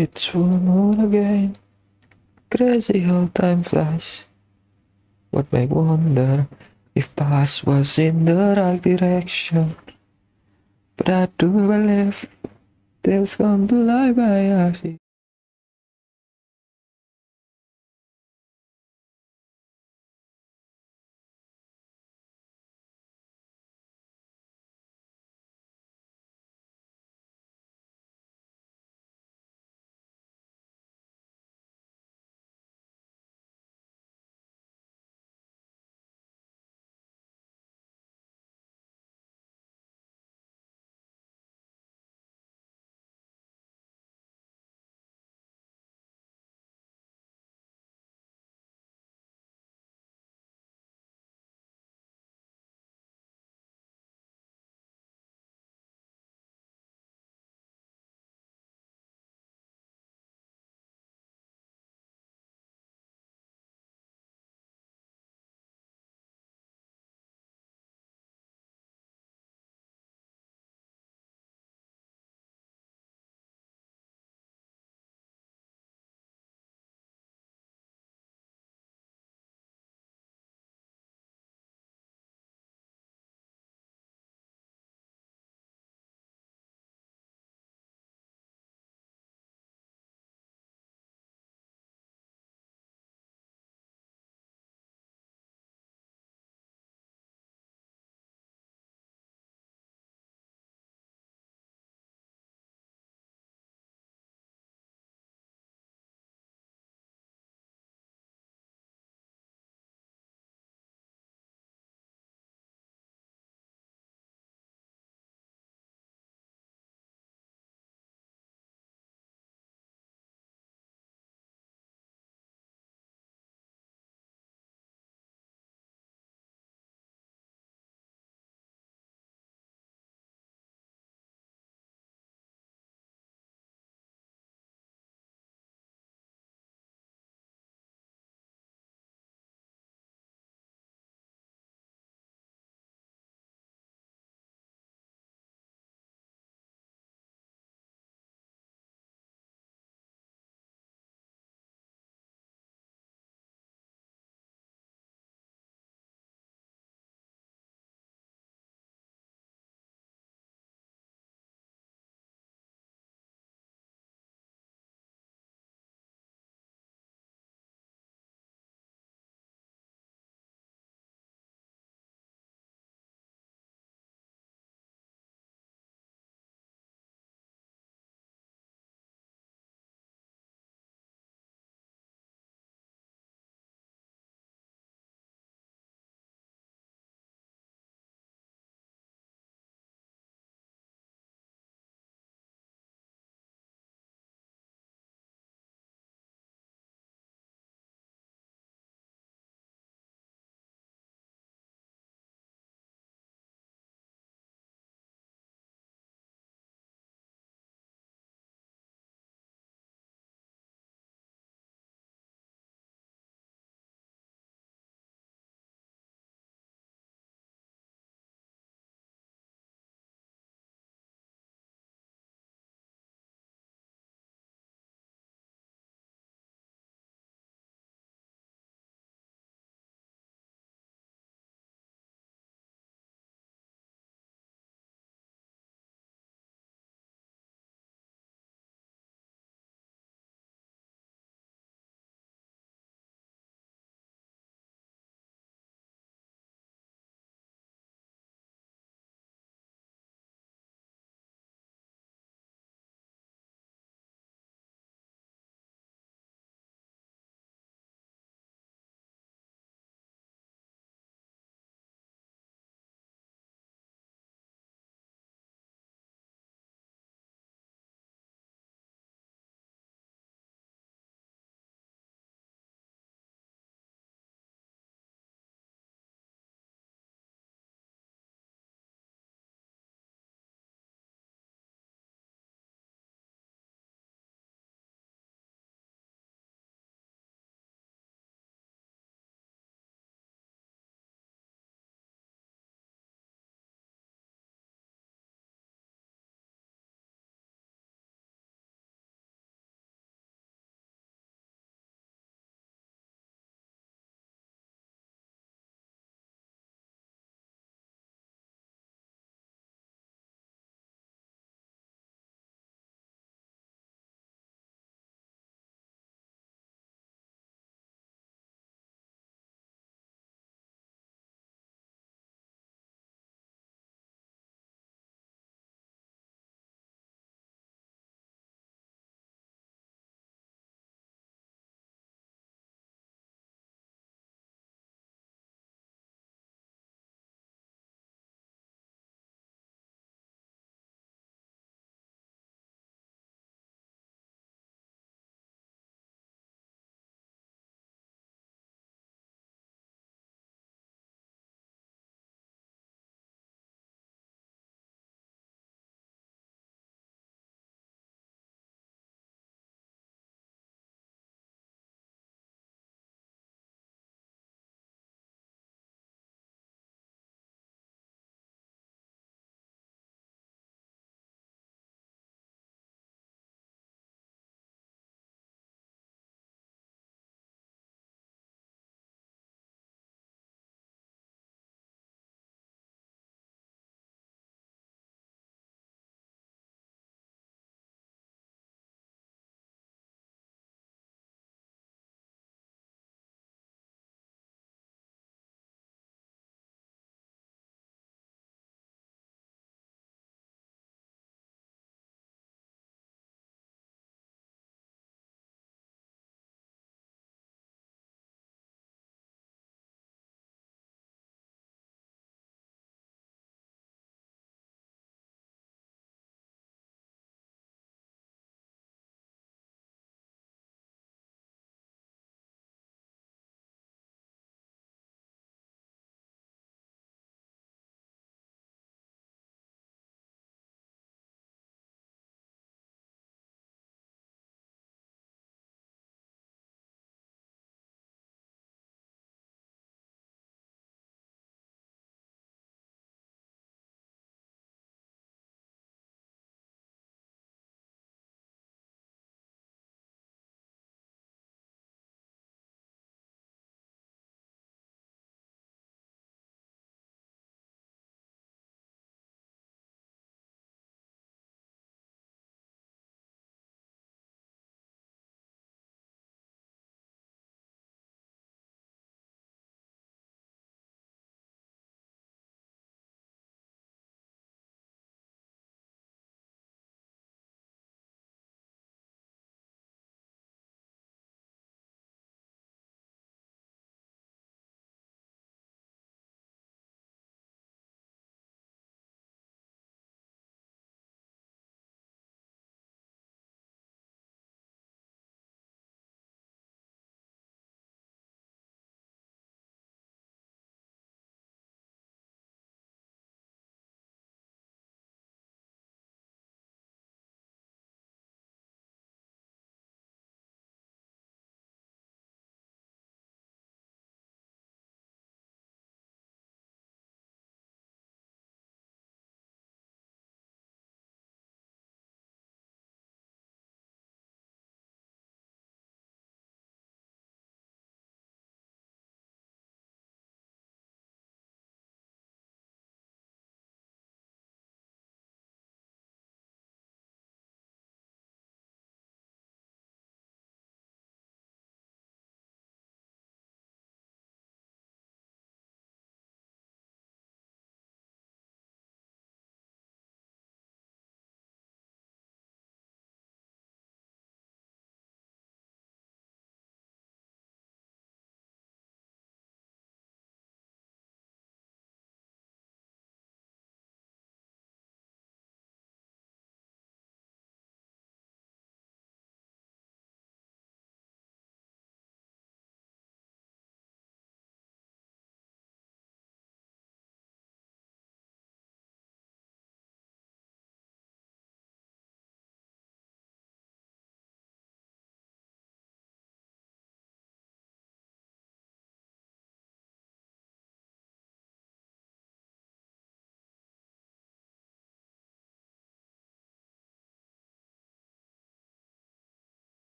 It's full moon again. Crazy how time flies. What make wonder if past was in the right direction? But I do believe things come to life by accident.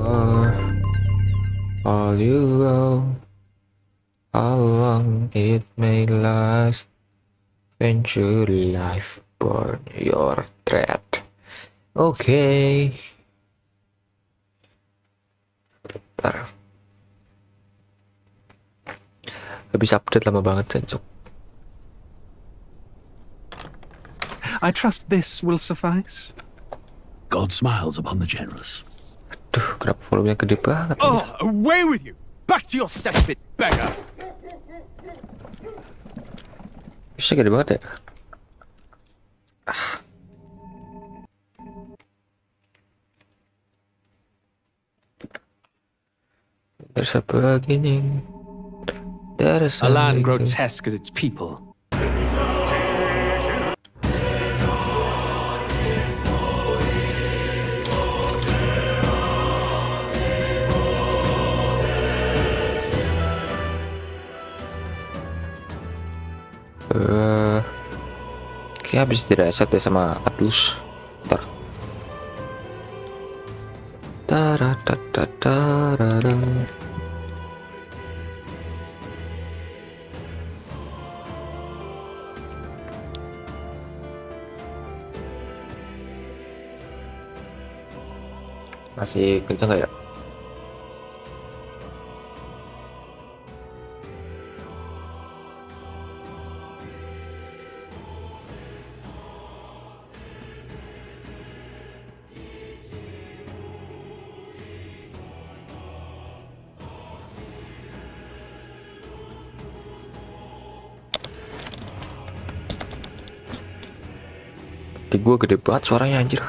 Oh, all you go, how long it may last, when your life burn your thread. Oke. Bentar. Habis update lama banget Cok. I trust this will suffice. God smiles upon the generous. Duh, kenapa volumenya gede banget? Oh, away with you! Back to your cesspit, beggar! Bisa gede banget ya? There's a beginning. There's A land ending. grotesque as its people. Kayak habis direset deh sama Atlus. Ntar. Taratatara. Masih kenceng gak ya? Di gua gede banget suaranya anjir.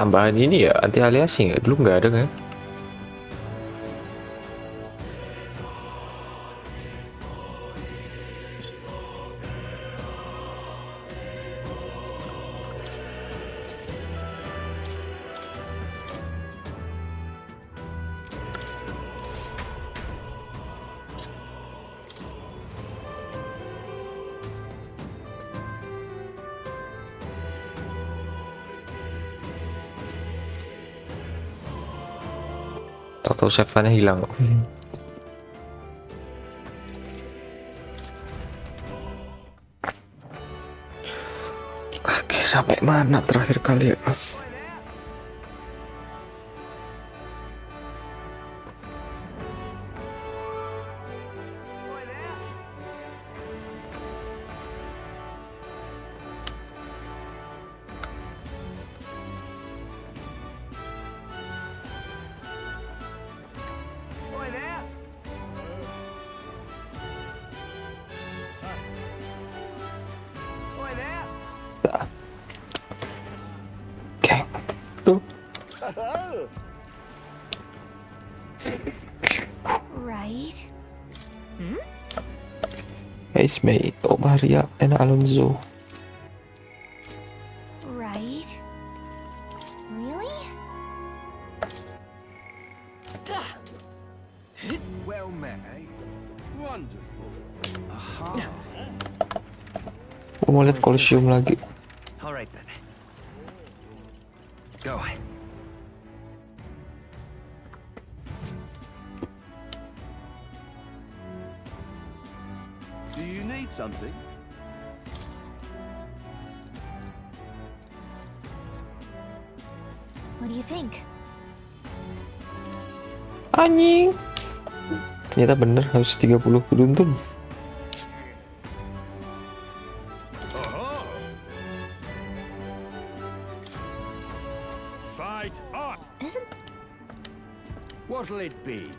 Tambahan ini ya anti aliasing ya, dulu nggak ada kan? Tahu save-nya hilang. Oke, sampai mana terakhir kali ya? Oke, tuh. Right. Guys, May, Maria, and Alonso. Right. Really? Well met, eh? Wonderful. Gua mau lihat Colosseum lagi. All right then. Go. Do you need something? What do you think? Anjing. Ternyata bener harus 30 beruntun. Fight on. What'll it be?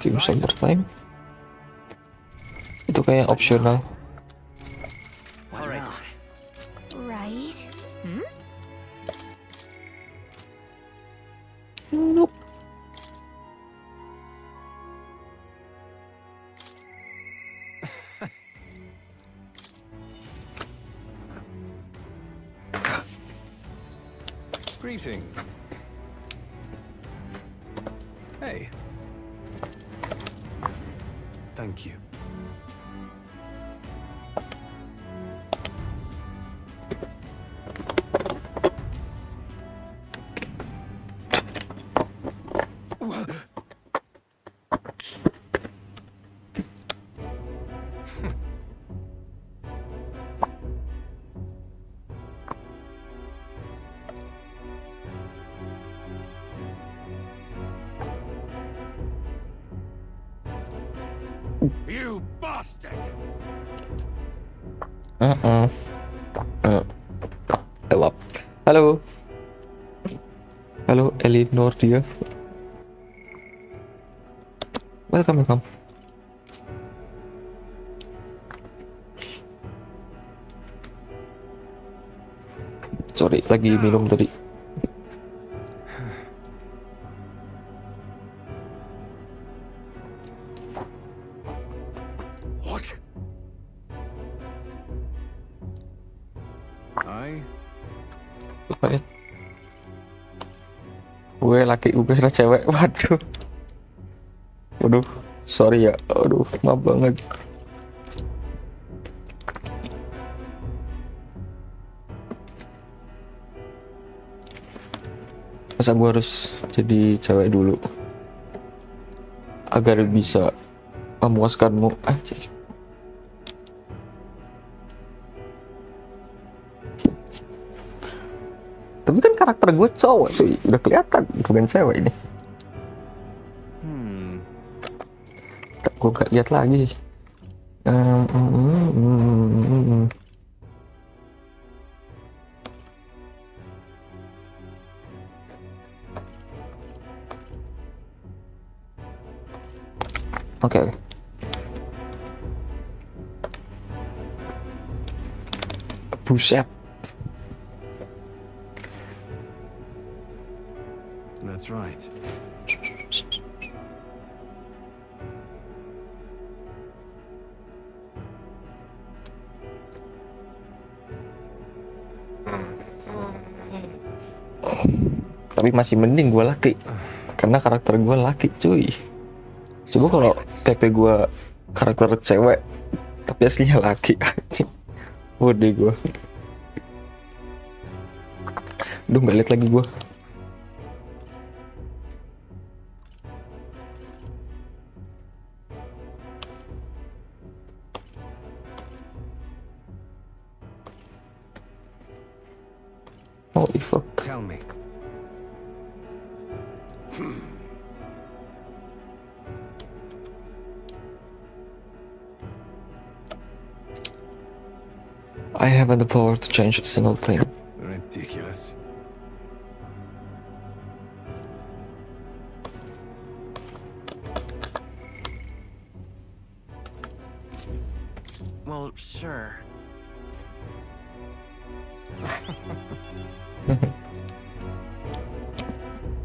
Game Summer Time. Itu kayak opsional. All right. Right. Nope. Greetings. Hey. Thank you. You bastard! Jawab. Halo. Halo, Elinor dia. Welcome, welcome. Sorry, lagi minum tadi. What? I Lupa lihat. Gue laki, gue kira cewek. Waduh. Waduh, sorry ya. Aduh, maaf banget. Masa gue harus jadi cewek dulu agar bisa memuaskanmu aja. Tapi kan karakter gue cowok cuy, udah kelihatan bukan cewek ini. Gue gak lihat lagi. Oke. Buset. That's right. Tapi masih mending gue laki, karena karakter gue laki cuy. Coba kalau PP gue karakter cewek tapi aslinya laki. Bodoh gue. Duh, nggak lihat lagi gue. Holy fuck. Tell me. I haven't the power to change a single thing. Ridiculous. Well, sure.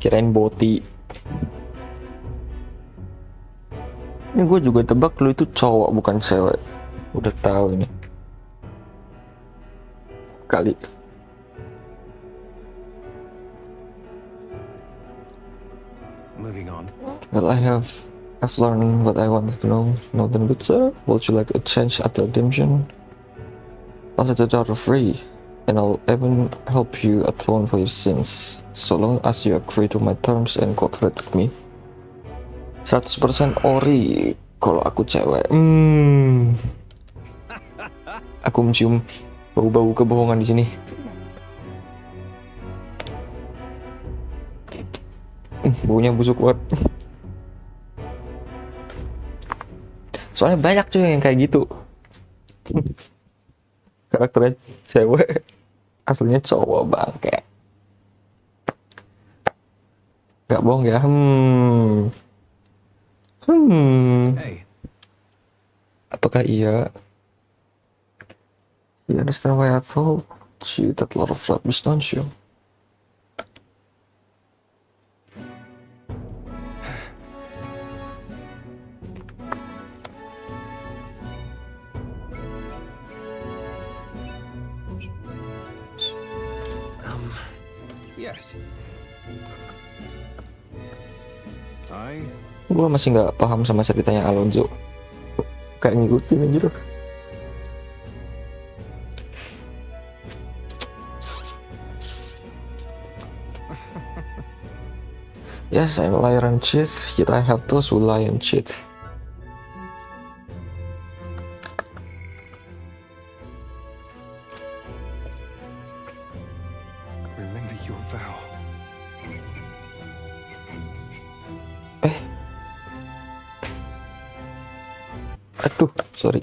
Kirain boti. Ini gue juga tebak lu itu cowok bukan cewek. Udah tahu ini. Kali. Moving on. Well, I've learned what I wanted to know. Northern good sir, would you like a change at the redemption? I'll set the daughter free, and I'll even help you atone for your sins, so long as you agree to my terms and cooperate with me. 100% ori kalau aku cewek. Aku mencium bau-bau kebohongan di sini. Baunya busuk banget. Soalnya banyak cuy yang kayak gitu. Karakternya cewek, aslinya cowok bangke. Gak bohong ya. Hey. Apakah iya? You understand why I told you that lot of rubbish, don't you? Yes. I Gue masih nggak paham sama ceritanya Alonso. Kayak ngikutin anjir. Yes, I'm a liar and cheat, yet I have those who lie and cheat. remember your vow. Aduh, sorry.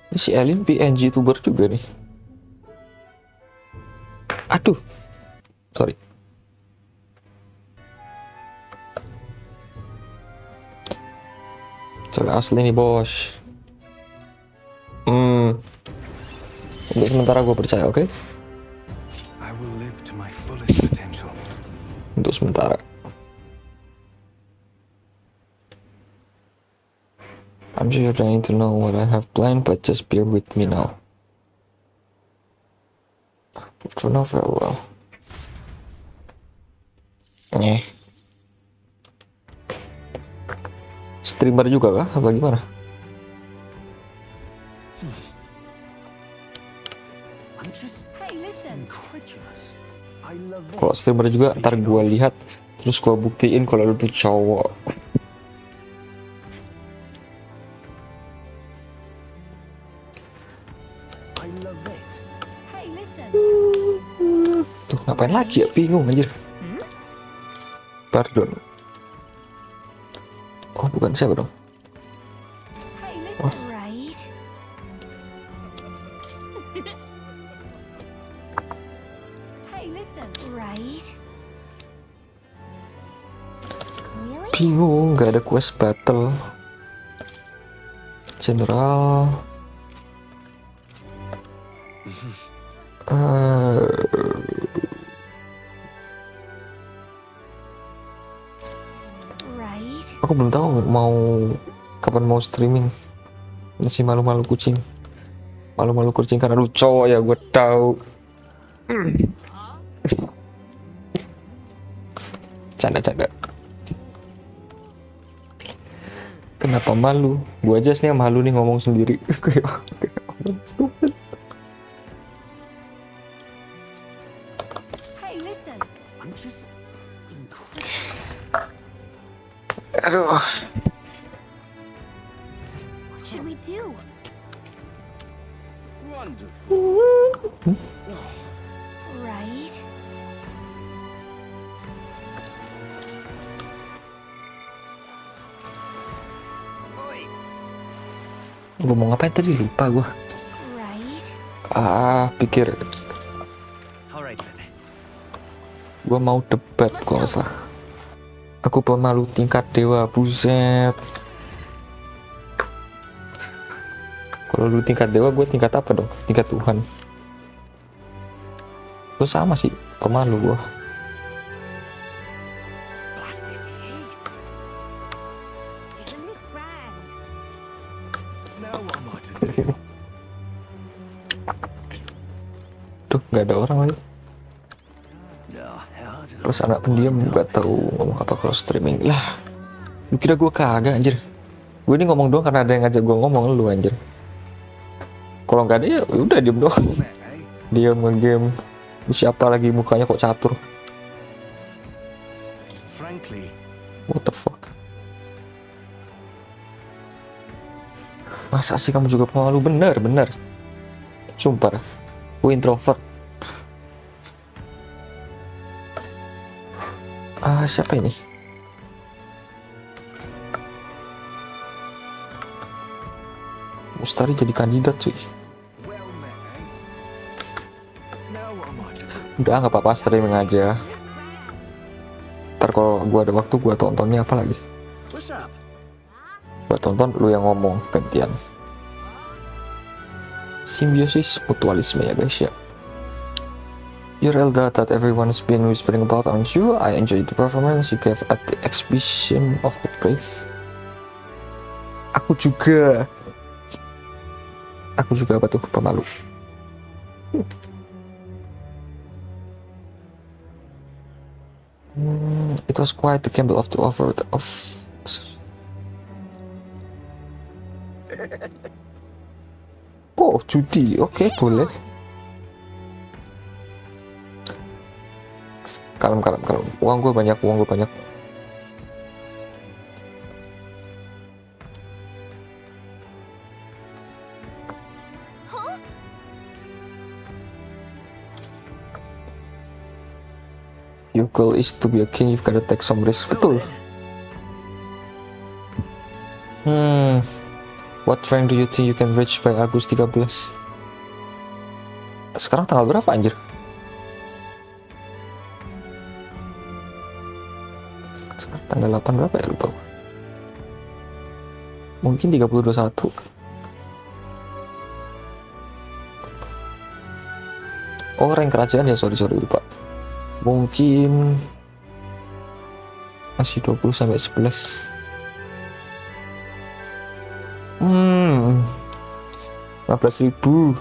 Ini si Elin PNG tuber juga nih. Aduh, sorry. Cewek asli nih bos. Untuk sementara gue percaya, oke? I will live to my fullest potential. Untuk sementara. I'm sure you're trying to know what I have planned, but just bear with me now. For now, farewell. Streamer juga kah? Apa gimana? I'm just incredulous. I love it. Kalau streamer juga, ntar gue lihat terus gue buktiin kalau lu tuh cowok. I love it. Tuh ngapain lagi ya? Bingung anjir. Pardon. Oh bukan, siapa dong? Right? Right? Really? Bingung, nggak ada quest battle. General. Right? Aku belum tahu kapan mau streaming. Masih malu-malu kucing. Malu-malu kucing karena lu cowok ya, gue tahu. Canda-canda. Kenapa malu? Gue aja sih yang malu nih ngomong sendiri. Stupid. I'm just Aduh. What should we do? wonderful. Right? Gue mau ngapain tadi, lupa gue. Right? Pikir All right then. gue mau debat kalau nggak salah. Aku pemalu tingkat dewa, buset. Kalau lu tingkat dewa, gue tingkat apa dong? Tingkat Tuhan. Gue sama sih, pemalu gue. Blast this heat. Isn't this grand? Now what am I to do? Tuh, nggak ada orang lagi. No, how did I... Terus anak pendiam nggak tahu ngomong apa kalau streaming. Lah, lu kira gue kagak anjir? Gue ini ngomong doang karena ada yang ngajak gue ngomong, lu anjir. Kalau nggak ada ya udah diem doang. Met, eh? Dia nge-game. Siapa lagi mukanya kok catur? Frankly, What the fuck? Masa sih kamu juga pemalu? Bener. Sumpah, gue introvert. Siapa ini? Mustari jadi kandidat cuy. well met, eh? Now what am I to do? Udah nggak apa-apa, streaming aja. Ntar kalau gue ada waktu gue tontonnya apa lagi? What's up? Gue tonton, lu yang ngomong gantian. Simbiosis mutualisme ya guys ya. You're Elga that everyone's been whispering about, aren't you? I enjoyed the performance you gave at the exhibition of the brave. Aku juga. Aku juga apa tuh, pemalu. It was quite the gamble of the offer of. Oh, judi. Oke, boleh. Kalem. Uang gue banyak. Your goal is to be a king, you've gotta take some risk. Betul. What rank do you think you can reach by Agus 13? Sekarang tanggal berapa anjir? Sekarang tanggal 8 berapa ya, lupa. Mungkin 30-21. Oh, rank kerajaan ya, sorry lupa. Mungkin masih 20 sampai 11. 15.000.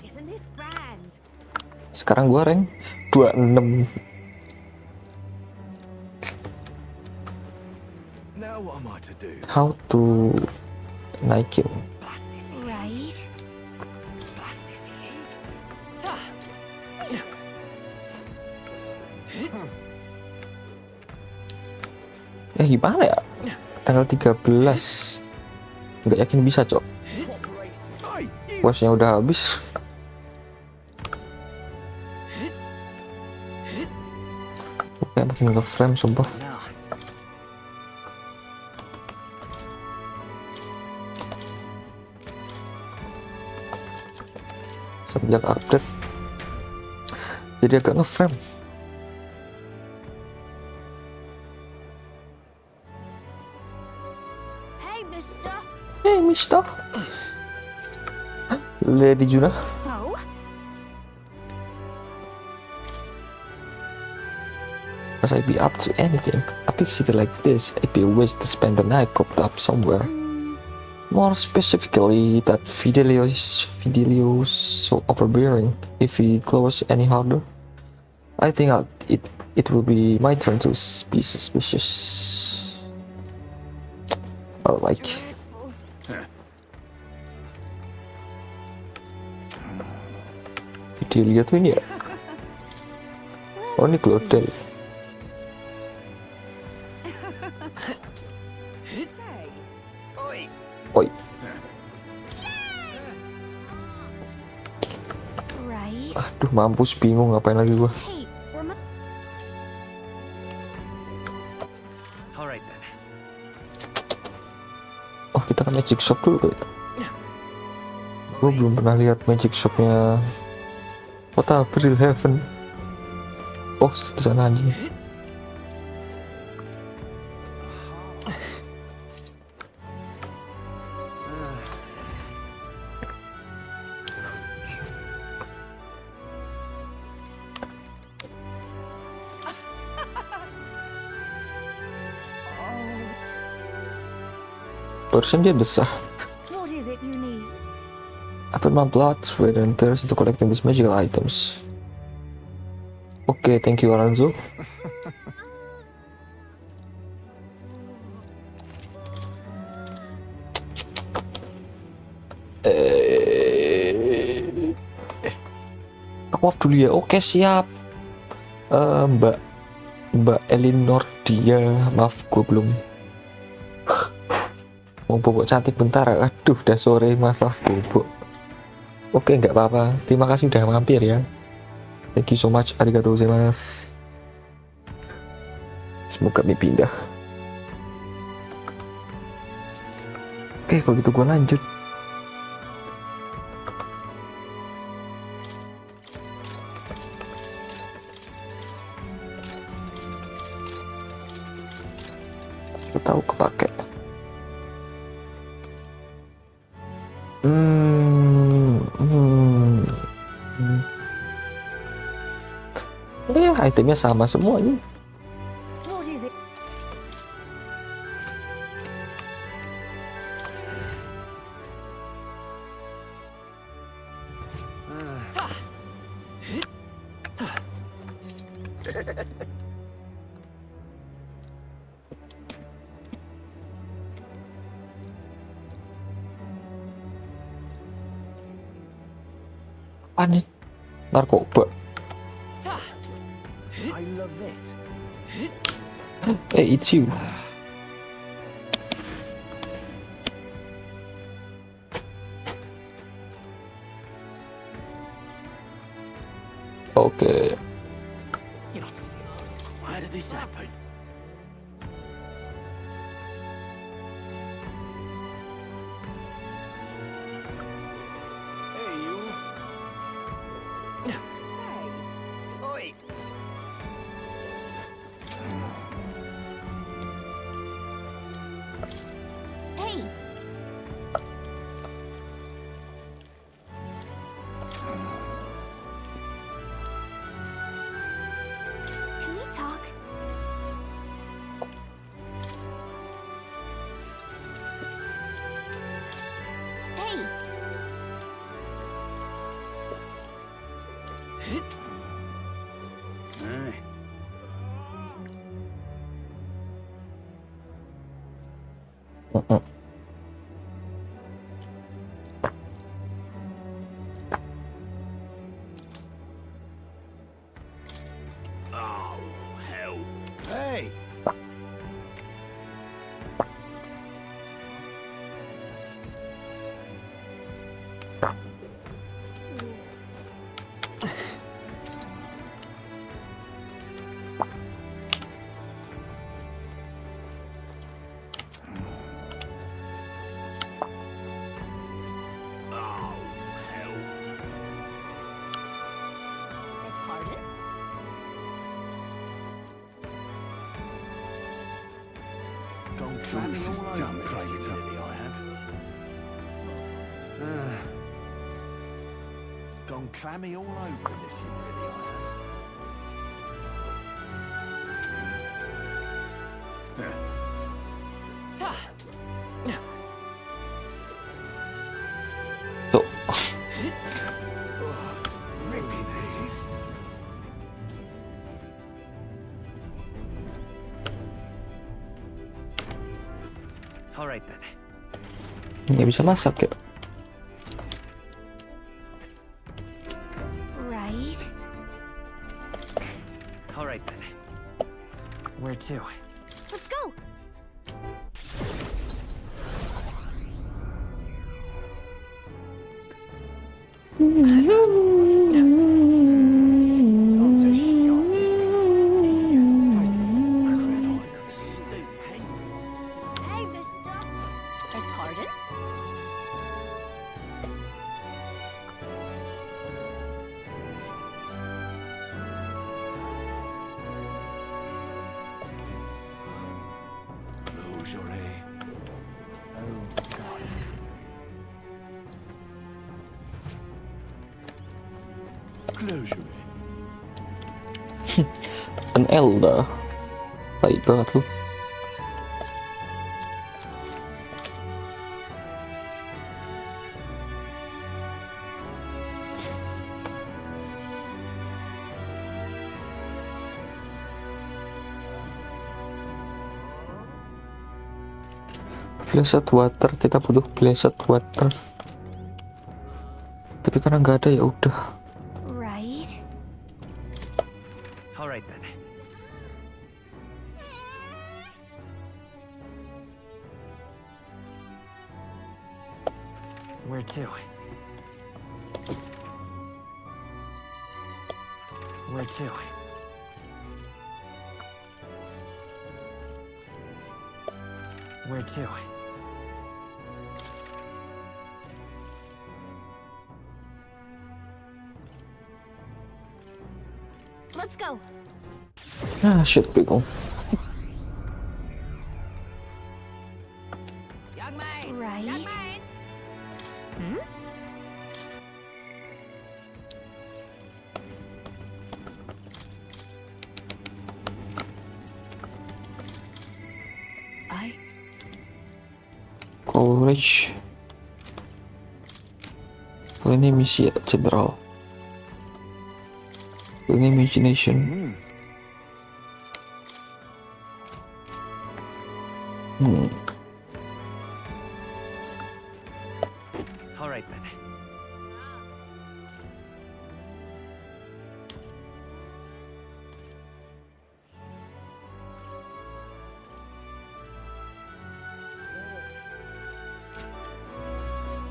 Isn't this grand? Sekarang gua rank 26. Now what am I to do? How to naikin? Right? Ya gimana ya? Tanggal 13. Nggak yakin bisa, Cok. Questnya udah habis. Kayak makin nge-frame, sumpah. Sejak update jadi agak nge-frame. Hey mister, Lady Juna. Oh? Must I be up to anything? A big city like this, it'd be a waste to spend the night cooped up somewhere. More specifically, that Fidelio is so overbearing. If he glowers any harder, I think it will be my turn to be suspicious. Oh, like. Fidelio tuh ini ya? Oh, ini Claudel. Oi. Right? Aduh, mampus, bingung ngapain lagi gua. Hey, All right then. Oh, kita ke magic shop dulu. Gue belum pernah lihat magic shopnya kota Bril Heaven. Oh, di sana aja. Barusan dia desah. what is it you need? I put my blood, sweat, and tears into collecting these magical items. Okay, thank you, Alonso. Aku off dulu ya. Oke, siap. Mbak Elinor dia, maaf gue belum mau bobok cantik bentar. Aduh, udah sore masalah bobok. Oke, nggak apa-apa. Terima kasih udah mampir ya. Thank you so much. Arigatou gozaimasu. Semoga mi pindah. Oke, kalau gitu gue lanjut. Gue tahu kepake. Itemnya sama semuanya. What is it? Apa nih? Narkoba. I love it. It's you. Oke. You're not serious. Why did this happen? Hey, you. Oi. Hey, can we talk? Hey, Eh, Mm-mm. oh, hell. Hey. Oh, hell. pardon? Gone Oh, clammy this is all dumb, over crazy this something humidity I have. Gone clammy all over in this humidity I have. Tuh. Ripping this is. All right then. Nggak bisa masak ya. Right. All right then. Where to? Let's go. Lots of shot. Hey, mister. Pardon? Lingerie. Oh, God. Closure. An Elda. Baik banget lu. Blessed water, kita butuh blessed water. Tapi karena nggak ada ya udah. Right. All right then. Where to? Where to? Where to? Let's go. Ah shit, bingung. Right. Hmm? Courage. Kalau ini misi ya, general. Kalau ini imagination. All right then.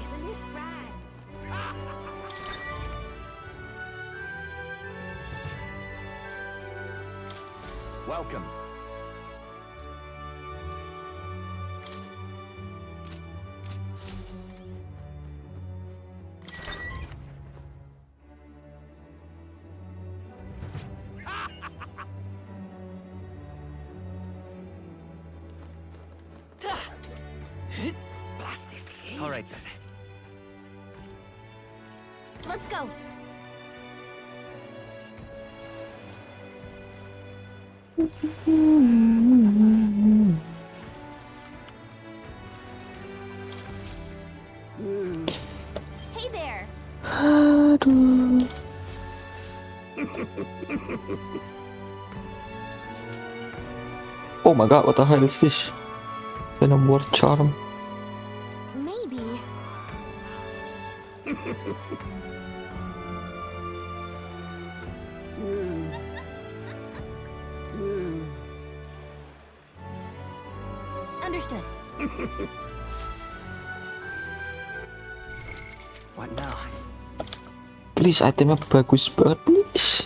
Isn't this grand? Welcome. Blast this heat. All right then. Let's go. Hey there. Aduh. Oh my god, what the hell is this? Venom War Charm. Maybe. Understood. What now? Please, itemnya bagus banget, please.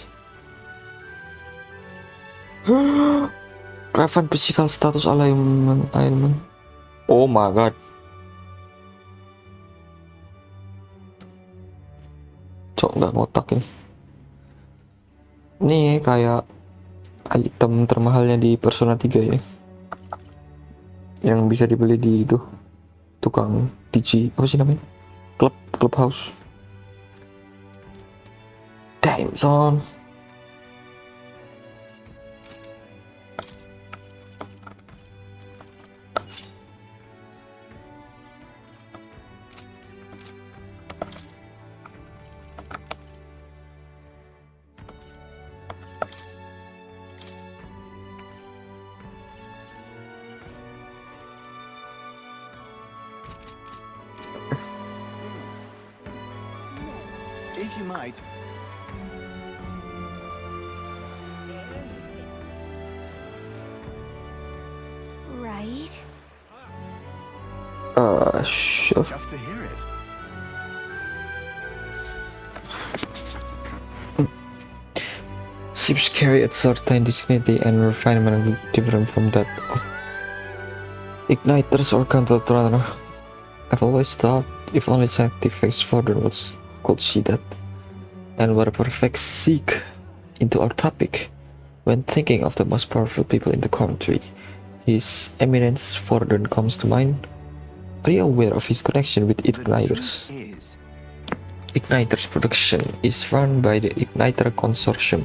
Prevent physical status alignment. Oh my god. Cok, nggak ngotak ini. Ini kayak item termahalnya di Persona 3 ya. Yang bisa dibeli di itu tukang DJ, apa sih namanya? Clubhouse. Damn son. If you might. Right? Sure. Tough to hear it. Ships carry a certain dignity and refinement different from that of igniters or counter-runner. I've always thought if only scientific foreigners could see that. And what a perfect seek into our topic. When thinking of the most powerful people in the country, His Eminence Forden comes to mind. Are you aware of his connection with The igniters? truth is, Igniters production is run by the Igniter Consortium.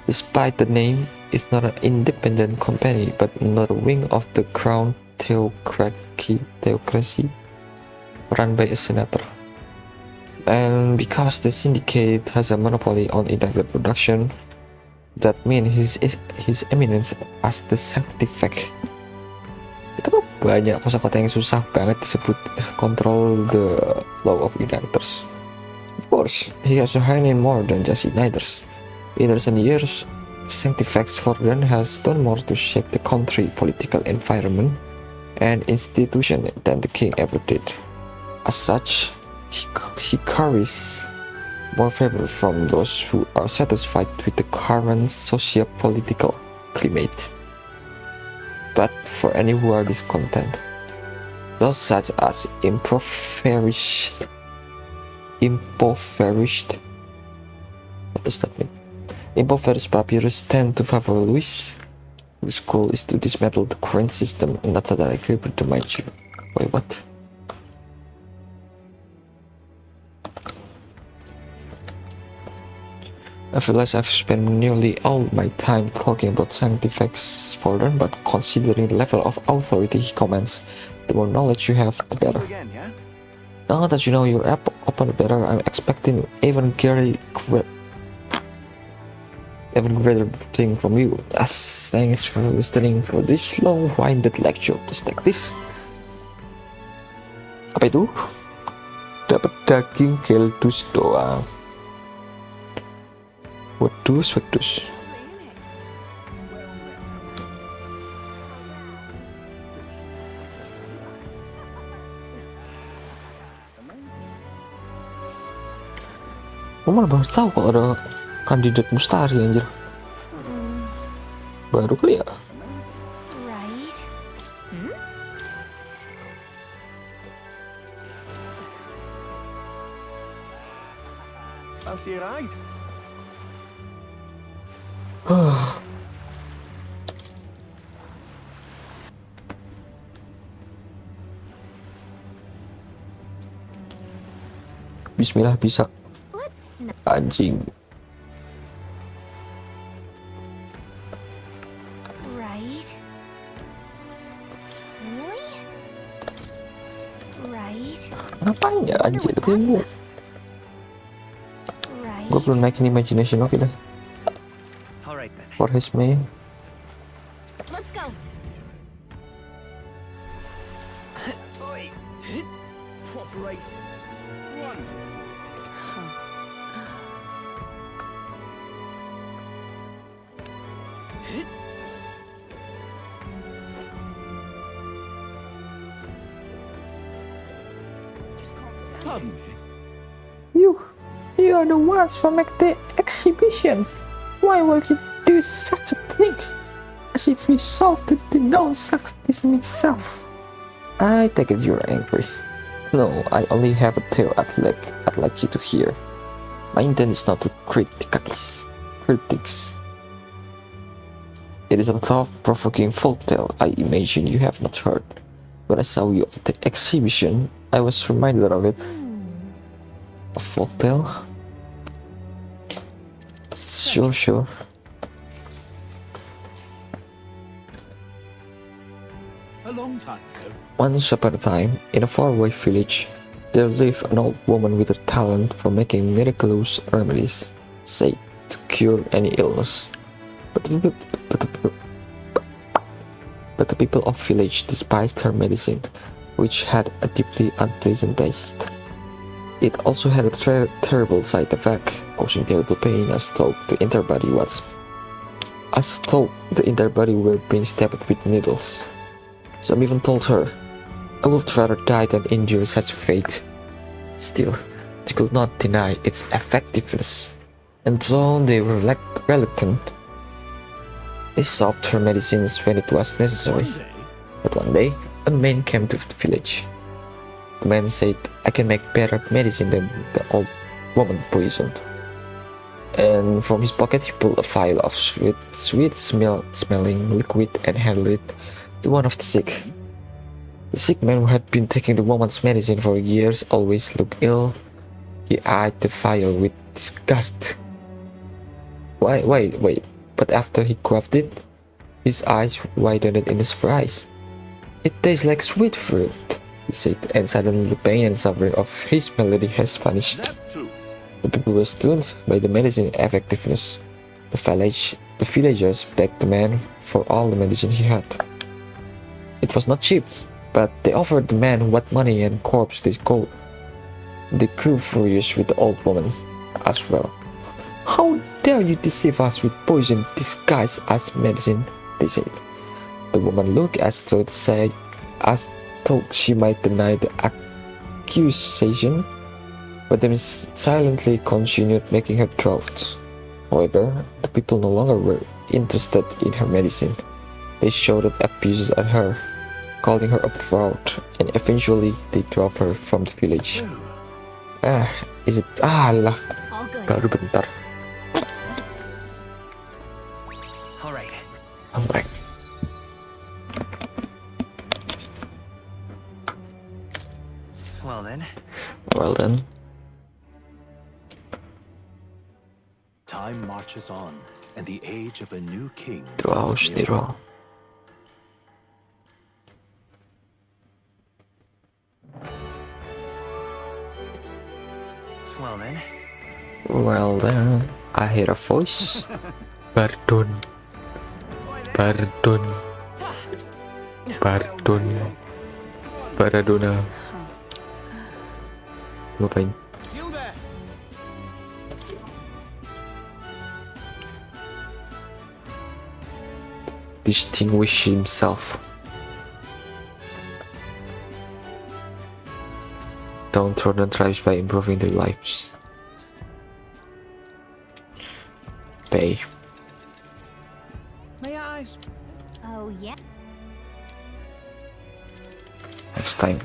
Despite the name, it's not an independent company but another wing of the Crown theocracy run by a senator. And because the syndicate has a monopoly on igniter production, that means his eminence as the scientific. Itu kok banyak kosakata yang susah banget disebut control the flow of igniters. Of course, he has to hand in more than just igniters. In recent years, Sanctifex Forden has done more to shape the country political environment and institution than the king ever did. As such, he carries more favor from those who are satisfied with the current socio-political climate, but for any who are discontent, those such as impoverished. What does that mean? Impoverished papyrus tend to favor Louis, whose goal is to dismantle the current system and not directly undermine you. Wait, what? I realize I've spent nearly all my time talking about Sanctifex Forden, but considering the level of authority he commands, The more knowledge you have, the See you better. again, yeah? Now that you know your app open, the better. I'm expecting even greater thing from you. Yes, thanks for listening for this long-winded lecture. Please take this. Apa itu? Dapat daging geldus doang. Wedus. Gue malah baru tahu kalau ada kandidat mustari anjir. Baru kali ya. Right? I'll see you right. Bismillah bisa Let's not. anjing. Right? Really? Right? Ngapain ya anjir? Bingung. Right? Gue belum naikin imagination. Oke dah. All right then. For his May. Let's go. Oi. Proper races. Wonderful. Just can't stand it. Pardon me. You are the ones who make the exhibition. Why would you do such a thing? As if you solved the known success in itself. I take it you're angry. No, I only have a tale I'd like you to hear. My intent is not to critics. It is a thought-provoking folktale I imagine you have not heard. When I saw you at the exhibition, I was reminded of it. A folktale? Sure. A long time ago. Once upon a time, in a faraway village, there lived an old woman with a talent for making miraculous remedies, said to cure any illness. But the people of the village despised her medicine, which had a deeply unpleasant taste. It also had a terrible side effect, causing terrible pain as though the entire body were being stabbed with needles. Some even told her, "I would rather die than endure such a fate." Still, they could not deny its effectiveness, and though they were reluctant, they stopped her medicines when it was necessary. One day, But one day, a man came to the village. The man said, "I can make better medicine than the old woman poisoned." And from his pocket he pulled a vial of sweet-smelling liquid and handed it to one of the sick. The sick man, who had been taking the woman's medicine for years, always looked ill. He eyed the vial with disgust. Wait. But after he quaffed it, his eyes widened in surprise. "It tastes like sweet fruit," he said, and suddenly the pain and suffering of his malady has vanished. that too. The people were stunned by the medicine's effectiveness. The villagers begged the man for all the medicine he had. It was not cheap, but they offered the man what money and corpse they could. They grew furious with the old woman as well. "How dare you deceive us with poison disguised as medicine?" they said. The woman looked as though she might deny the accusation, but then silently continued making her draughts. However, the people no longer were interested in her medicine. They shouted abuses at her, calling her a fraud, and eventually they drove her from the village. Lah, All good. baru bentar. All right. Alright. Well then. Time marches on, and the age of a new king Draws draws near. Nero. Well then, I hear a voice. Pardon. Pardon. Pardon. Paradona. Ngapain? You there. Distinguish himself. Don't throw the tribes by improving their lives. Pay. May I? Oh, yeah. Next time.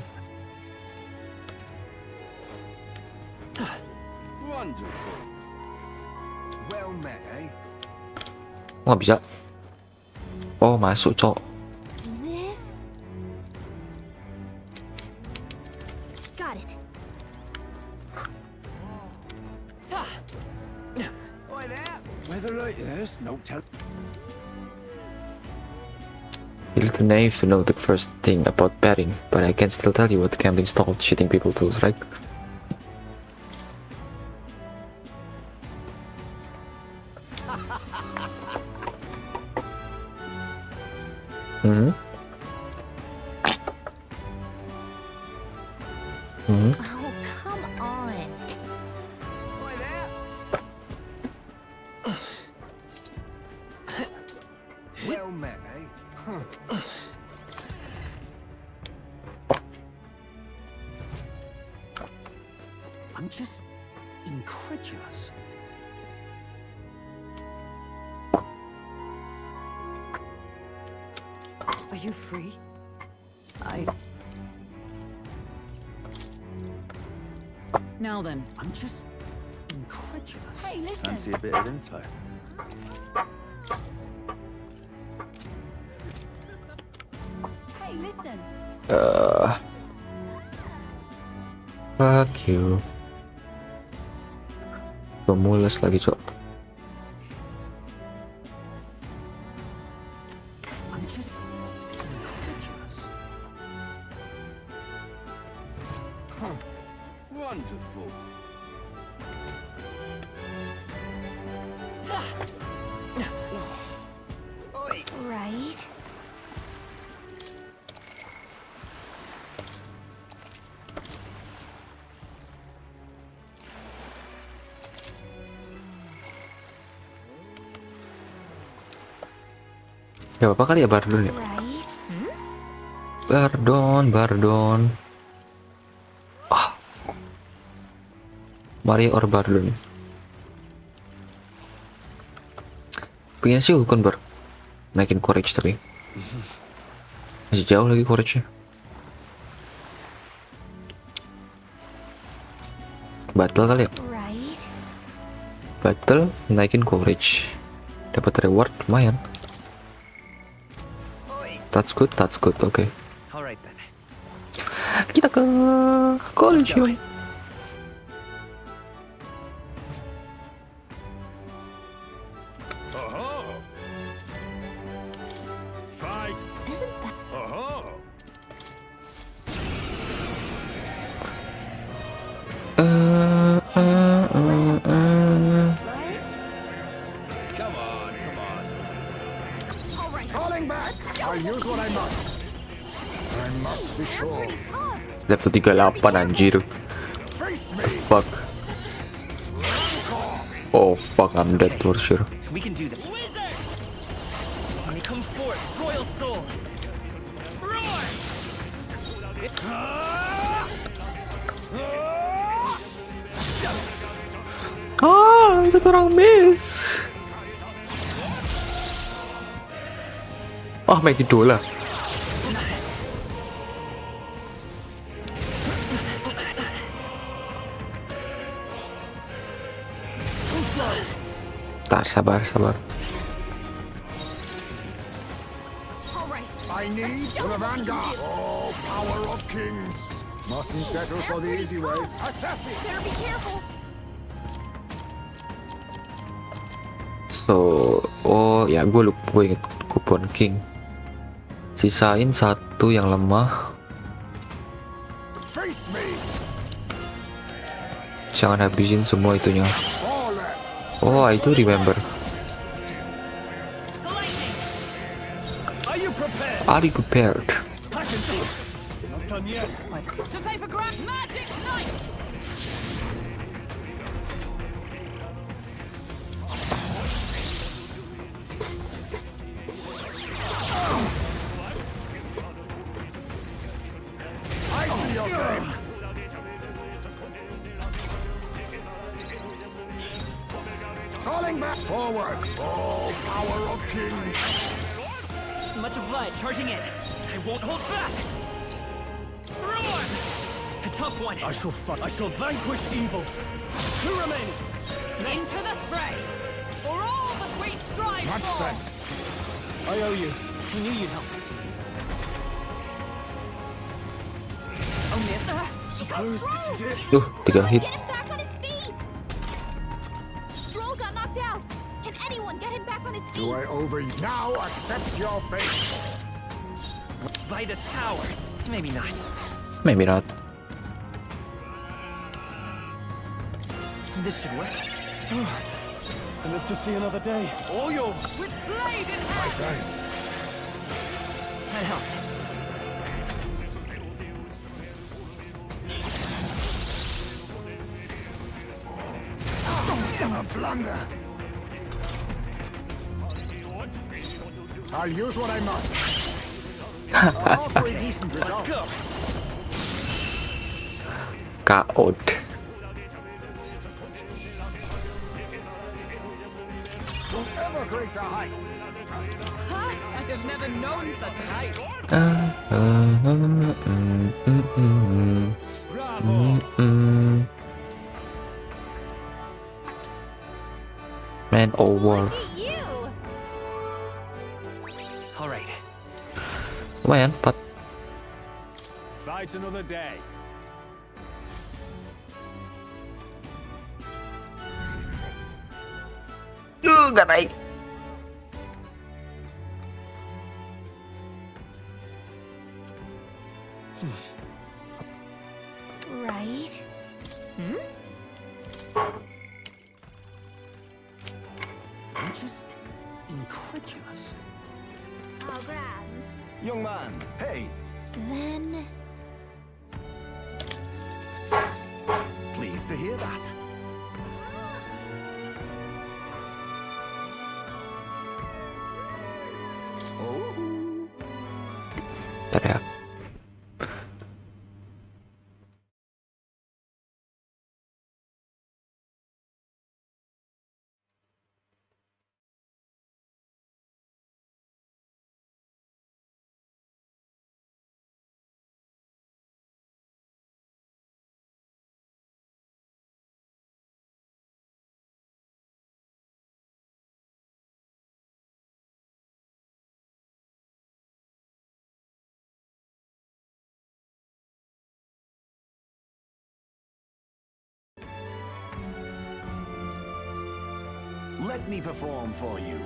Wonderful. Well met, eh? Oh, nggak bisa. Oh, masuk, cok. This. Got it. Oi there. Weather like this, no tell. You're too naive to know the first thing about betting, but I can still tell you what gambling stall cheating people do, right? Hmm? Hmm? Oh, come on. Oi there. Well met, eh? I'm just incredulous. Are you free? Now then. I'm just incredulous. Hey, listen. Fancy a bit of info. Hey, listen. Fuck you. Pemules lagi, cok. I'm just incredulous. Huh. Wonderful. Right. Ya apa kali ya Bardon ya? Right. Bardon. Ah. Maria or Bardon. Pengen sih Hulkon bar. Naikin courage tapi masih jauh lagi courage-nya. Battle kali ya? Right. Battle naikin courage. Dapat reward lumayan. That's good, oke. All right then. Kita ke Coliseum. Fight. Isn't that right? Come on. All right. Falling back. I'll use what I must. I must be sure. Tough. Level 38 anjir. Face me. Fuck. Oh fuck, I'm dead for sure. We can do this. Wizard! Come forth, royal soul. Roar! Satu orang miss. Oh, main idola. Tar, sabar. All right. I need the vanguard. Oh, power of kings. Mustn't settle for the easy way. Assassin. Better be careful. So, oh ya gue inget kupon king. Sisain satu yang lemah. Face me. Jangan habisin semua itunya. Fall Oh, I do remember. The lightning. Are you prepared? Are you prepared? I can do it. Not done yet. To save a grand magic knight! I see your game. Falling back forward. Oh, power of kings. Much obliged. Charging in. I won't hold back. Roar! A tough one. I shall vanquish evil. Two remaining. Into the fray! For all that we strive Much for! thanks. I owe you. I knew you'd help. Suppose this is it. Duh, 3 hit. Get him back on his feet! Stroll got knocked out. Can anyone get him back on his feet? Do I over you? Now accept your fate. By this power. Maybe not. Maybe not. This should work. I live to see another day. All yours. With blade in My hand! thanks. That helped. A blunder. I'll use what I must. All for a decent Let's result. go. Kaot. To ever greater heights. Huh? I have never known such heights. Bravo. Man over. Look at you! All right. Lumayan, 4. Fight another day. Gak naik. Right? I'm just incredulous. How grand. Young man, hey, Then... pleased to hear that. Oh. Bentar ya. Let me perform for you.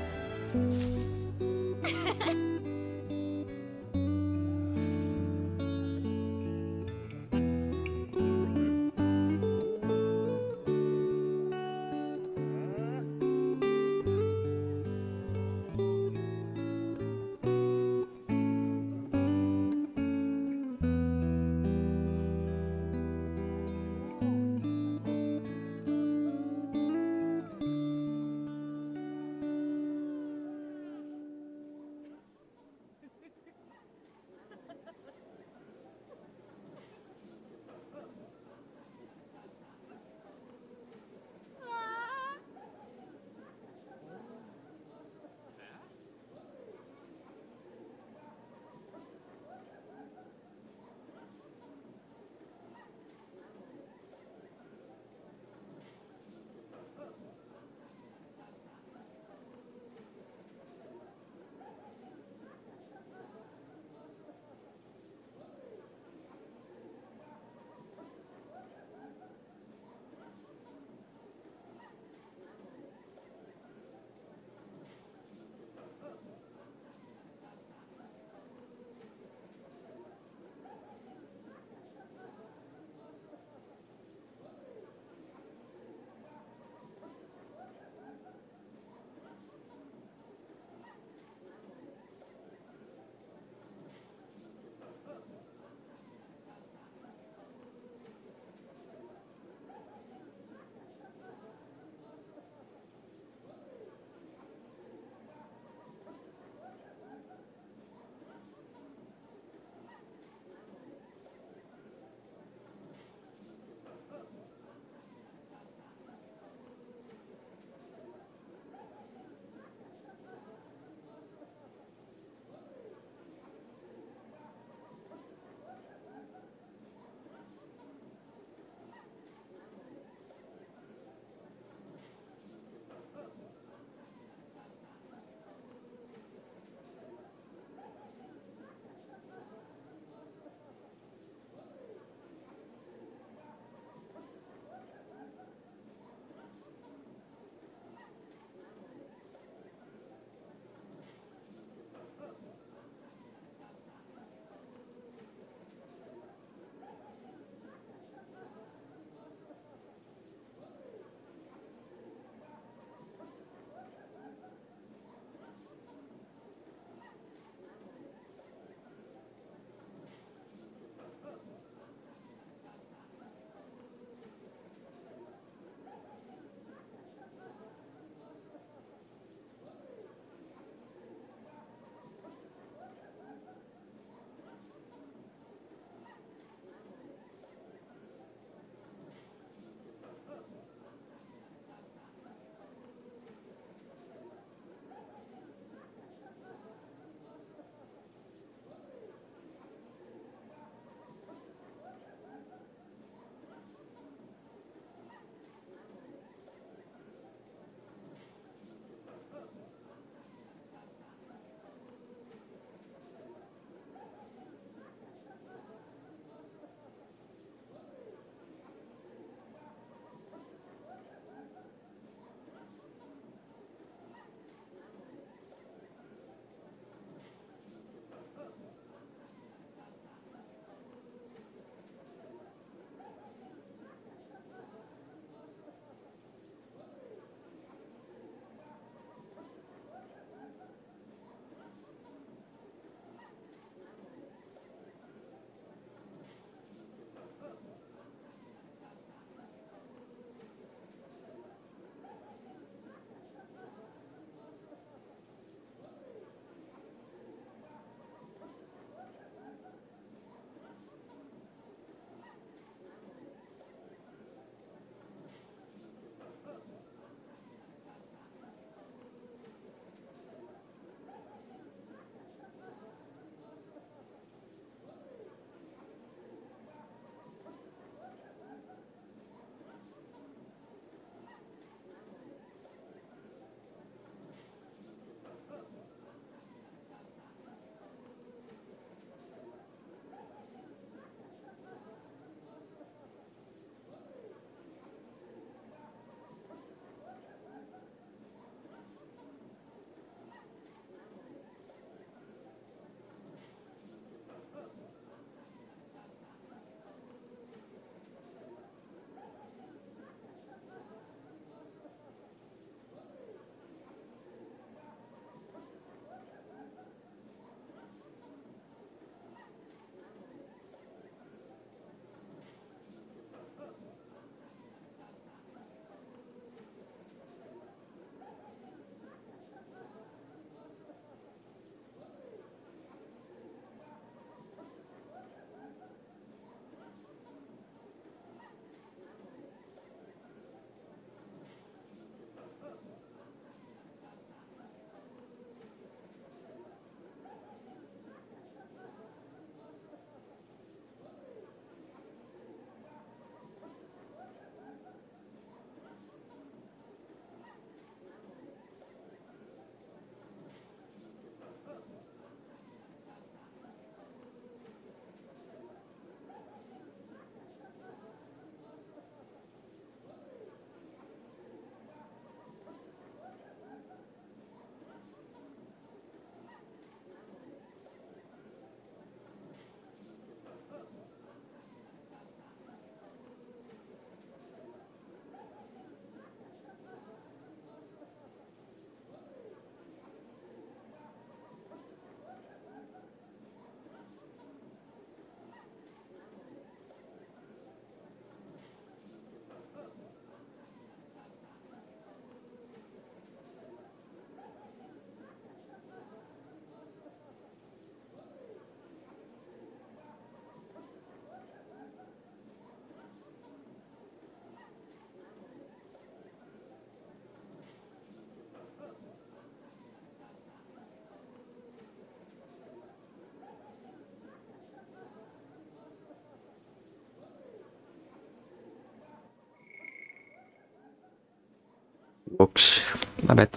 Oops, my bad.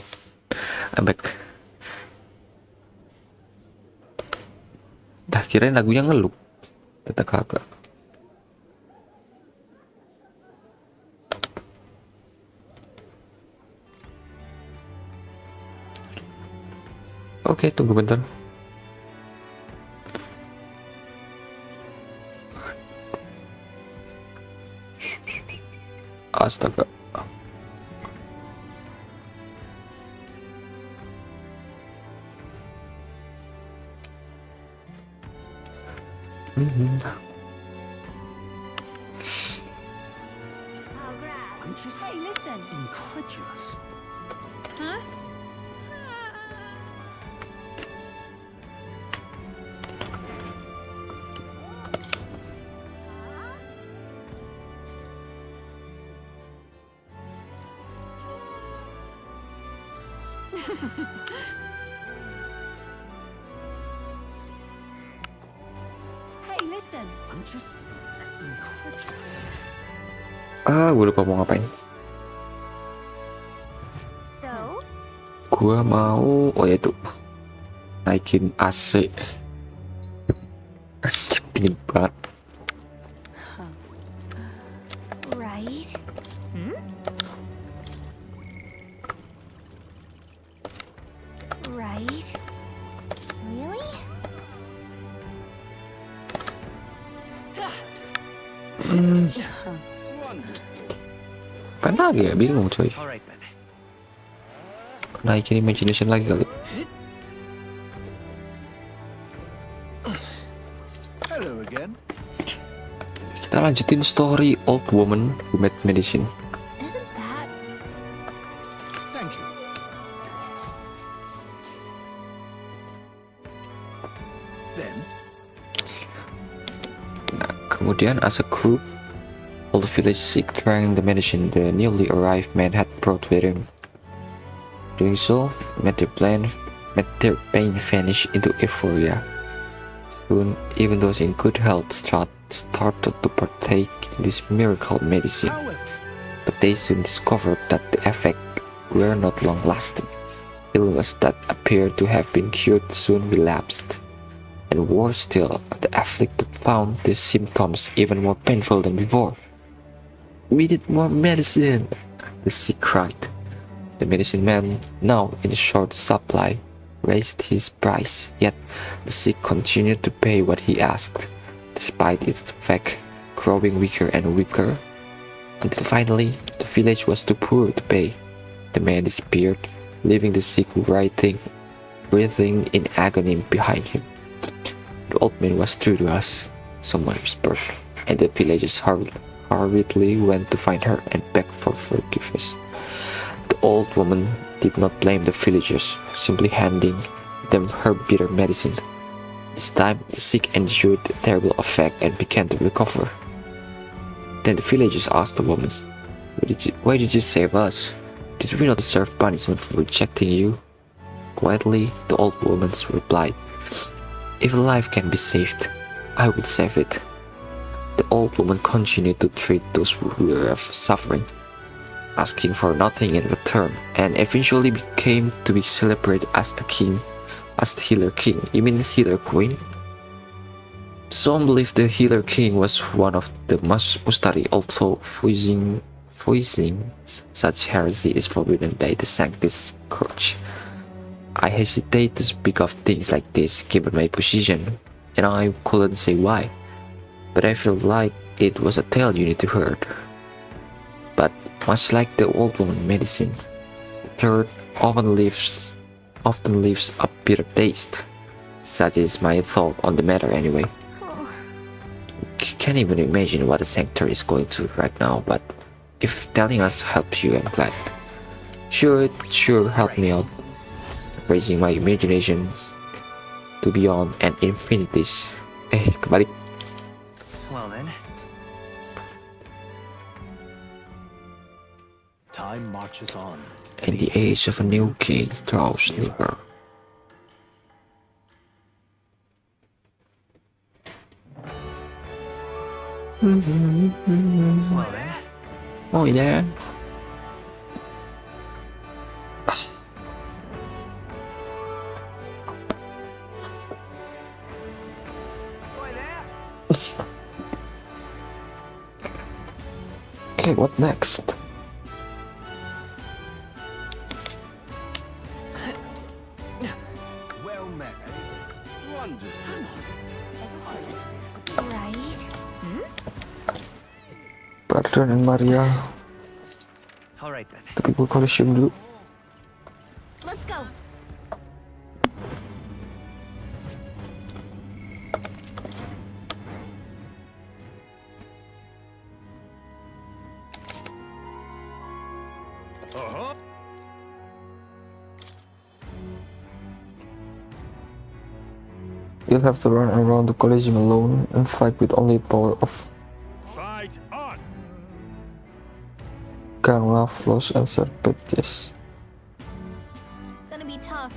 I'm back. Dah kirain lagunya ngelup. Kata kakak. Oke, tunggu bentar. Astaga. I'm just hey, listen. Incredulous. Huh? Hey, listen. I'm just incredulous. Gue lupa mau ngapain. So, Gua mau, oh ya itu, naikin AC. Dingin banget. right? Right? Really? Kan lagi ya, bingung coy. All right then. Naikin imagination lagi kali. Hello again. Kita lanjutin story Old Woman Who Made Medicine. Isn't that Thank you. Then, Kemudian, as a group, all the village seek trying the medicine the newly arrived man had brought with him. Doing so, made their pain vanish into euphoria. Soon, even those in good health started to partake in this miracle medicine, however, but they soon discovered that the effects were not long-lasting. Illness that appeared to have been cured soon relapsed. And worse still, the afflicted found the symptoms even more painful than before. "We need more medicine," the sick cried. The medicine man, now in short supply, raised his price, yet the sick continued to pay what he asked, despite its effect growing weaker and weaker, until finally the village was too poor to pay. The man disappeared, leaving the sick breathing in agony behind him. "The old man was true to us," someone whispered, and the villagers hurriedly went to find her and beg for forgiveness. The old woman did not blame the villagers, simply handing them her bitter medicine. This time, the sick endured the terrible effect and began to recover. Then the villagers asked the woman, Why did you save us? Did we not deserve punishment for rejecting you?" Quietly, the old woman replied, "If a life can be saved, I would save it." The old woman continued to treat those who were suffering, asking for nothing in return, and eventually became to be celebrated as the healer king. You mean healer queen? Some believe the healer king was one of the Mustari, although voicing such heresy is forbidden by the Sanctus Church. I hesitate to speak of things like this given my position, and I couldn't say why, but I feel like it was a tale you need to hear. But much like the old woman medicine, the third often leaves a bitter taste. Such is my thought on the matter anyway. Can't even imagine what the sanctuary is going through right now, but if telling us helps you, I'm glad. It sure helped me out, raising my imagination to beyond and infinities. Kebalik. Well then. time marches on. And the age of a new king draws nearer. Well then. Oh, there. Okay, what next? Well met, eh? Wonderful. Right. Barton and Maria. All right then. Triple Colosseum dulu. Let's go. You'll have to run around the Colosseum alone and fight with only the power of Fight on. Gamma, Floss, and Serpentius. Gonna be tough.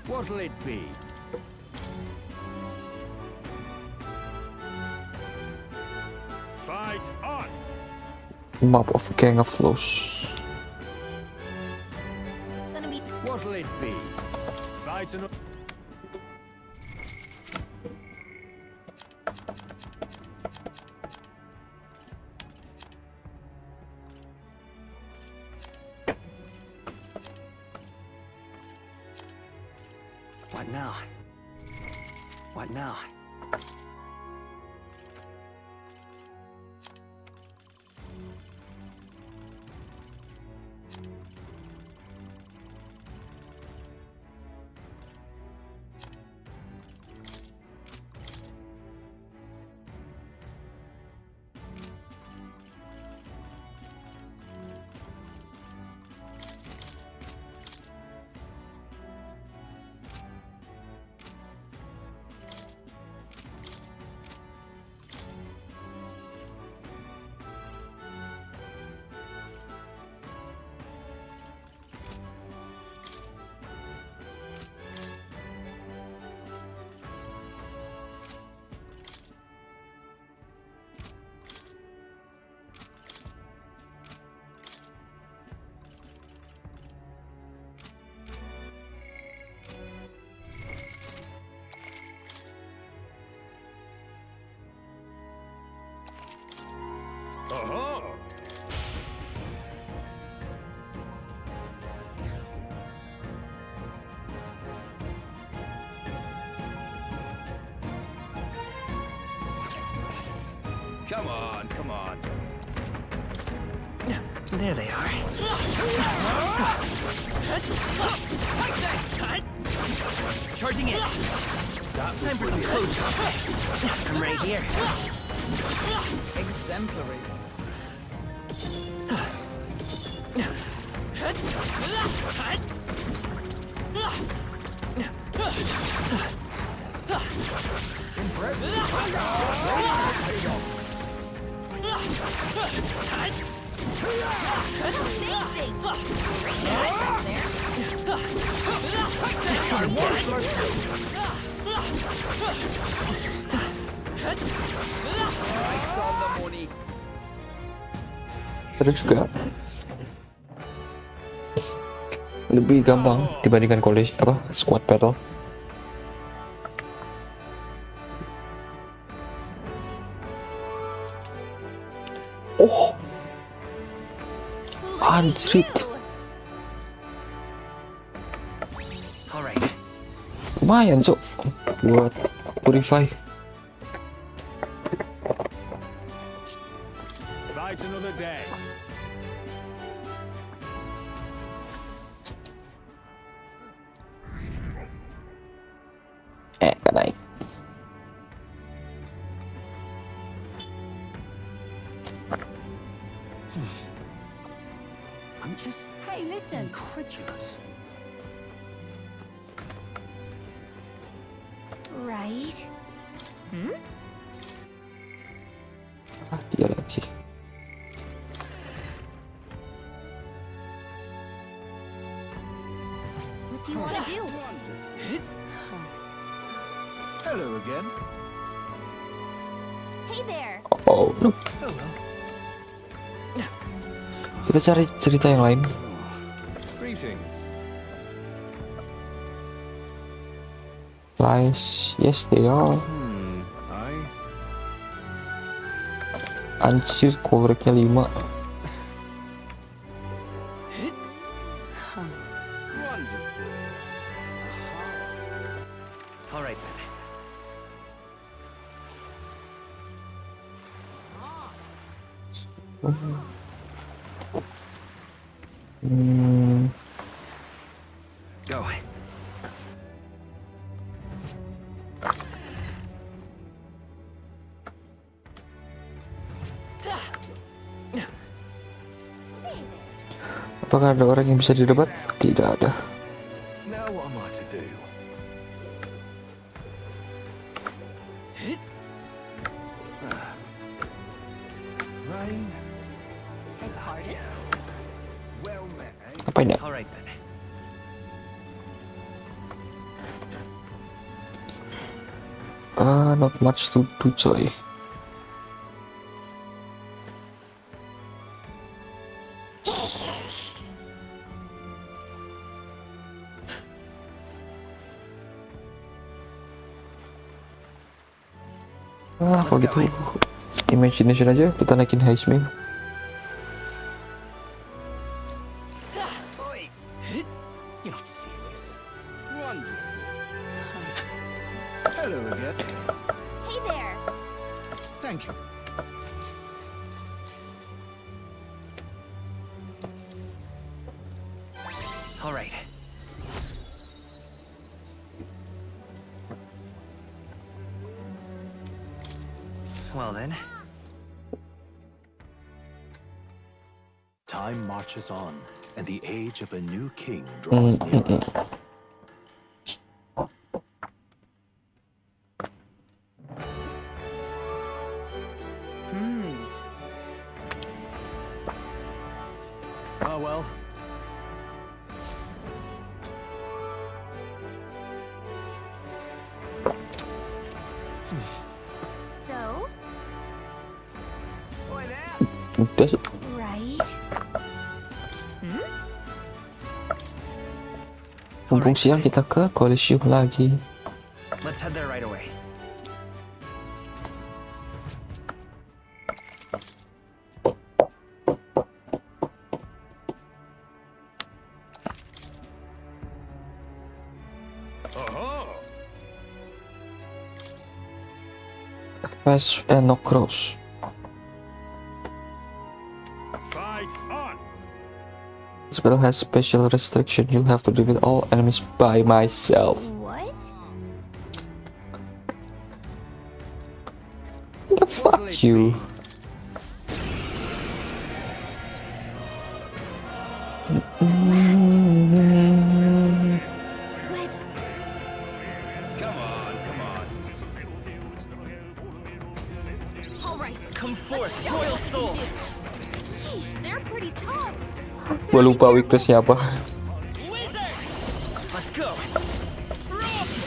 What'll it be? Fight on. Map of Gang of Floss. Gonna be What'll it be? Fight an. What now? What now? Come on, come on. There they are. Charging in. Time for some close. I'm right here. Exemplary. amazing. Great guys there. I saw the money. Ada juga lebih gampang dibandingkan college squad battle. Oh, Look at anjrit, you. All right. lumayan cok buat purify. Fight another day. Gak naik. I'm just Hey, listen. incredulous. Right. Ah, dia lagi. What do you want to do? Hello again. Hey there. Oh no, Oh well. kita cari cerita yang lain. Greetings. flies. Yes, they are. Anjir, koreknya 5. All right then. Go. Apakah ada orang yang bisa didebat? Tidak ada. Now what am I to do? Rain? Well met, eh? Ngapain ya? All right then. Not much to do, coy. Kalau gitu imagination aja kita naikin heist main. You're not serious. Wonderful. Hello again. Hey there. Thank you. All right. Well then. Time marches on, and the age of a new king draws nearer. Oh well. So, Udah sih. right? Mumpung siang kita ke Coliseum lagi. Let's head there right away. Fast and no cross. Fight on! This battle has special restriction. You'll have to defeat all enemies by myself. What? Fuck you. What? All right. Come forth, Show me royal what you soul. can do. Sheesh, they're pretty tough. Gua lupa weaknessnya apa. Wizard! Let's go.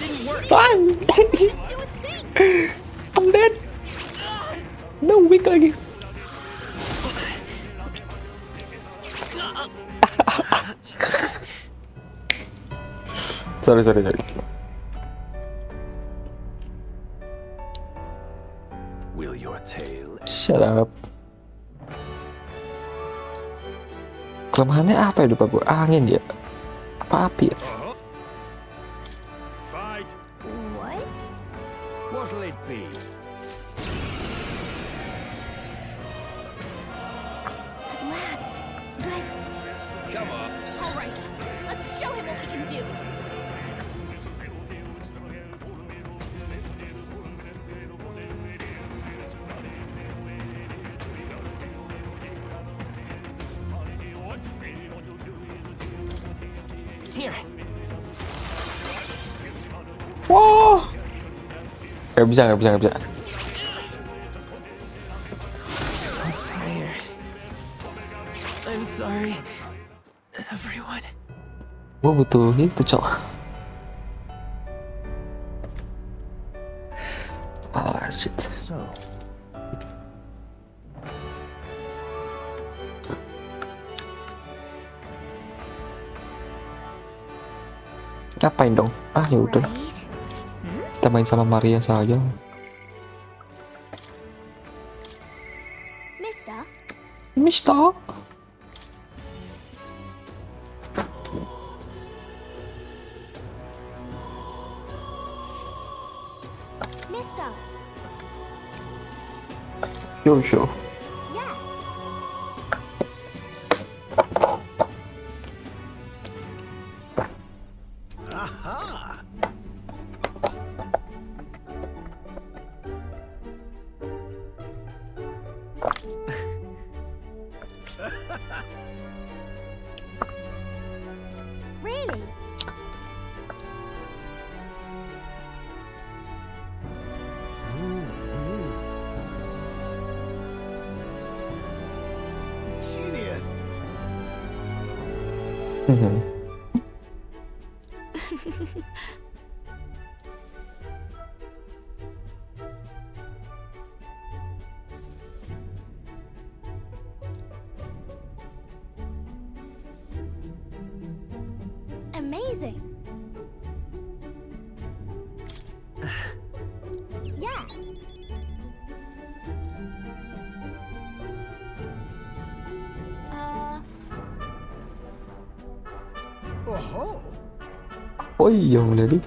Didn't work. I'm dead. Do a thing. I'm dead. No weak lagi. sorry. Will your tale Shut up. Kelemahannya apa ya lupa gue? Angin ya? Apa api ya? Fight! What? What'll it be? At last. But. Come on. All right. Let's show him what we can do. Here. Wah. Gak bisa. I'm tired. I'm sorry, everyone. Gue butuh itu cok. Ah shit. so? Ngapain dong? Ah ya udah. Right? Kita main sama Maria saja. Mister, Mister. Mister. Yo. Yeah. Aha! Really? Genius! Amazing. Yeah. Oh-ho! Oh, young lady.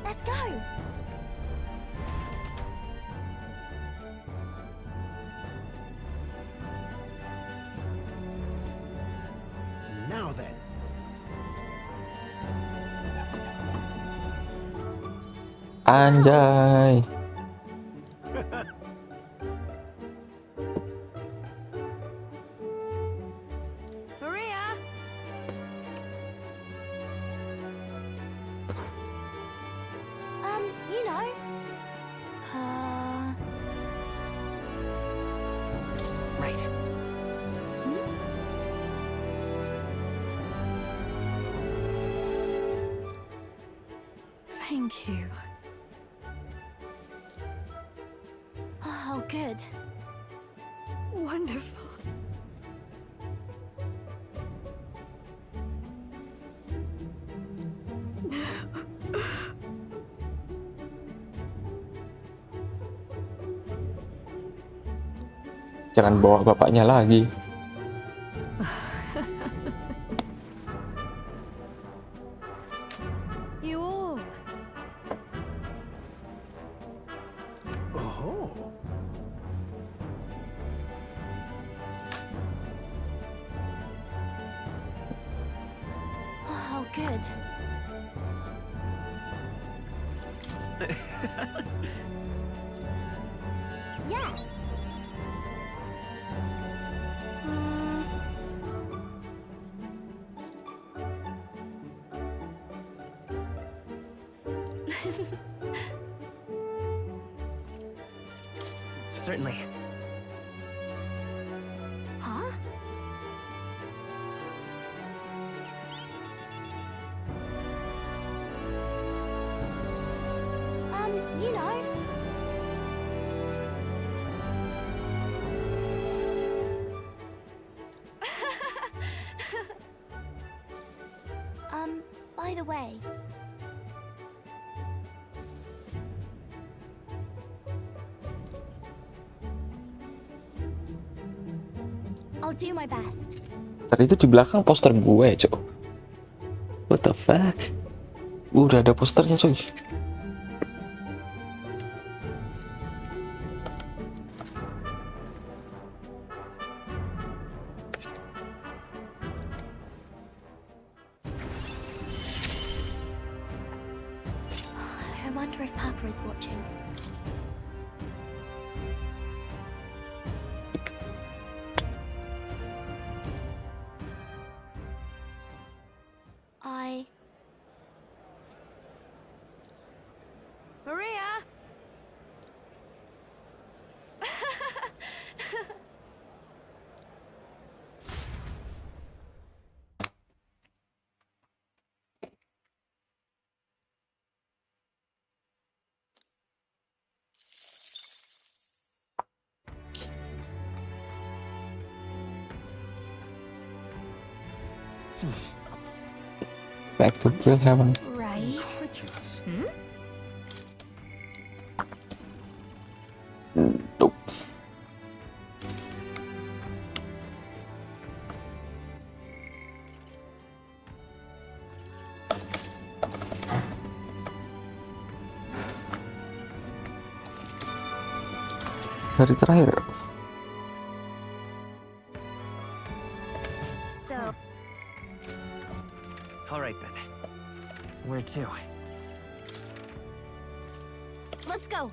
Let's go. Now then. Anjay. Maria! You know. Right. Thank you. Oh, good. Wonderful. Jangan bawa bapaknya lagi. You all. Oh. Oh, good. Yeah. Certainly. Huh? You know. By the way. I'll do my best. Tadi itu di belakang poster gue, cok. What the fuck? Udah ada posternya, coy. I wonder if Papa is watching. Maria! Back to real heaven. Right. Nope. Hari terakhir ya? So, All right then. Where to? let's go.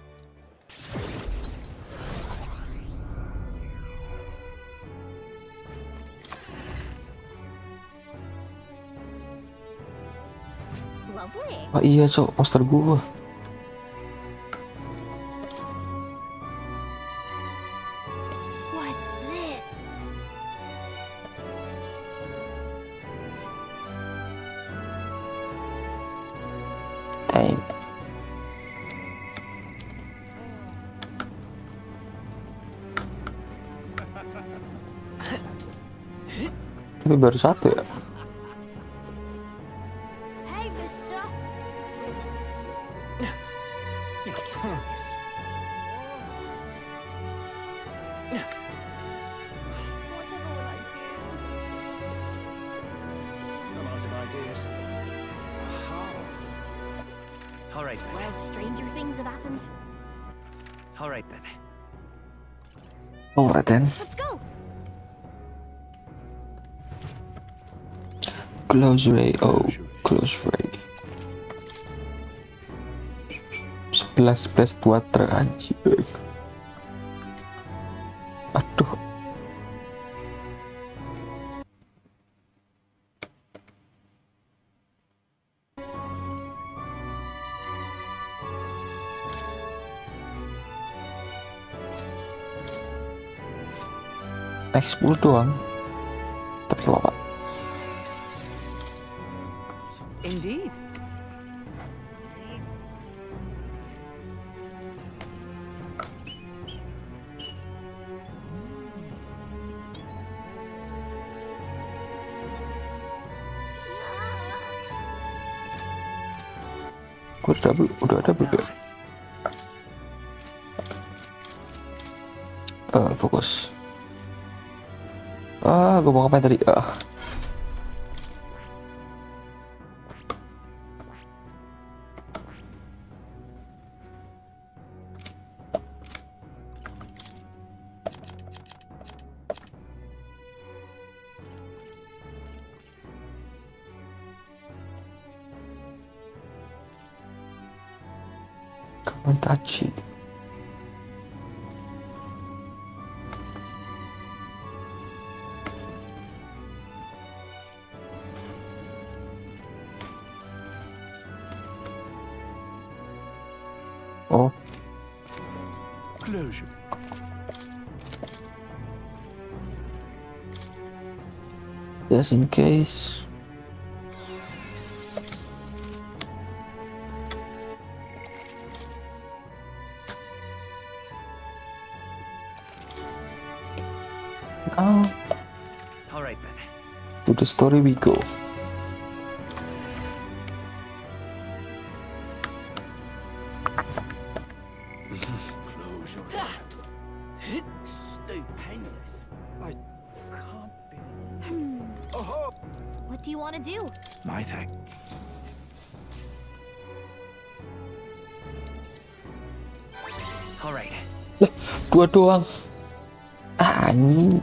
Lovely. Ah iya cok, poster gua. What's this? Damn. Tapi baru satu ya? Hey, mister. Whatever will I do? A lot of ideas. All right then. Well, stranger things have happened. All right then. Alright then. Let's go. Close ray, oh, close ray. 11 blast water anjir. Aduh. Next 10 doang. Tapi gak apa-apa. Indeed. Gue udah double ya. Fokus. Gue mau ngapain tadi? Kamantachi. Oh, Closure. just in case. Now, All right then. to the story we go. Stupendous. I can't believe. What do you want to do? My thank. All right. Dua doang. Anjing.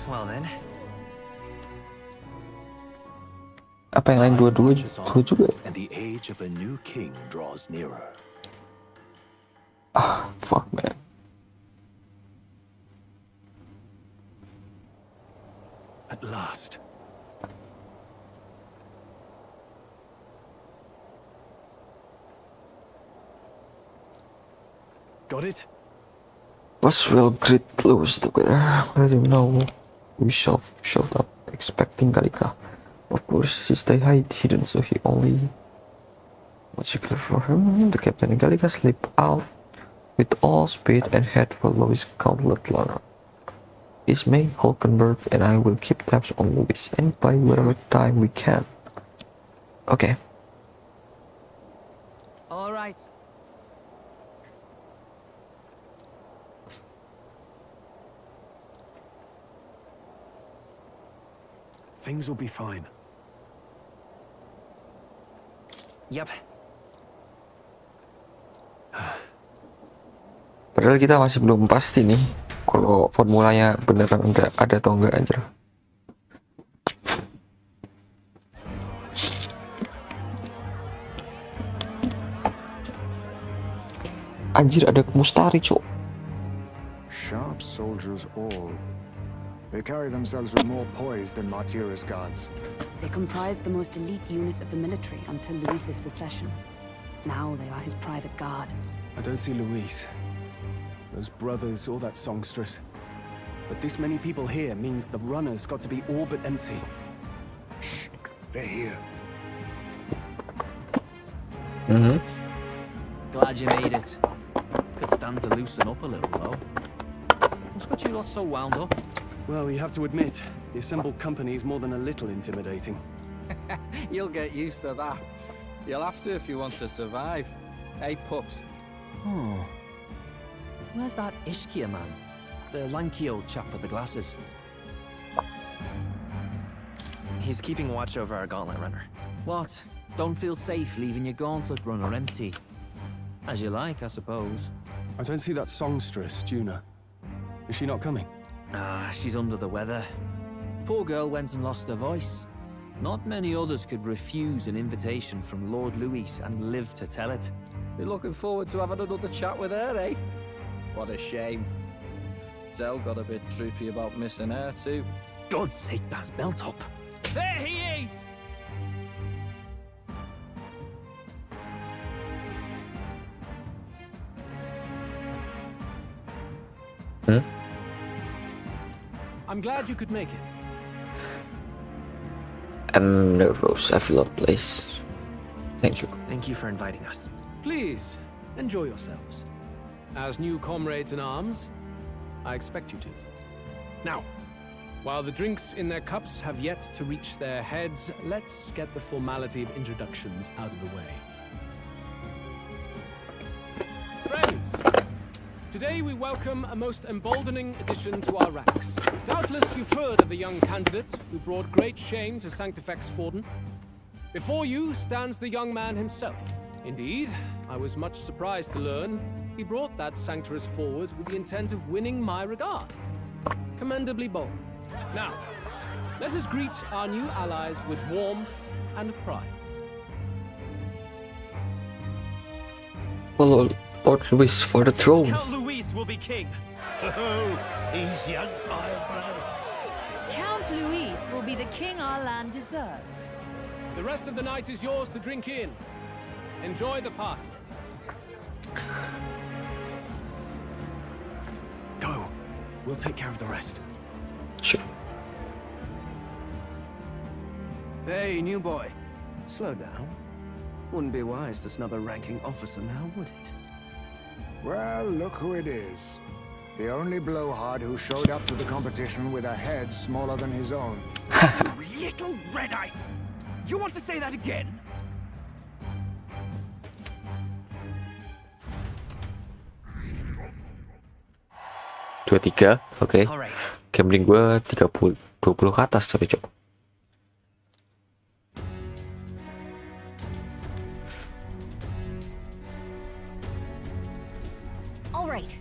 Well then. Apa yang lain dua-dua juga? And the age of a new king draws nearer. Fuck man. At last. Got it? Was real great close together. I don't know. We showed up expecting Galika. Of course, he stayed hidden, so he only magical for him. The captain and Galika slip out with all speed and head for Louis' gauntlet ladder. is May Hulkenberg, and I will keep tabs on Lewis and buy whatever time we can. Okay. All right. Things will be fine. Yep. Padahal kita masih belum pasti nih kalau formulanya beneran ada atau enggak aja. Anjir, ada mustari, cok. Sharp soldiers all. They carry themselves with more poise than Martira's guards. They comprised the most elite unit of the military until Luis's secession. Now they are his private guard. I don't see Luis, those brothers, or that songstress. But this many people here means the runner's got to be all but empty. Shh, they're here. Glad you made it. Could stand to loosen up a little, though. What's got you lot so wound up? Well, you have to admit, the assembled company is more than a little intimidating. You'll get used to that. You'll have to if you want to survive. Hey, pups. Oh. Where's that Ishkia man? The lanky old chap with the glasses. He's keeping watch over our gauntlet runner. What? Don't feel safe leaving your gauntlet runner empty? As you like, I suppose. I don't see that songstress, Juna. Is she not coming? Ah, she's under the weather. Poor girl went and lost her voice. Not many others could refuse an invitation from Lord Louis and live to tell it. You're looking forward to having another chat with her, eh? What a shame. Zell got a bit droopy about missing her, too. God's sake, Baz, belt up. There he is! I'm glad you could make it. I'm nervous. I feel out of place. Thank you. Thank you for inviting us. Please, enjoy yourselves. As new comrades in arms, I expect you to. Now, while the drinks in their cups have yet to reach their heads, let's get the formality of introductions out of the way. Friends, today we welcome a most emboldening addition to our ranks. Doubtless you've heard of the young candidate who brought great shame to Sanctifex Forden. Before you stands the young man himself. Indeed, I was much surprised to learn he brought that sanctuarist forward with the intent of winning my regard. Commendably bold. Now, let us greet our new allies with warmth and pride. Well, Lord Louis for the throne. Count Louis will be king. Oh, these young firebrands. Count Louis will be the king our land deserves. The rest of the night is yours to drink in. Enjoy the party. Go. We'll take care of the rest. Sure. Hey, new boy. Slow down. Wouldn't be wise to snub a ranking officer now, would it? Well, look who it is. The only blowhard who showed up to the competition with a head smaller than his own. You little red-eye! You want to say that again? 23, oke. Alright. Gambling gue 20 ke atas tapi cok. All right.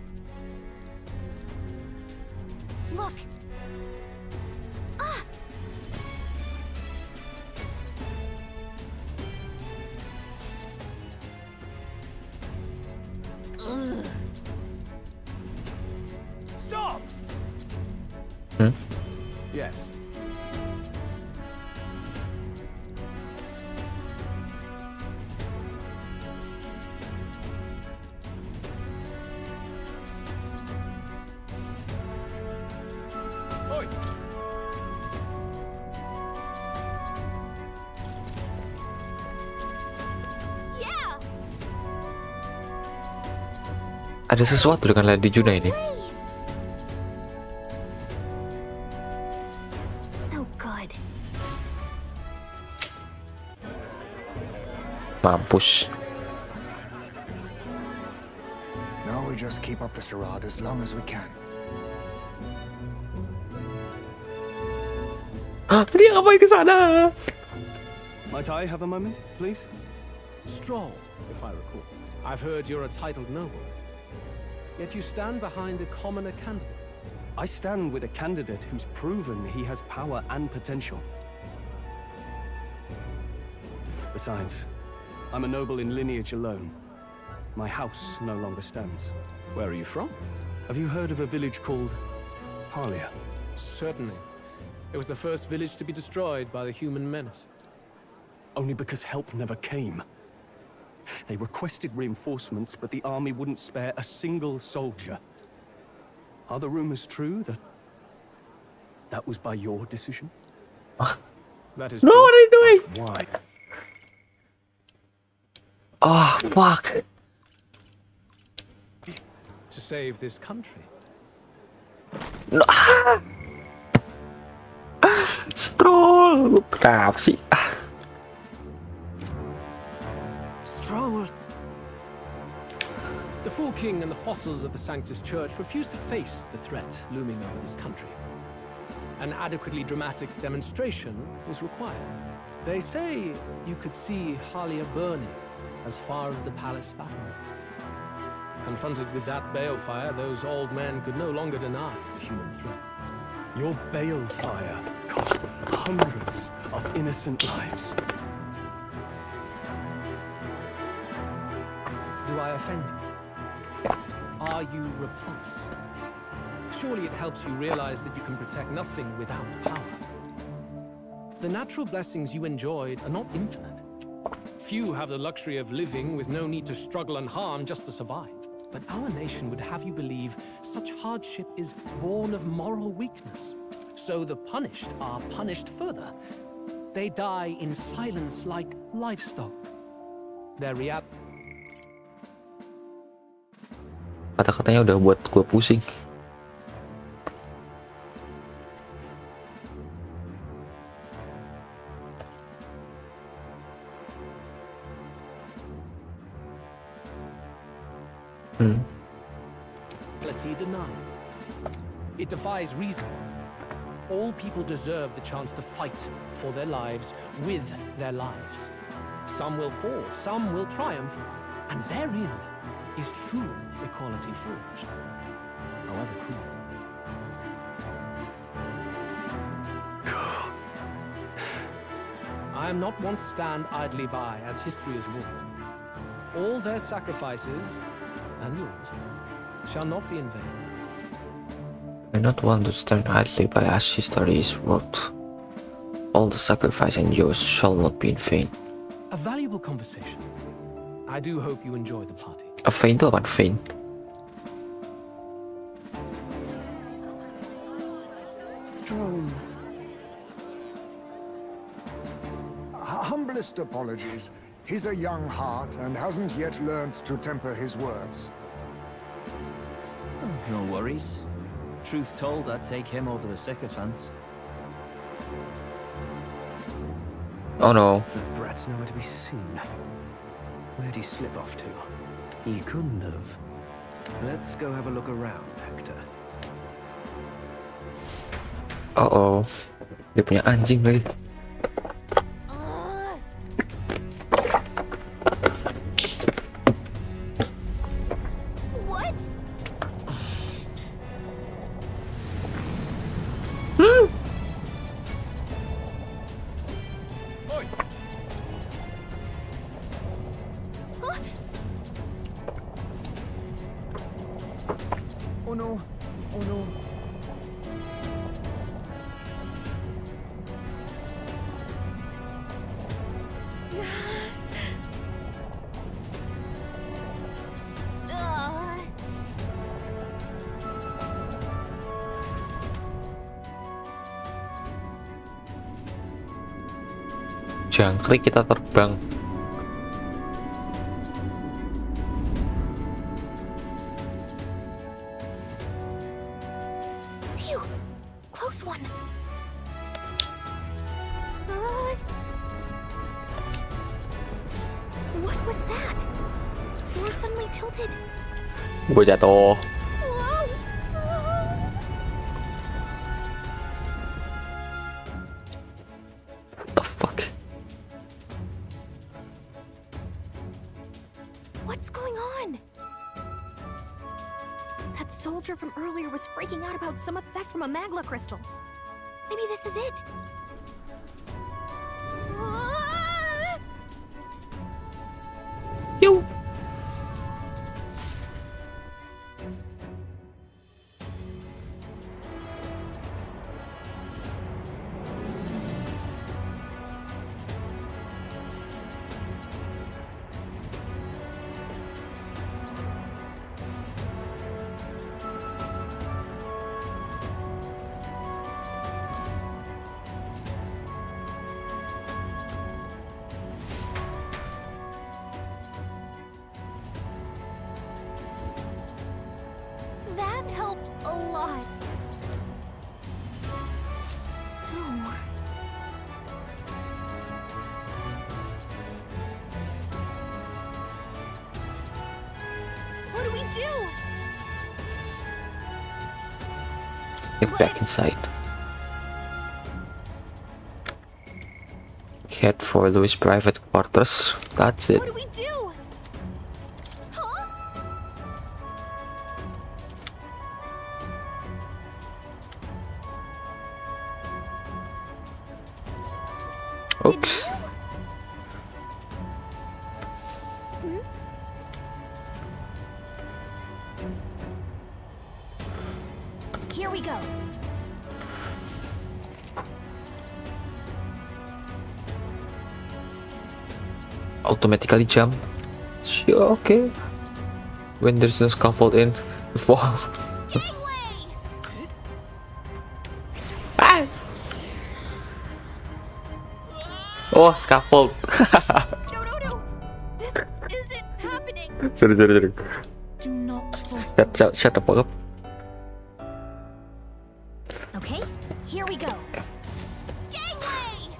Look. Ah! Ugh. Stop! Yes. Oi! Yeah! Ada sesuatu dengan Lady Juna ini. Mampus. Now we just keep up the charade as long as we can. Dia ngapain ke sana? Might I have a moment, please? Stroll, if I recall. I've heard you're a titled noble. Yet you stand behind a commoner candidate. I stand with a candidate who's proven he has power and potential. Besides, I'm a noble in lineage alone. My house no longer stands. Where are you from? Have you heard of a village called Harlia? Certainly. It was the first village to be destroyed by the human menace. Only because help never came. They requested reinforcements, but the army wouldn't spare a single soldier. Are the rumors true that was by your decision? That is No, true. what are you doing? Why? Oh, fuck. To save this country. No. Stroll. Lu kenapa sih? Stroll. The Fool King and the fossils of the Sanctus Church refuse to face the threat looming over this country. An adequately dramatic demonstration is required. They say you could see Harlia burning as far as the palace battlements. Confronted with that balefire, those old men could no longer deny the human threat. Your balefire cost hundreds of innocent lives. Do I offend you? Are you repulsed? Surely it helps you realize that you can protect nothing without power. The natural blessings you enjoyed are not infinite. Few have the luxury of living with no need to struggle and harm just to survive. But our nation would have you believe such hardship is born of moral weakness. So the punished are punished further. They die in silence like livestock. Their reality. Kata-katanya udah buat gue pusing. Denied. It defies reason. All people deserve the chance to fight for their lives with their lives. Some will fall, some will triumph, and therein is true equality forged, however cruel. I am not one to stand idly by as history is wrought. All their sacrifices, and yours, shall not be in vain. I not want to stand idly by as history is wrought. All the sacrifice and yours shall not be in vain. A valuable conversation. I do hope you enjoy the party. A vain itu apaan vain? Strome. Humblest apologies. He's a young heart and hasn't yet learned to temper his words. No worries. Truth told, I'd take him over the sycophants. Oh no. The brat's nowhere to be seen. Where'd he slip off to? He couldn't have. Let's go have a look around, Hector. Oh. Dia punya anjing lagi. What? Oh no. Oh no. Jangkrik kita terbang. Phew! Close one. They're suddenly tilted. Gue jatuh. Whoa! What the fuck? What's going on? That soldier from earlier was freaking out about some effect from a magla crystal. Maybe this is it. Ah! Yo. That helped a lot. Oh. What do we do? Get back inside. Head for Louis' private quarters. That's it. What do we do? Huh? Oops. Here we go. Automatically jump. Sure, okay. When there's no scaffold in, you fall. Gangway! Ah! Oh, scaffold. No. This isn't happening. Sorry. Do not forsake. Shut the fuck up. Okay, here we go. Gangway!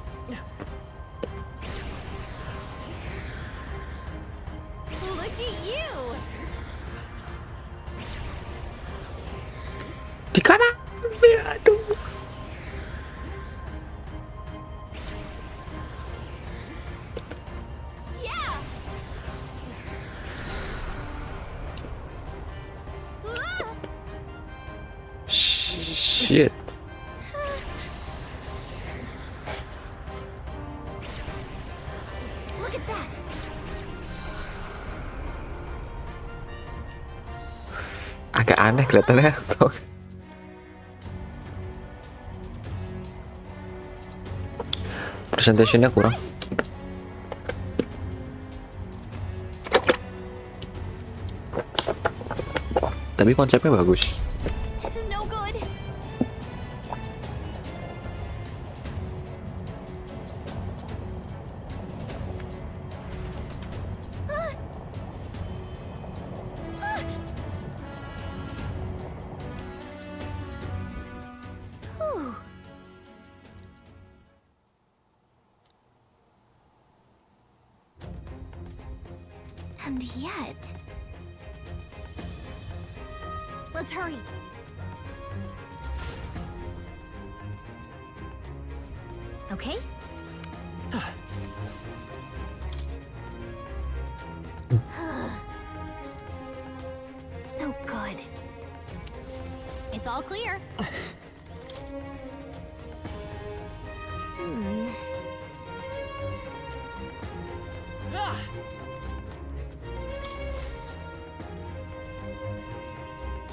Look at you! Di kanan. Aduh. Yeah! Ah! Shit. Look at that! Agak aneh kelihatannya. Presentationnya kurang. Tapi konsepnya bagus. This is no good. Whew. And yet... Let's hurry. Okay? No good. It's all clear.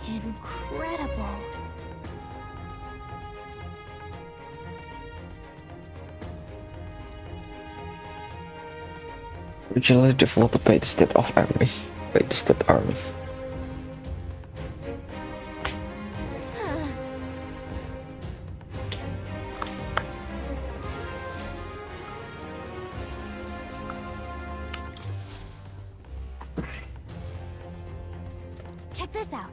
Incredible. Originally developed by the State Army. Check this out.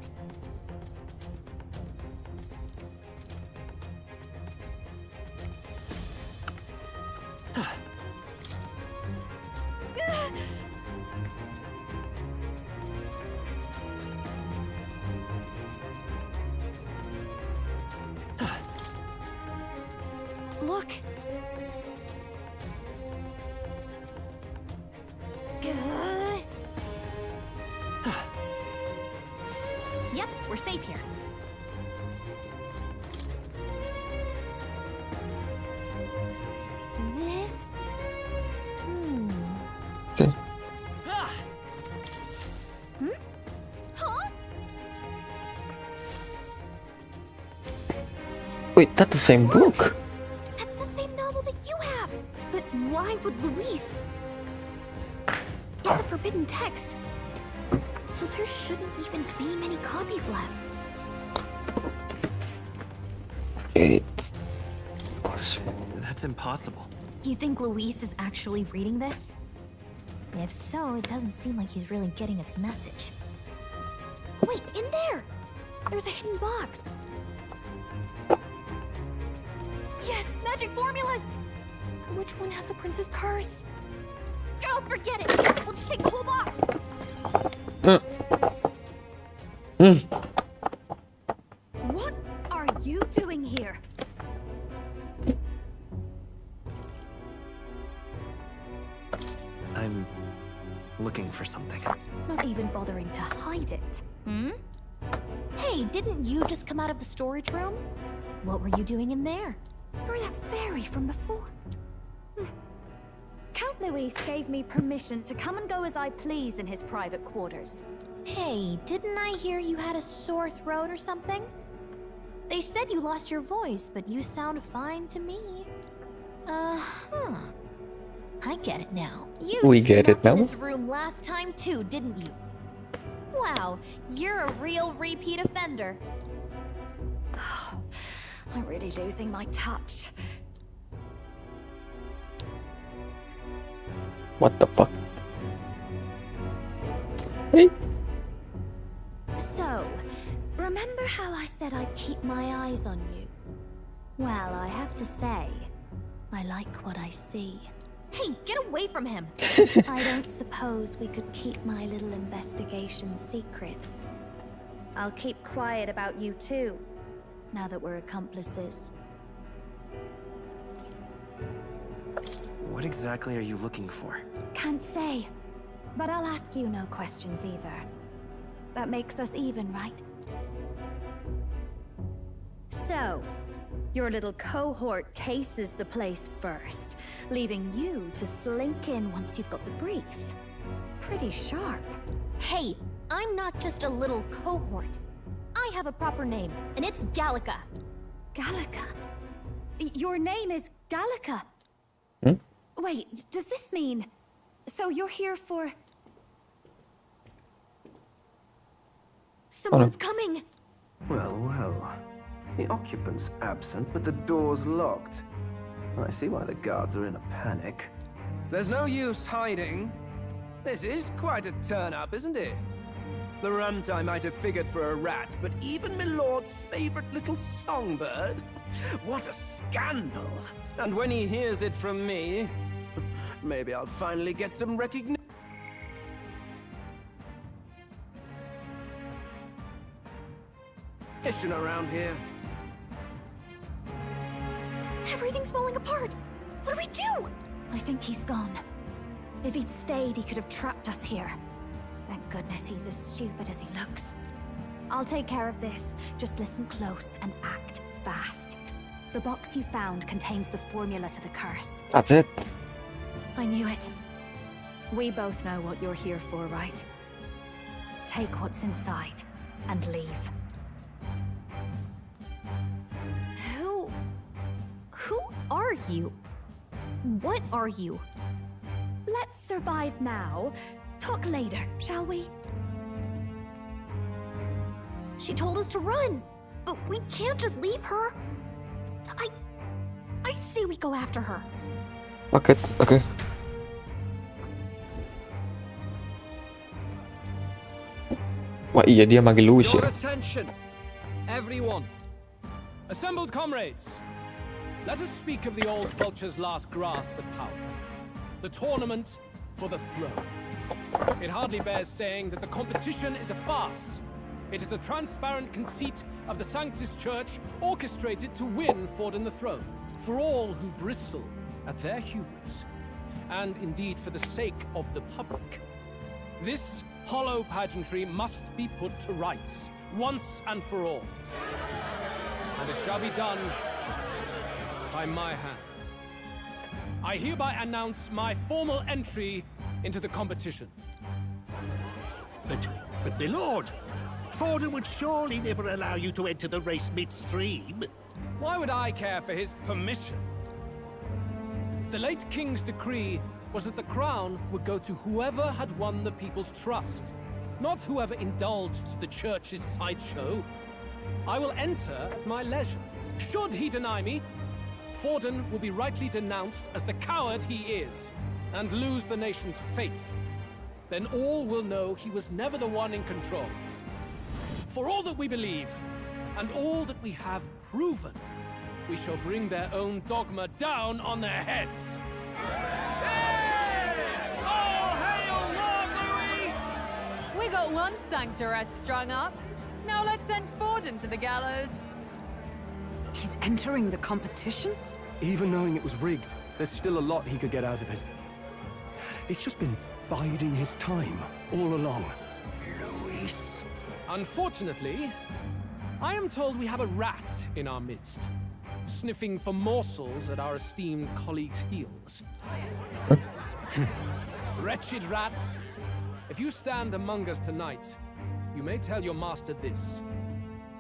Look. Yep, we're safe here. This... Okay. Huh? Wait, that's the same book. That's the same novel that you have. But why would Luis? It's a forbidden text. So there shouldn't even be many copies left. It's... That's impossible. Do you think Luis is actually reading this? If so, it doesn't seem like he's really getting its message. Wait, in there! There's a hidden box. Yes, magic formulas! Which one has the prince's curse? Oh, forget it! We'll just take the whole box! What are you doing here? I'm looking for something. Not even bothering to hide it. Hmm? Hey, didn't you just come out of the storage room? What were you doing in there? You're that fairy from before. Count Luis gave me permission to come and go as I please in his private quarters. Hey, didn't I hear you had a sore throat or something? They said you lost your voice, but you sound fine to me. Uh-huh. I get it now. We get it snuck now? in this room last time too, didn't you? Wow, you're a real repeat offender. I'm really losing my touch. What the fuck? Hey. So, remember how I said I'd keep my eyes on you? Well, I have to say, I like what I see. Hey, get away from him! I don't suppose we could keep my little investigation secret. I'll keep quiet about you too, now that we're accomplices. What exactly are you looking for? Can't say, but I'll ask you no questions either. That makes us even, right? So, your little cohort cases the place first, leaving you to slink in once you've got the brief. Pretty sharp. Hey, I'm not just a little cohort. I have a proper name, and it's Gallica. Gallica? Your name is Gallica? Hmm? Wait, does this mean... So you're here for... Someone's coming! Well, well. The occupant's absent, but the door's locked. I see why the guards are in a panic. There's no use hiding. This is quite a turn-up, isn't it? The runt I might have figured for a rat, but even Milord's favorite little songbird? What a scandal! And when he hears it from me, maybe I'll finally get some recognition around here. Everything's falling apart! What do we do? I think he's gone. If he'd stayed, he could have trapped us here. Thank goodness he's as stupid as he looks. I'll take care of this. Just listen close and act fast. The box you found contains the formula to the curse. That's it. I knew it. We both know what you're here for, right? Take what's inside and leave. Who are you? What are you? Let's survive now. Talk later, shall we? She told us to run, but we can't just leave her. I say we go after her. Okay, okay. Wah iya dia manggil Louis Your ya. attention, everyone. Assembled comrades, let us speak of the old vulture's last grasp at power. The tournament for the throne. It hardly bears saying that the competition is a farce. It is a transparent conceit of the Sanctus Church orchestrated to win Forden the throne. For all who bristle at their hubris, and indeed for the sake of the public, this hollow pageantry must be put to rights, once and for all. And it shall be done by my hand. I hereby announce my formal entry into the competition. But my lord, Forden would surely never allow you to enter the race midstream. Why would I care for his permission? The late king's decree was that the crown would go to whoever had won the people's trust, not whoever indulged the church's sideshow. I will enter at my leisure. Should he deny me, Forden will be rightly denounced as the coward he is, and lose the nation's faith. Then all will know he was never the one in control. For all that we believe, and all that we have proven, we shall bring their own dogma down on their heads. All hail Lord Luis! We got one sanctoress strung up. Now let's send Forden to the gallows. He's entering the competition? Even knowing it was rigged, there's still a lot he could get out of it. He's just been biding his time all along. Luis. Unfortunately, I am told we have a rat in our midst, sniffing for morsels at our esteemed colleagues' heels. Wretched rat, if you stand among us tonight, you may tell your master this: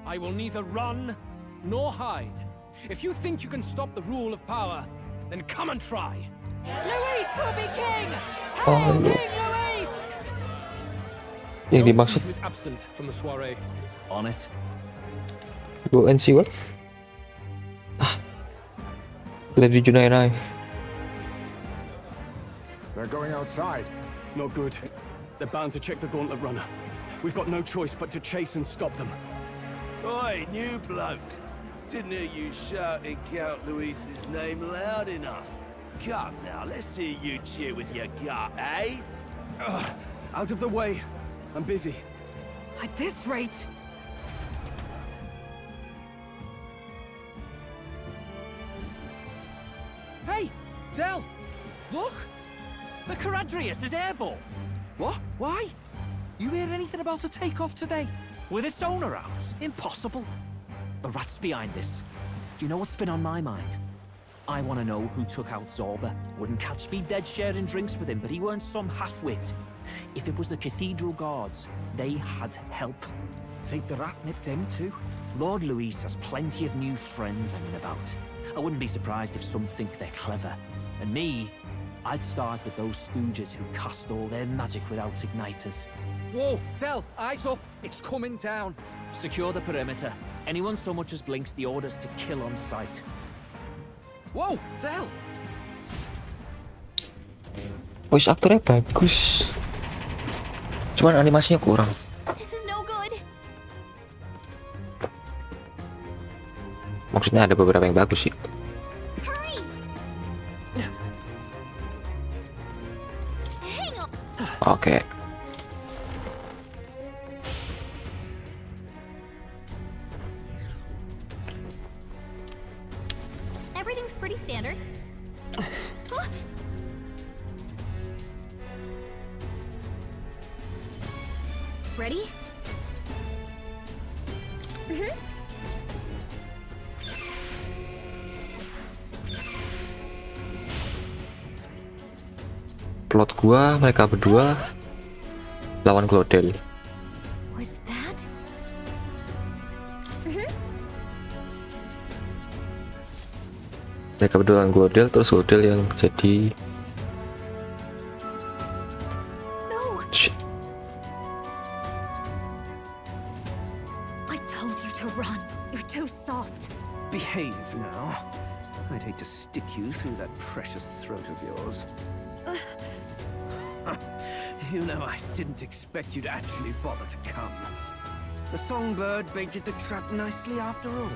I will neither run nor hide. If you think you can stop the rule of power, then come and try. Luis will be king! Oh, Hail iya. King Luis! Yang Don't dimaksud see who is absent from the soiree. On it. go and see what? Lady Junainai. They're going outside. Not good. They're bound to check the gauntlet runner. We've got no choice but to chase and stop them. Oi, new bloke. Didn't hear you shouting Count Luis's name loud enough. Come now, let's hear you cheer with your gut, eh? Out of the way. I'm busy. At this rate... Hey, Del! Look! The Caradrius is airborne! What? Why? You hear anything about a takeoff today? With its owner out? Impossible. The rat's behind this. Do you know what's been on my mind? I want to know who took out Zorba. Wouldn't catch me dead sharing drinks with him, but he weren't some half-wit. If it was the Cathedral Guards, they had help. Think the rat nipped him too? Lord Luis has plenty of new friends hanging about. I wouldn't be surprised if some think they're clever. And me, I'd start with those stooges who cast all their magic without igniters. Whoa, Del, eyes up. It's coming down. Secure the perimeter. Anyone so much as blinks, the orders to kill on sight. Whoa, Del! Voice aktornya bagus, cuman animasinya kurang. This is no good. Maksudnya ada beberapa yang bagus sih. Hurry! Hang on. Oke. Everything's pretty standard. Huh? Ready? Plot gua mereka berdua lawan Glodel. Was that? Mereka berdua lawan Glodel, terus Glodel yang jadi No. Shit. I told you to run. You're too soft. Behave now. I'd hate to stick you through that precious throat of yours. You know, I didn't expect you to actually bother to come. The songbird baited the trap nicely after all.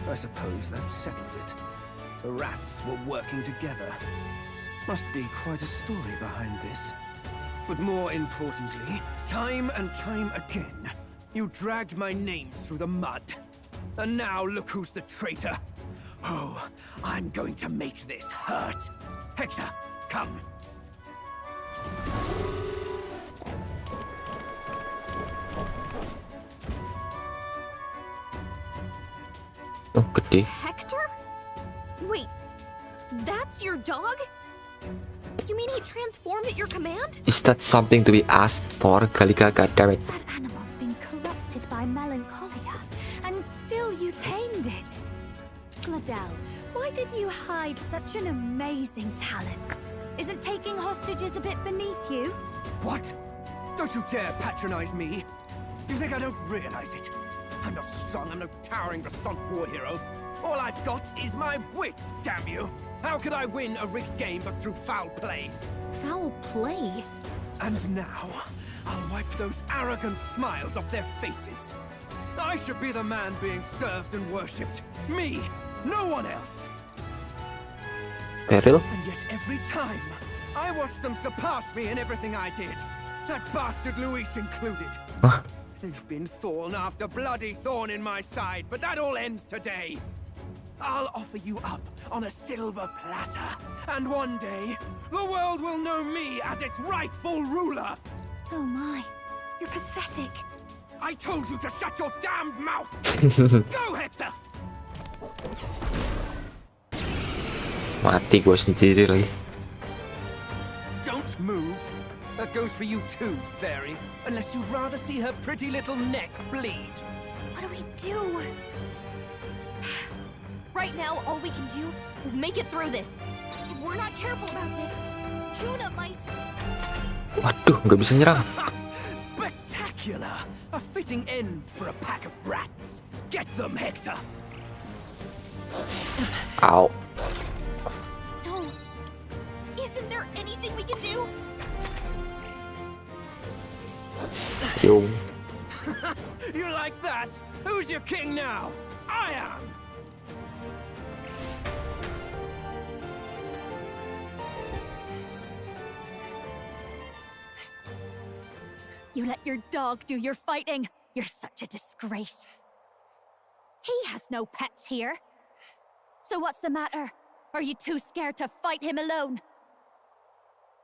I suppose that settles it. The rats were working together. Must be quite a story behind this. But more importantly, time and time again, you dragged my name through the mud. And now look who's the traitor. Oh, I'm going to make this hurt. Hector, come. Oh, gede. Hector? Wait, that's your dog? You mean he transformed at your command? Is that something to be asked for, Gallica? Goddammit. That animal's been corrupted by melancholia, and still you tamed it. Gladel, why did you hide such an amazing talent? Isn't taking hostages a bit beneath you? What? Don't you dare patronize me. You think I don't realize it? I'm not strong, I'm no towering Basant war hero. All I've got is my wits, damn you! How could I win a rigged game but through foul play? Foul play? And now, I'll wipe those arrogant smiles off their faces. I should be the man being served and worshipped. Me, no one else. Peril? And yet every time, I watch them surpass me in everything I did. That bastard Luis included. Huh? They've been thorn after bloody thorn in my side, but that all ends today. I'll offer you up on a silver platter, and one day, the world will know me as its rightful ruler. Oh my, you're pathetic. I told you to shut your damned mouth! Go, Hector! Mati gue sendiri lagi. Don't move. That goes for you too, fairy. Unless you'd rather see her pretty little neck bleed. What do we do? Right now, all we can do is make it through this. If we're not careful about this, Juna might... Waduh, nggak bisa nyerang. Spectacular! A fitting end for a pack of rats. Get them, Hector! Ow. No. Isn't there anything we can do? Yo. You like that? Who's your king now? I am! You let your dog do your fighting. You're such a disgrace. He has no pets here. So what's the matter? Are you too scared to fight him alone?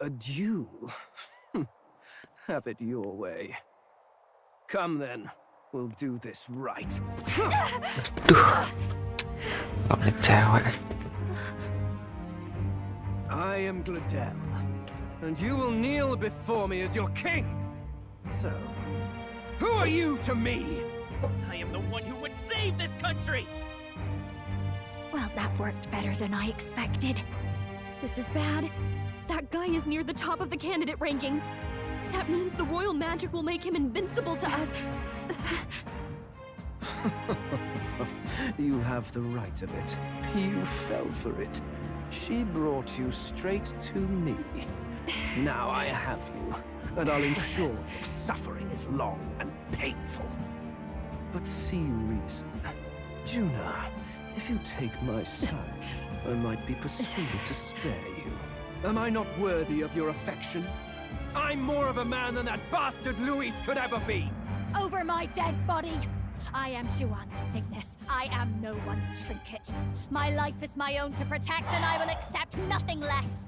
A duel? Have it your way. Come then, we'll do this right. Duh. Lawannya cewek. I am Gladel, and you will kneel before me as your king. So, who are you to me? I am the one who would save this country! Well, that worked better than I expected. This is bad. That guy is near the top of the candidate rankings. That means the royal magic will make him invincible to us. You have the right of it. You fell for it. She brought you straight to me. Now I have you, and I'll ensure your suffering is long and painful. But see reason. Juna, if you take my son, I might be persuaded to spare you. Am I not worthy of your affection? I'm more of a man than that bastard Luis could ever be! Over my dead body! I am Juana Cygnus. I am no one's trinket. My life is my own to protect, and I will accept nothing less.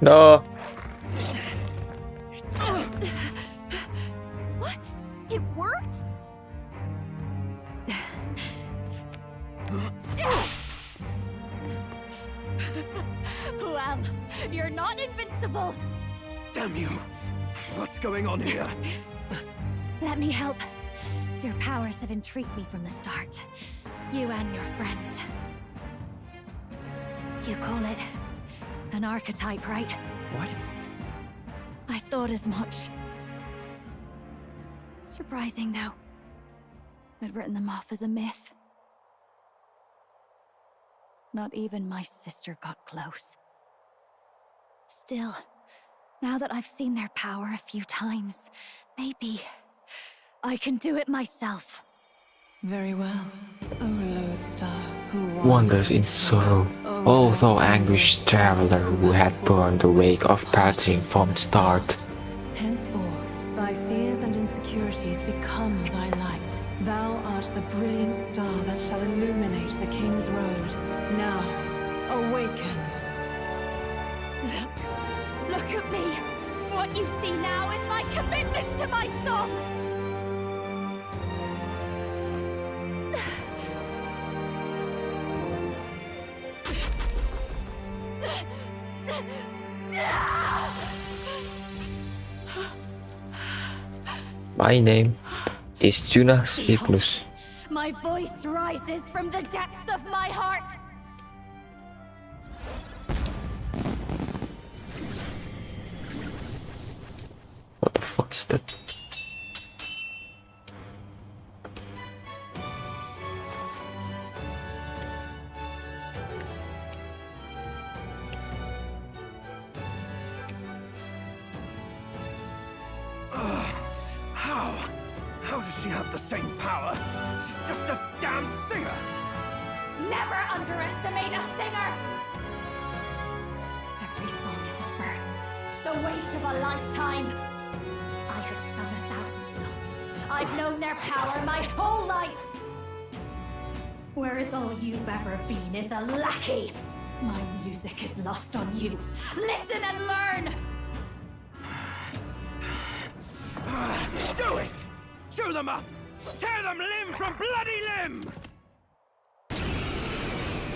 No. What? It worked? Well, you're not invincible. Damn you! What's going on here? Let me help. Your powers have intrigued me from the start. You and your friends. You call it an archetype, right? What? I thought as much. Surprising, though. I'd written them off as a myth. Not even my sister got close. Still, now that I've seen their power a few times, maybe I can do it myself. Very well, O Loathstar, who Wanders in sorrow, although anguished traveler who had borne the wake of parting from the start. Henceforth, thy fears and insecurities become thy light. Thou art the brilliant star that shall illuminate the King's Road. Now, awaken. Look at me! What you see now is my commitment to my song! My name is Juna Cygnus. My voice rises from the depths of my heart! What the fuck is that? How does she have the same power? She's just a damn singer! Never underestimate a singer! Every song is a burden, the weight of a lifetime. I have sung 1,000 songs. I've known their power my whole life. Whereas all you've ever been is a lackey. My music is lost on you. Listen and learn! Do it! Chew them up! Tear them limb from bloody limb!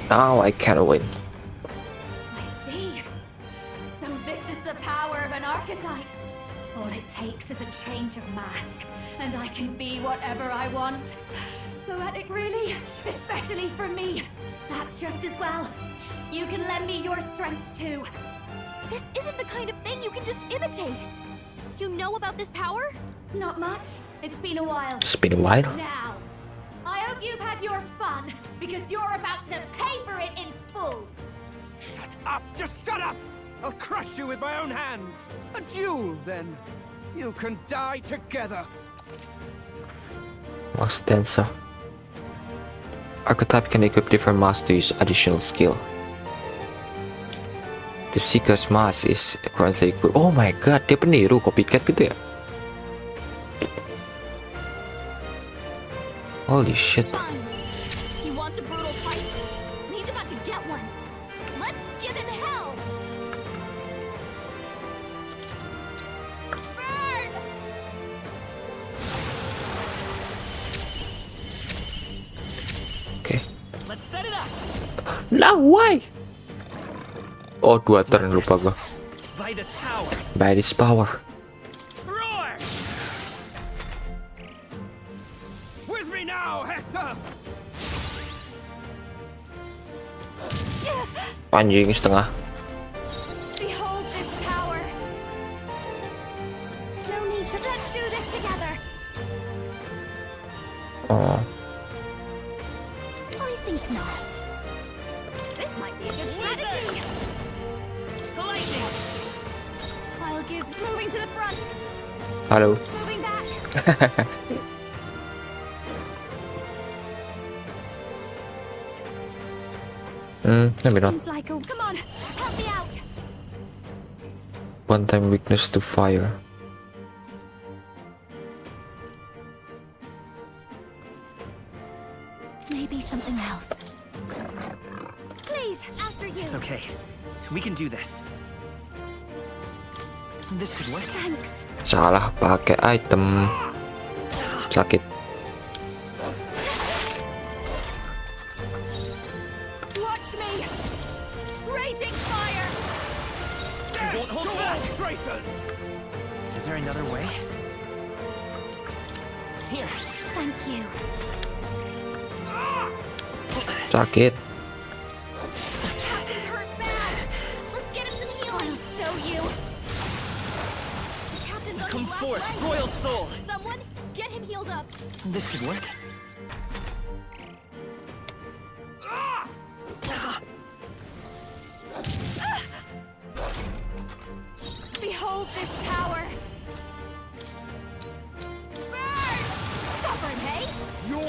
Now I can win. I see. So this is the power of an archetype. All it takes is a change of mask, and I can be whatever I want. Poetic, really? Especially for me. That's just as well. You can lend me your strength too. This isn't the kind of thing you can just imitate. You know about this power? Not much. It's been a while. It's been a while. Now, I hope you've had your fun, because you're about to pay for it in full. Shut up! Just shut up! I'll crush you with my own hands! A duel, then. You can die together. Mask Dancer. Archetype can equip different masks to use additional skill. The Seeker's Mask is currently equipped. Oh my god, dia peniru copycat gitu ya? Holy shit. He wants a brutal fight, and he's about to get one. Let's give him hell! Burn! Okay. Let's set it up. Now why? Oh, 2 turn lupa gua. By this power. By this power. Roar! With me now, Hector! Anjing setengah. Behold this power. No need to. Let's do this together. Oh. I think not. This might be a good strategy. Lightning. I'll give. Moving to the front. Halo. Moving back. Maybe not. Seems like a. Come on, help me out. One time weakness to fire. Maybe something else. Please, after you. It's okay. We can do this. This should work. Thanks. Salah pakai item. Sakit. Watch me. Raging fire. Death won't hold to back. all traitors! Is there another way? Here. Thank you. Sakit. Captain's hurt bad. Let's get him some healing. I'll show you. Captain's on Come his last forth, leg. royal soul. Someone, get him healed up. This should work. Behold this power. Burn! Stubborn, hey? You're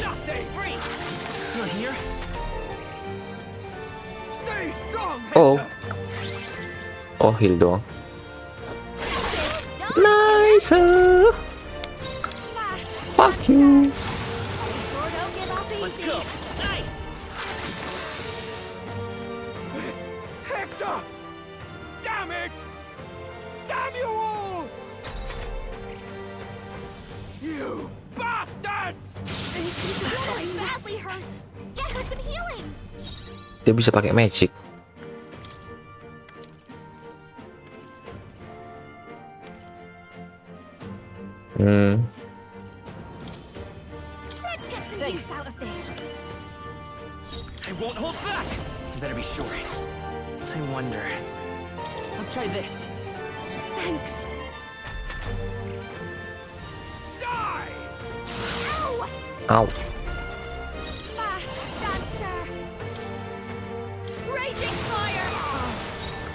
nothing! Free. You're here. Stay strong, Oh. Hector! Oh, heal doang. Nice. Fuck you. Let's go. Nice. Hector! Damn it! Damn you all! You bastards! She's badly hurt. Get her some healing. Dia bisa pakai magic. Let's get some use out of this. I won't hold back. Better be sure. I wonder. Let's try this. Thanks. Die! Ow! Ow. Fast dancer. Raging fire.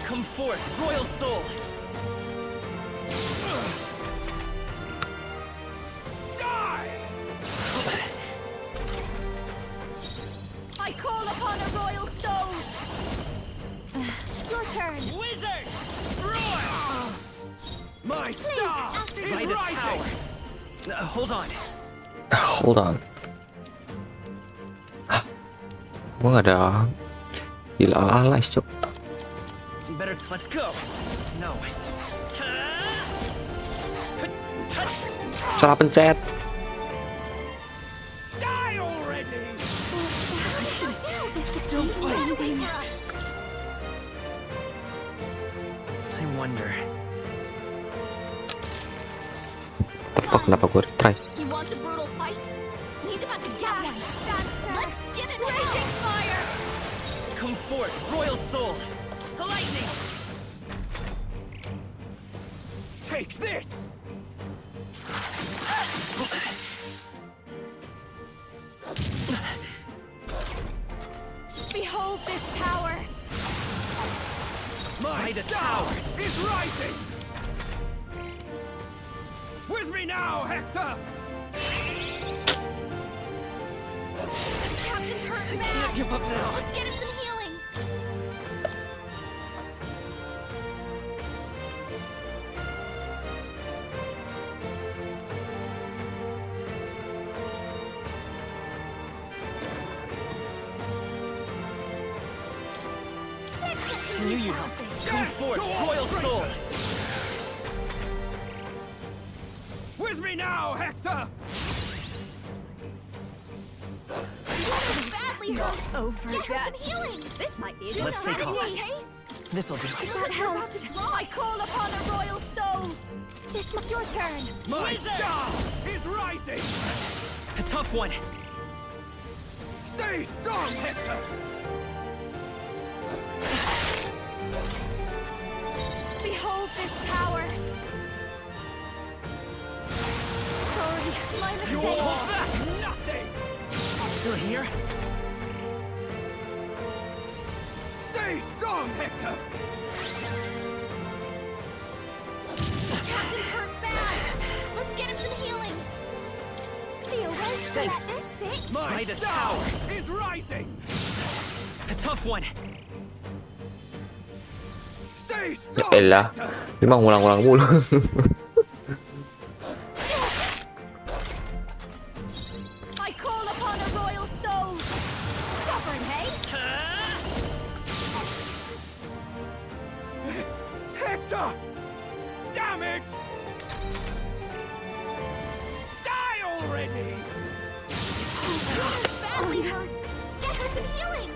Come forth, royal soul. Die! I call upon a royal soul. Your turn. Wizard! My star is By this rising! power. Hold on. Hold on. Hah? Gua nggak ada heal allies, cok. Better, let's go. No. Salah pencet. Die already! Still fighting. I wonder. Tepak, kenapa gue retry? He wants a brutal fight? He's about to get one. Let's give it raging fire. Come forth, royal soul. The lightning. Take this! Behold this power. My star is rising! With me now, Hector! Captain's hurt bad. Give up now. Let's get him some healing. Let's get some Knew use you'd out of this. come forth, royal soul. With me now, Hector! Badly hurt. Over Get her that. some healing. This might be a Let's good take off. strategy. Okay? This'll do. That helped. I call upon a royal soul. This must your turn. My Wizard! star is rising! A tough one. Stay strong, Hector! Behold this power. Sorry, my You won't mistake. hold back nothing! Still here? Stay strong, Hector! Captain's hurt bad. Let's get him some healing. Feel right Thanks. at this sick. My By the star power. is rising! A tough one. Stay strong, Elah, Hector! dia mah ngulang-ngulang mulu. I call upon a royal soul. Stubborn, hey? Hector! Damn it! Die already! Badly hurt. Get her some healing.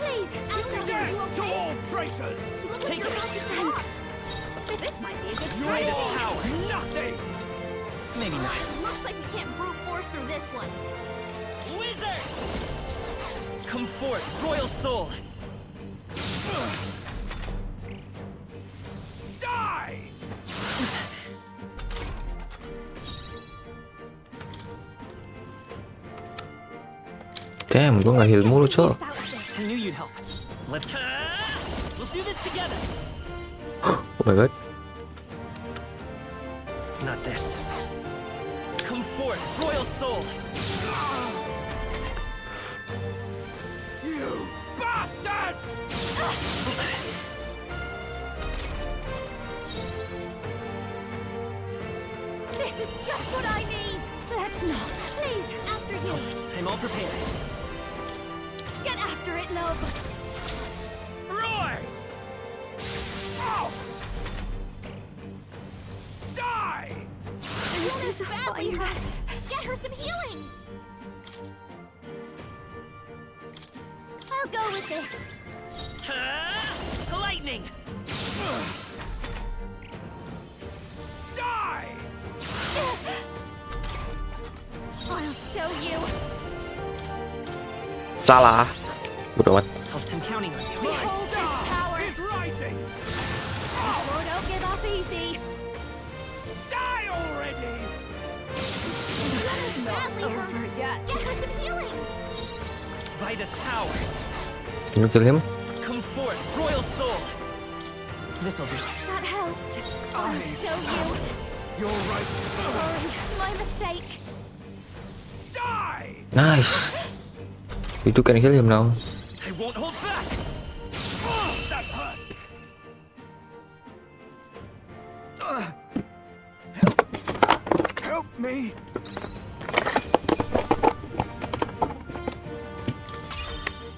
Please, after Death you to okay? all traitors! Look Take what you're this. about to do. This might be a good You By this all power. nothing! Maybe not. Looks like we can't brute force through this one. Wizard! Come forth, royal soul. Die! Damn, gue nggak heal mulu, cok. I knew you'd help. Let's we'll do this together. Oh my god. Not this. Come forth, royal soul. You bastards! This is just what I need! Let's not. Please, after you. I'm all prepared. Get after it, love. Roy! Oh! Die! This is badly fire. hurt. Get her some healing. I'll go with this. Lightning! Die! I'll show you. Salah. Bodoh amat. I'm counting on you. Behold this power. Is rising! You sure don't give up easy. Die already! Badly hurt. Over yet. Get her some healing. Vida's power. Can you kill him? Come forth, royal soul. This'll do. That helped. I'll show you. You're right. Sorry, my mistake. Die! Nice. You can kill him now. I won't hold back. That hurt! Help me!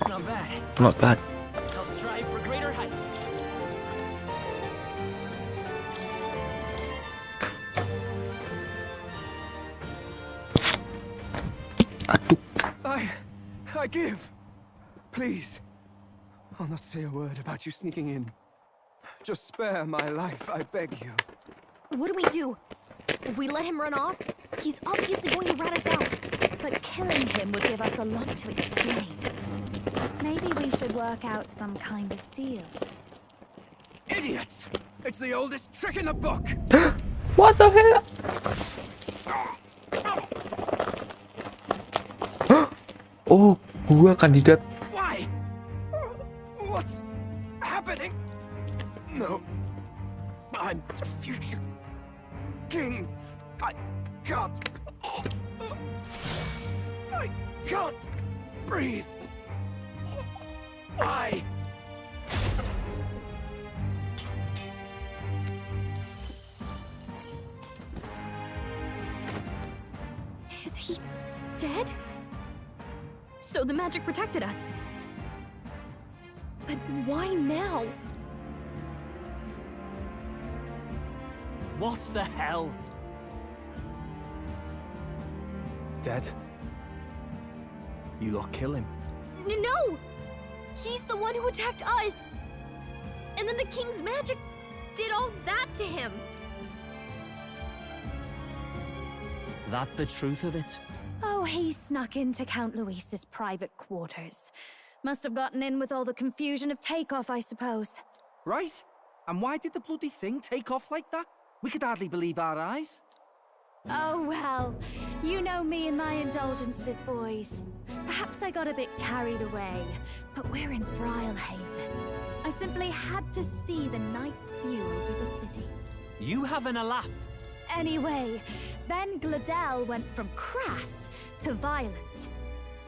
Not bad. Not bad. I'll strive for greater heights. I give. Please. I'll not say a word about you sneaking in. Just spare my life, I beg you. What do we do? If we let him run off, he's obviously going to rat us out. But killing him would give us a lot to explain. Maybe we should work out some kind of deal. Idiots! It's the oldest trick in the book! What the hell? Oh, gua kandidat. Why? What's happening? No. I'm the future king. I can't. I can't breathe. Why? Is he dead? So the magic protected us. But why now? What the hell? Dead? You lot kill him. No! He's the one who attacked us! And then the king's magic did all that to him! That the truth of it? Oh, he snuck into Count Luis's private quarters. Must have gotten in with all the confusion of takeoff, I suppose. Right? And why did the bloody thing take off like that? We could hardly believe our eyes. Oh, well, you know me and my indulgences, boys. Perhaps I got a bit carried away, but we're in Brilehaven. I simply had to see the night view over the city. You having a laugh? Anyway, then Gladel went from crass to violent.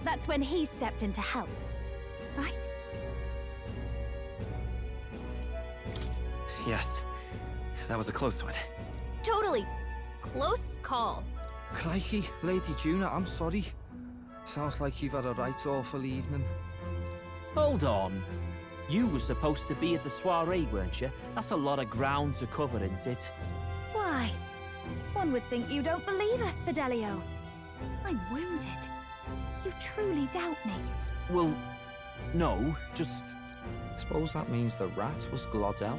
That's when he stepped in to help, right? Yes. That was a close one. Totally. Close call. Crikey, Lady Juna, I'm sorry. Sounds like you've had a right awful evening. Hold on. You were supposed to be at the soiree, weren't you? That's a lot of ground to cover, isn't it? Why? One would think you don't believe us, Fidelio. I'm wounded. You truly doubt me. Well, no, just... Suppose that means the rat was Glodell.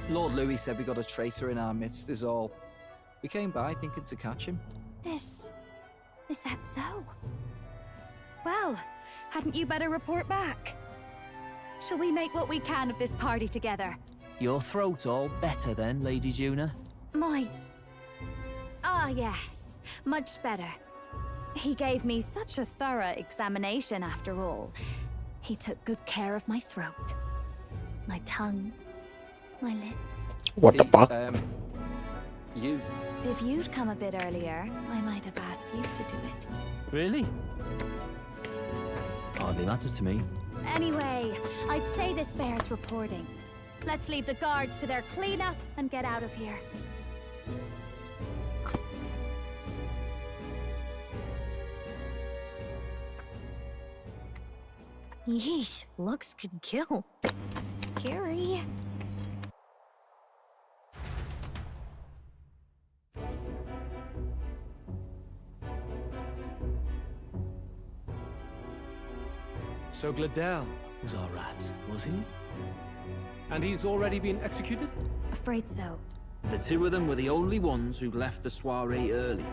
Lord Louis said we got a traitor in our midst is all. We came by thinking to catch him. Is that so? Well, hadn't you better report back? Shall we make what we can of this party together? Your throat all better then, Lady Juna? Yes, much better. He gave me such a thorough examination after all. He took good care of my throat, my tongue, my lips. What the fuck? You. If you'd come a bit earlier, I might have asked you to do it. Really? Hardly matters to me. Anyway, I'd say this bears reporting. Let's leave the guards to their cleanup and get out of here. Yeesh, looks could kill. Scary. So Gladel was our rat, was he? And he's already been executed? Afraid so. The two of them were the only ones who left the soiree early.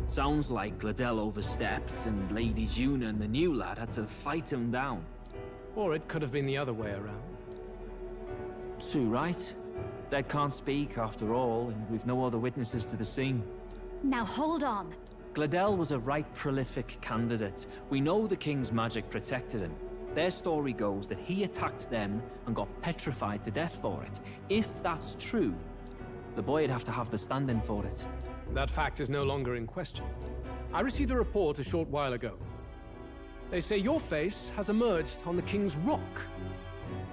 Sounds like Gladel overstepped, and Lady Juna and the new lad had to fight him down. Or it could have been the other way around. Too right. Dead can't speak, after all, and we've no other witnesses to the scene. Now hold on. Gladel was a right prolific candidate. We know the king's magic protected him. Their story goes that he attacked them and got petrified to death for it. If that's true, the boy'd have to have the stand-in for it. That fact is no longer in question. I received a report a short while ago. They say your face has emerged on the King's Rock.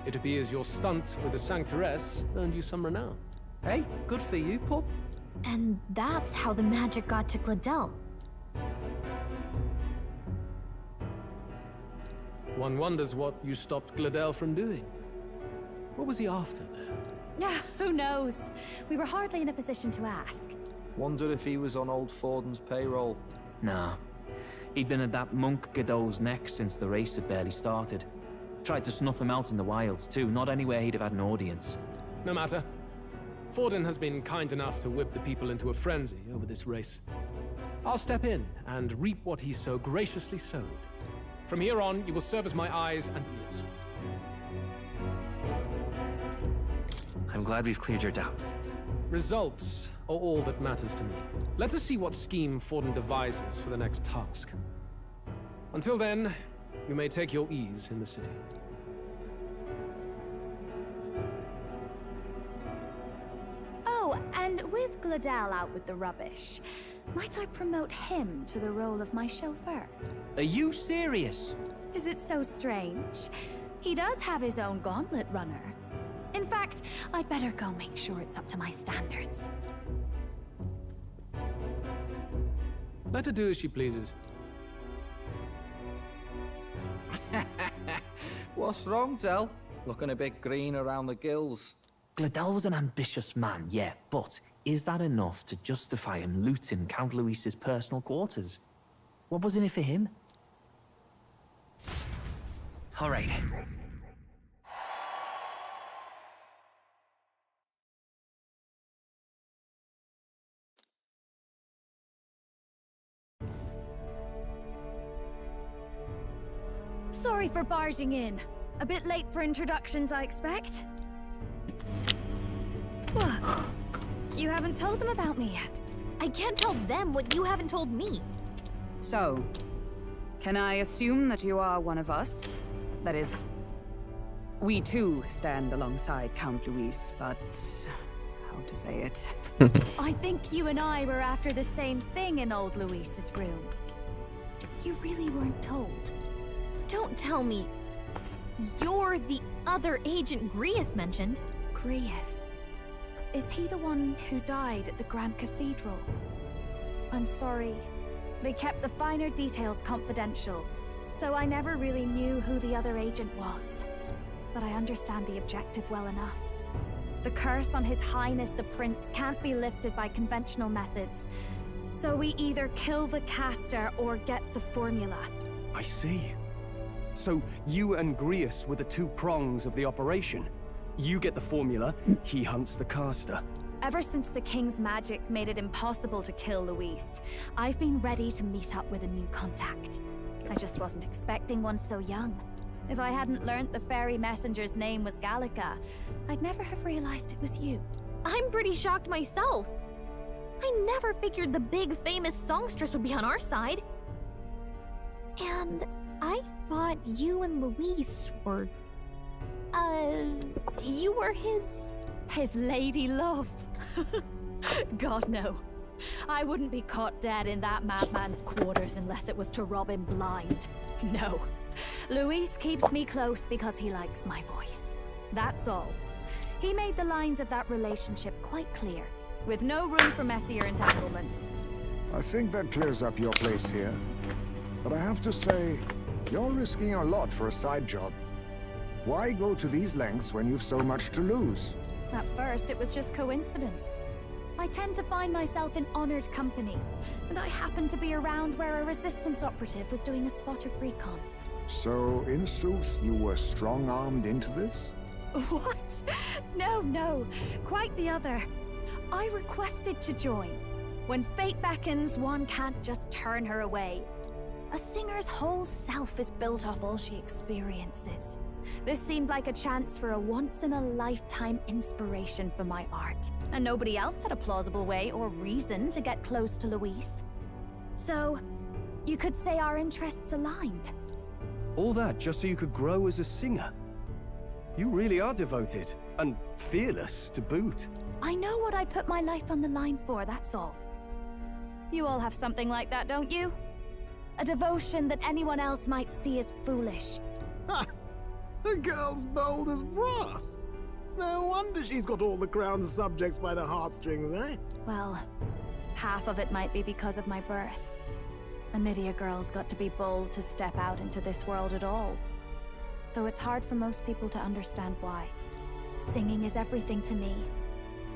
It appears your stunt with the Sanctoress earned you some renown. Hey, good for you, pup. And that's how the magic got to Gladel. One wonders what you stopped Gladel from doing. What was he after there? Yeah, who knows? We were hardly in a position to ask. Wonder if he was on old Forden's payroll. Nah. He'd been at that monk Godot's neck since the race had barely started. Tried to snuff him out in the wilds too, not anywhere he'd have had an audience. No matter. Forden has been kind enough to whip the people into a frenzy over this race. I'll step in and reap what he so graciously sowed. From here on, you will serve as my eyes and ears. I'm glad we've cleared your doubts. Results are all that matters to me. Let us see what scheme Forden devises for the next task. Until then, you may take your ease in the city. Oh, and with Gladel out with the rubbish, might I promote him to the role of my chauffeur? Are you serious? Is it so strange? He does have his own gauntlet runner. In fact, I'd better go make sure it's up to my standards. Let her do as she pleases. What's wrong, Del? Looking a bit green around the gills. Gladel was an ambitious man, yeah, but is that enough to justify him looting Count Luis's personal quarters? What was in it for him? All right. Sorry for barging in. A bit late for introductions, I expect. What? You haven't told them about me yet. I can't tell them what you haven't told me. So, can I assume that you are one of us? That is, we too stand alongside Count Luis, but how to say it? I think you and I were after the same thing in old Luis's room. You really weren't told. Don't tell me you're the other agent Grius mentioned. Grius? Is he the one who died at the Grand Cathedral? I'm sorry. They kept the finer details confidential, so I never really knew who the other agent was. But I understand the objective well enough. The curse on His Highness the Prince can't be lifted by conventional methods, so we either kill the caster or get the formula. I see. So you and Grius were the two prongs of the operation. You get the formula, he hunts the caster. Ever since the King's magic made it impossible to kill Luis, I've been ready to meet up with a new contact. I just wasn't expecting one so young. If I hadn't learnt the fairy messenger's name was Gallica, I'd never have realized it was you. I'm pretty shocked myself. I never figured the big famous songstress would be on our side. And I thought you and Luis were... you were his lady love. God, no. I wouldn't be caught dead in that madman's quarters unless it was to rob him blind. No. Luis keeps me close because he likes my voice. That's all. He made the lines of that relationship quite clear. with no room for messier entanglements. I think that clears up your place here. But I have to say, you're risking a lot for a side job. Why go to these lengths when you've so much to lose? At first, it was just coincidence. I tend to find myself in honored company, and I happened to be around where a resistance operative was doing a spot of recon. So, in sooth, you were strong-armed into this? What? No, quite the other. I requested to join. When fate beckons, one can't just turn her away. A singer's whole self is built off all she experiences. This seemed like a chance for a once-in-a-lifetime inspiration for my art. And nobody else had a plausible way or reason to get close to Luis. So, you could say our interests aligned. All that just so you could grow as a singer? You really are devoted, and fearless to boot. I know what I put my life on the line for, that's all. You all have something like that, don't you? A devotion that anyone else might see as foolish. Ha! The girl's bold as brass. No wonder she's got all the crown's subjects by the heartstrings, eh? Well, half of it might be because of my birth. A Nydia girl's got to be bold to step out into this world at all. Though it's hard for most people to understand why. Singing is everything to me.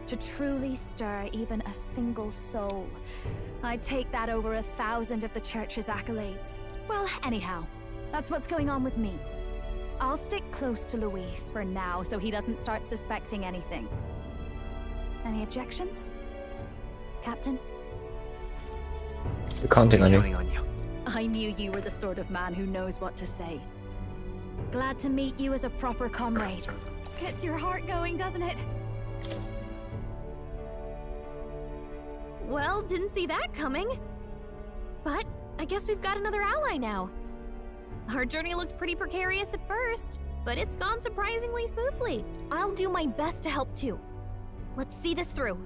To truly stir even a single soul, I'd take that over 1,000 of the church's accolades. Well, anyhow, that's what's going on with me. I'll stick close to Luis for now so he doesn't start suspecting anything. Any objections? Captain? We're counting on you. I knew you were the sort of man who knows what to say. Glad to meet you as a proper comrade. Gets your heart going, doesn't it? Well, didn't see that coming. But I guess we've got another ally now. Our journey looked pretty precarious at first, but it's gone surprisingly smoothly. I'll do my best to help too. Let's see this through.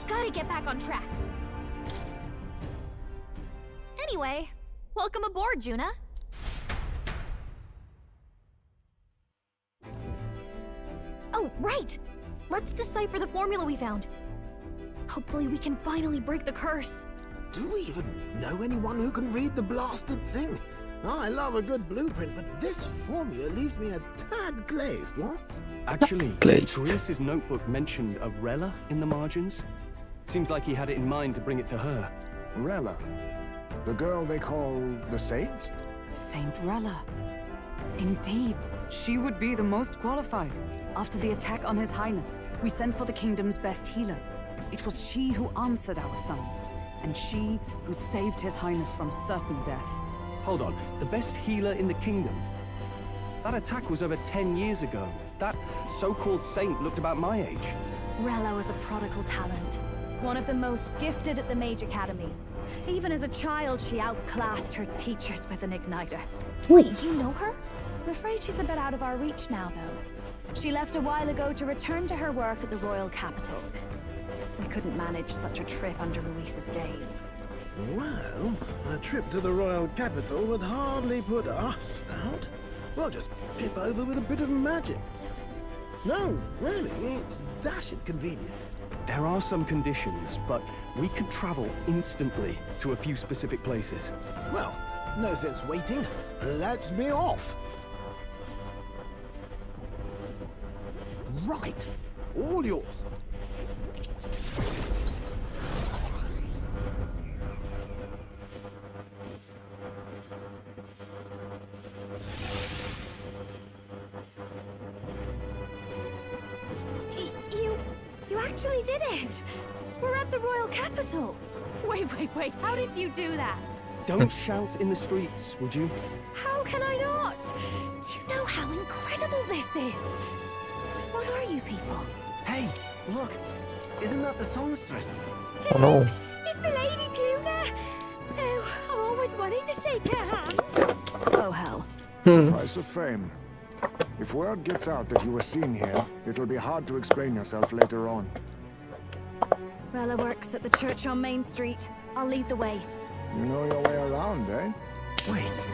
Gotta get back on track. Anyway, welcome aboard, Juna. Oh, right! Let's decipher the formula we found. Hopefully we can finally break the curse. Do we even know anyone who can read the blasted thing? I love a good blueprint, but this formula leaves me a tad glazed, what? Actually, Glazed. Grace's notebook mentioned a Rella in the margins. Seems like he had it in mind to bring it to her. Rella? The girl they call the Saint? Saint Rella. Indeed, she would be the most qualified. After the attack on His Highness, we sent for the kingdom's best healer. It was she who answered our summons, and she who saved His Highness from certain death. Hold on, the best healer in the kingdom? That attack was over 10 years ago. That so-called saint looked about my age. Rella was a prodigal talent. One of the most gifted at the Mage Academy. Even as a child, she outclassed her teachers with an igniter. Wait, you know her? I'm afraid she's a bit out of our reach now, though. She left a while ago to return to her work at the royal capital. We couldn't manage such a trip under Luis's gaze. Well, a trip to the royal capital would hardly put us out. We'll just pip over with a bit of magic. No, really, it's dashed convenient. There are some conditions, but we could travel instantly to a few specific places. Well, no sense waiting. Let's be off. Right. All yours. You actually did it! We're at the royal capital! Wait, how did you do that? Don't shout in the streets, would you? How can I not? Do you know how incredible this is? What are you people? Hey, look! Isn't that the songstress? Oh no. It's the Lady Tuna! Oh, I've always wanted to shake her hand. Oh, hell. Price of fame. If word gets out that you were seen here, it'll be hard to explain yourself later on. Rella works at the church on Main Street. I'll lead the way. You know your way around, eh? Wait,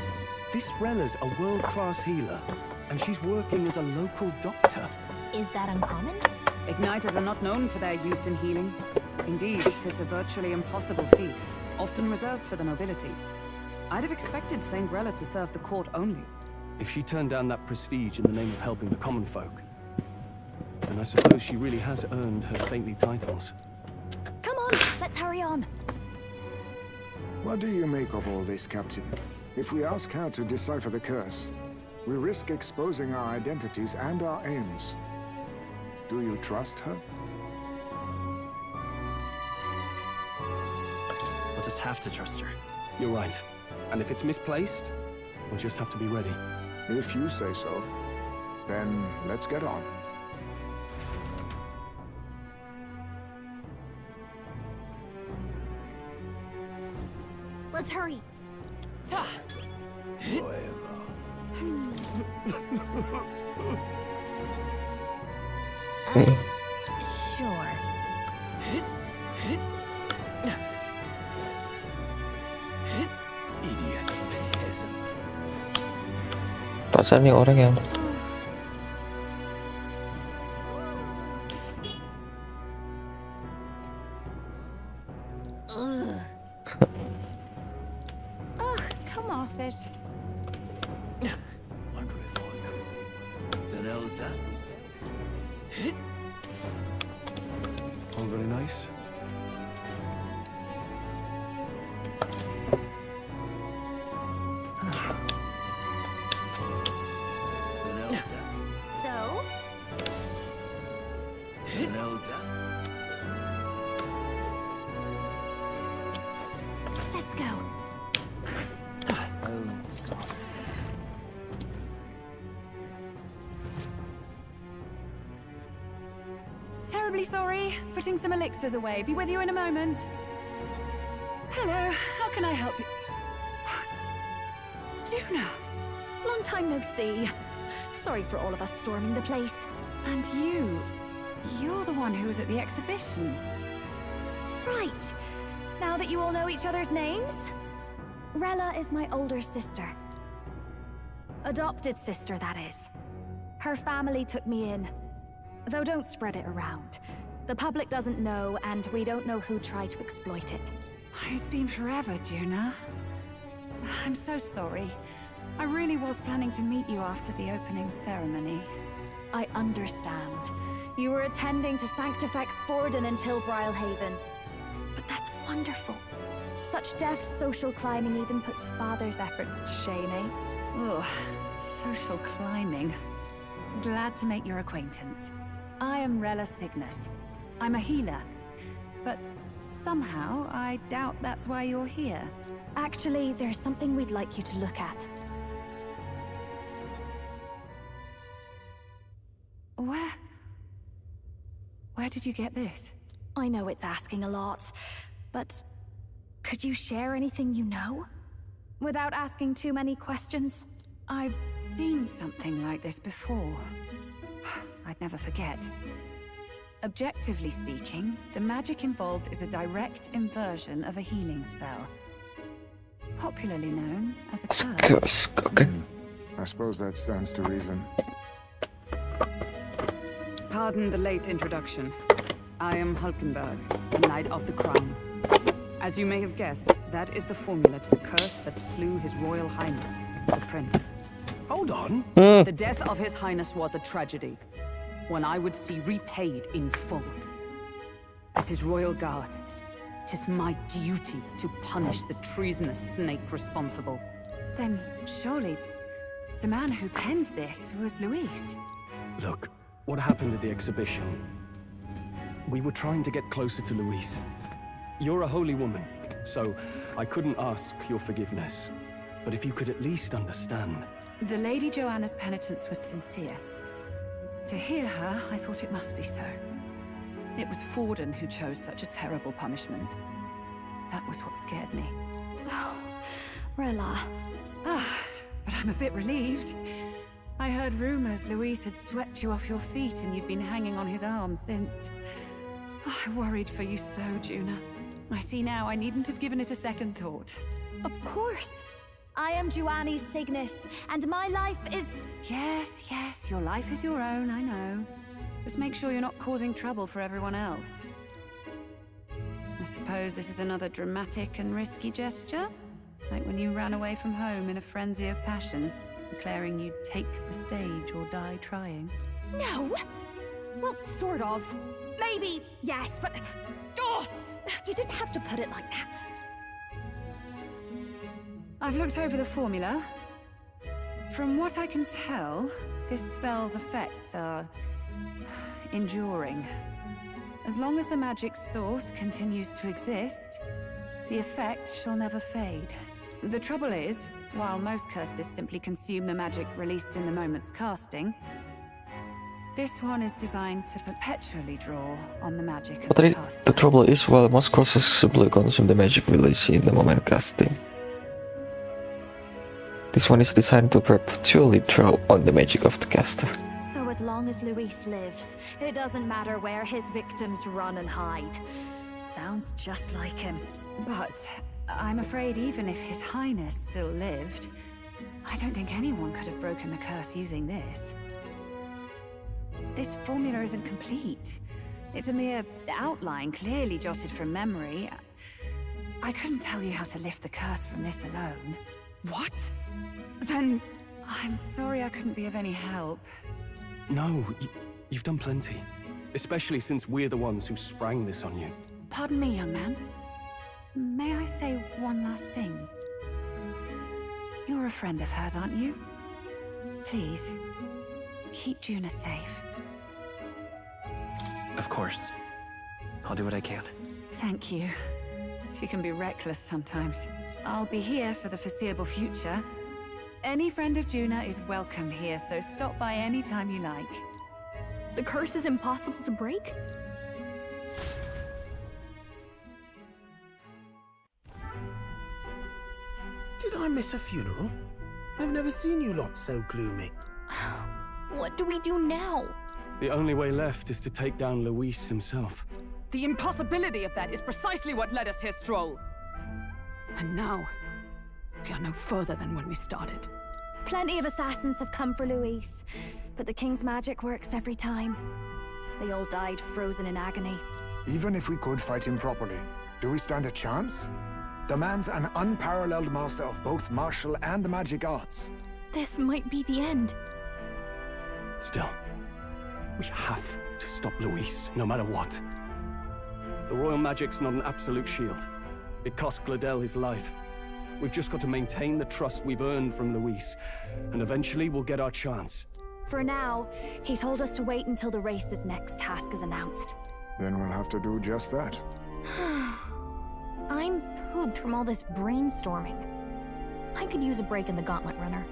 This Rella's a world-class healer, and she's working as a local doctor. Is that uncommon? Igniters are not known for their use in healing. Indeed, 'tis a virtually impossible feat, often reserved for the nobility. I'd have expected Saint Rella to serve the court only. If she turned down that prestige in the name of helping the common folk, then I suppose she really has earned her saintly titles. Come on, let's hurry on. What do you make of all this, Captain? If we ask her to decipher the curse, we risk exposing our identities and our aims. Do you trust her? We'll just have to trust her. You're right. And if it's misplaced, we'll just have to be ready. If you say so, then let's get on. Let's hurry. Sure. Idiot peasants. Perasaan nih orang yang Ugh. Ugh, come off it. Wonder if I could. An elder? All very nice. An elder? So? An elder? Let's go. Oh, God. Terribly sorry. Putting some elixirs away. Be with you in a moment. Hello. How can I help you? Juna! Long time no see. Sorry for all of us storming the place. And you're the one who was at the exhibition. Right. Now that you all know each other's names, Rella is my older sister. Adopted sister, that is. Her family took me in. Though don't spread it around. The public doesn't know, and we don't know who tried to exploit it. It's been forever, Juna. I'm so sorry. I really was planning to meet you after the opening ceremony. I understand. You were attending to Sanctifex Forden until Brilhaven. But that's wonderful. Such deft social climbing even puts Father's efforts to shame, eh? Oh, social climbing. Glad to make your acquaintance. I am Rella Cygnus. I'm a healer. But somehow, I doubt that's why you're here. Actually, there's something we'd like you to look at. Where did you get this? I know it's asking a lot, but could you share anything you know? Without asking too many questions? I've seen something like this before. I'd never forget. Objectively speaking, the magic involved is a direct inversion of a healing spell. Popularly known as a curse. Okay. I suppose that stands to reason. Pardon the late introduction. I am Hulkenberg, Knight of the Crown. As you may have guessed, that is the formula to the curse that slew His Royal Highness, the Prince. Hold on. The death of His Highness was a tragedy, one I would see repaid in full. As His Royal Guard, it is my duty to punish the treasonous snake responsible. Then surely the man who penned this was Luis. Look, what happened at the exhibition? We were trying to get closer to Louise. You're a holy woman, so I couldn't ask your forgiveness. But if you could at least understand. The Lady Joanna's penitence was sincere. To hear her, I thought it must be so. It was Forden who chose such a terrible punishment. That was what scared me. Oh, Rella. But I'm a bit relieved. I heard rumors Luis had swept you off your feet and you'd been hanging on his arm since. I worried for you so, Juna. I see now I needn't have given it a second thought. Of course. I am Juani's Cygnus, and my life is... Yes, yes, your life is your own, I know. Just make sure you're not causing trouble for everyone else. I suppose this is another dramatic and risky gesture? Like when you ran away from home in a frenzy of passion, declaring you'd take the stage or die trying. No! Well, sort of. Maybe, yes, but... Oh, you didn't have to put it like that. I've looked over the formula. From what I can tell, this spell's effects are... enduring. As long as the magic's source continues to exist, the effect shall never fade. The trouble is, while most curses simply consume the magic released in the moment's casting, this one is designed to perpetually draw on the magic of the caster. The trouble is, while most curses simply consume the magic released in the moment casting, this one is designed to perpetually draw on the magic of the caster. So as long as Luis lives, it doesn't matter where his victims run and hide. Sounds just like him. But I'm afraid even if His Highness still lived, I don't think anyone could have broken the curse using this. This formula isn't complete. It's a mere outline, clearly jotted from memory. I couldn't tell you how to lift the curse from this alone. What? Then... I'm sorry I couldn't be of any help. No, you've done plenty. Especially since we're the ones who sprang this on you. Pardon me, young man. May I say one last thing? You're a friend of hers, aren't you? Please, keep Juna safe. Of course. I'll do what I can. Thank you. She can be reckless sometimes. I'll be here for the foreseeable future. Any friend of Juna is welcome here, so stop by any time you like. The curse is impossible to break? Did I miss a funeral? I've never seen you lot so gloomy. What do we do now? The only way left is to take down Luis himself. The impossibility of that is precisely what led us here, Stroll. And now, we are no further than when we started. Plenty of assassins have come for Luis, but the King's magic works every time. They all died frozen in agony. Even if we could fight him properly, do we stand a chance? The man's an unparalleled master of both martial and magic arts. This might be the end. Still, we have to stop Luis, no matter what. The royal magic's not an absolute shield. It cost Gladel his life. We've just got to maintain the trust we've earned from Luis, and eventually we'll get our chance. For now, he told us to wait until the race's next task is announced. Then we'll have to do just that. I'm pooped from all this brainstorming. I could use a break in the Gauntlet Runner.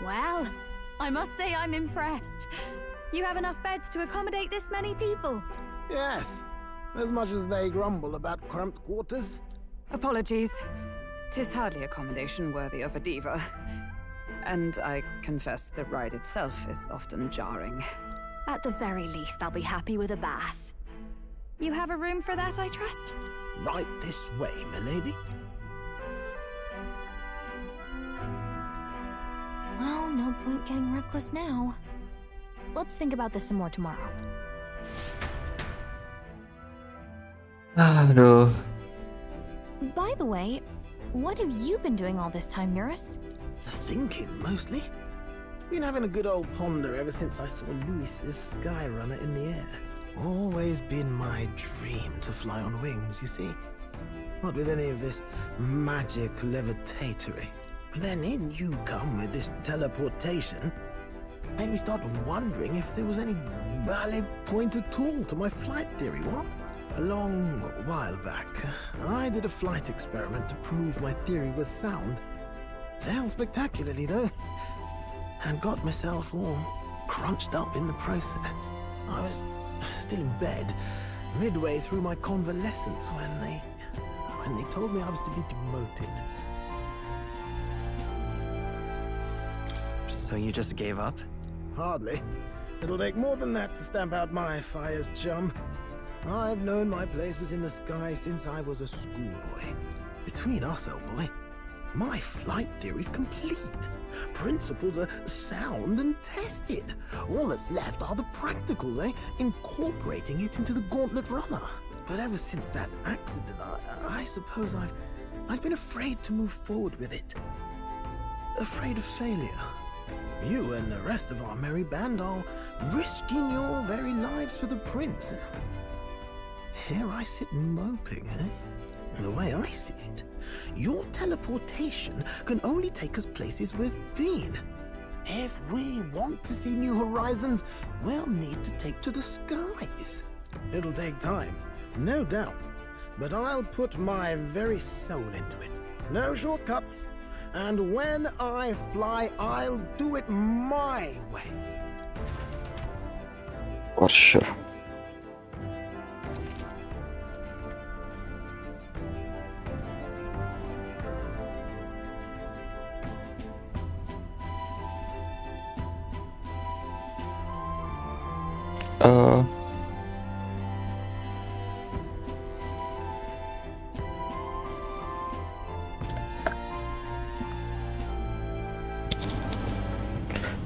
Well, I must say I'm impressed. You have enough beds to accommodate this many people? Yes, as much as they grumble about cramped quarters. Apologies. 'Tis hardly accommodation worthy of a diva. And I confess the ride itself is often jarring. At the very least, I'll be happy with a bath. You have a room for that, I trust? Right this way, milady. Well, no point getting reckless now. Let's think about this some more tomorrow. Aduh. By the way, what have you been doing all this time, Eurus? Thinking, mostly. Been having a good old ponder ever since I saw Luis's Skyrunner in the air. Always been my dream to fly on wings, you see. Not with any of this magic levitatory. But then in you come with this teleportation. Made me start wondering if there was any valid point at all to my flight theory, what? A long while back, I did a flight experiment to prove my theory was sound. Failed spectacularly, though, and got myself all crunched up in the process. I was still in bed, midway through my convalescence, when they told me I was to be demoted. So you just gave up? Hardly. It'll take more than that to stamp out my fires, chum. I've known my place was in the sky since I was a schoolboy. Between us, old boy, my flight theory's complete. Principles are sound and tested. All that's left are the practicals, incorporating it into the gauntlet runner. But ever since that accident, I suppose I've been afraid to move forward with it. Afraid of failure. You and the rest of our merry band are risking your very lives for the prince. Here I sit moping, The way I see it, your teleportation can only take us places we've been. If we want to see new horizons, we'll need to take to the skies. It'll take time, no doubt, but I'll put my very soul into it. No shortcuts. And when I fly, I'll do it my way. For sure.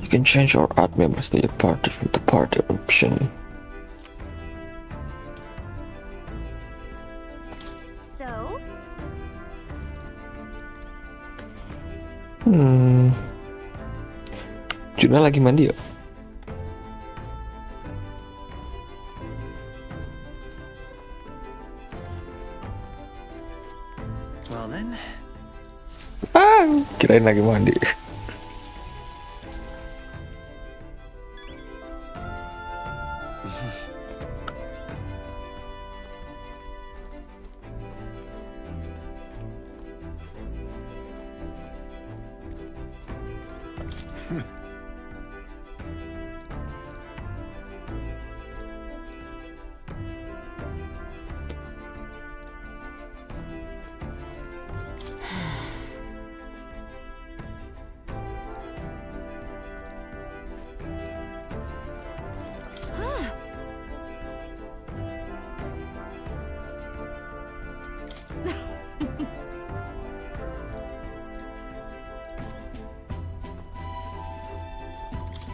You can change or add members to your party from the party option. So? Juna lagi mandi ya? Well then. Kirain lagi mandi.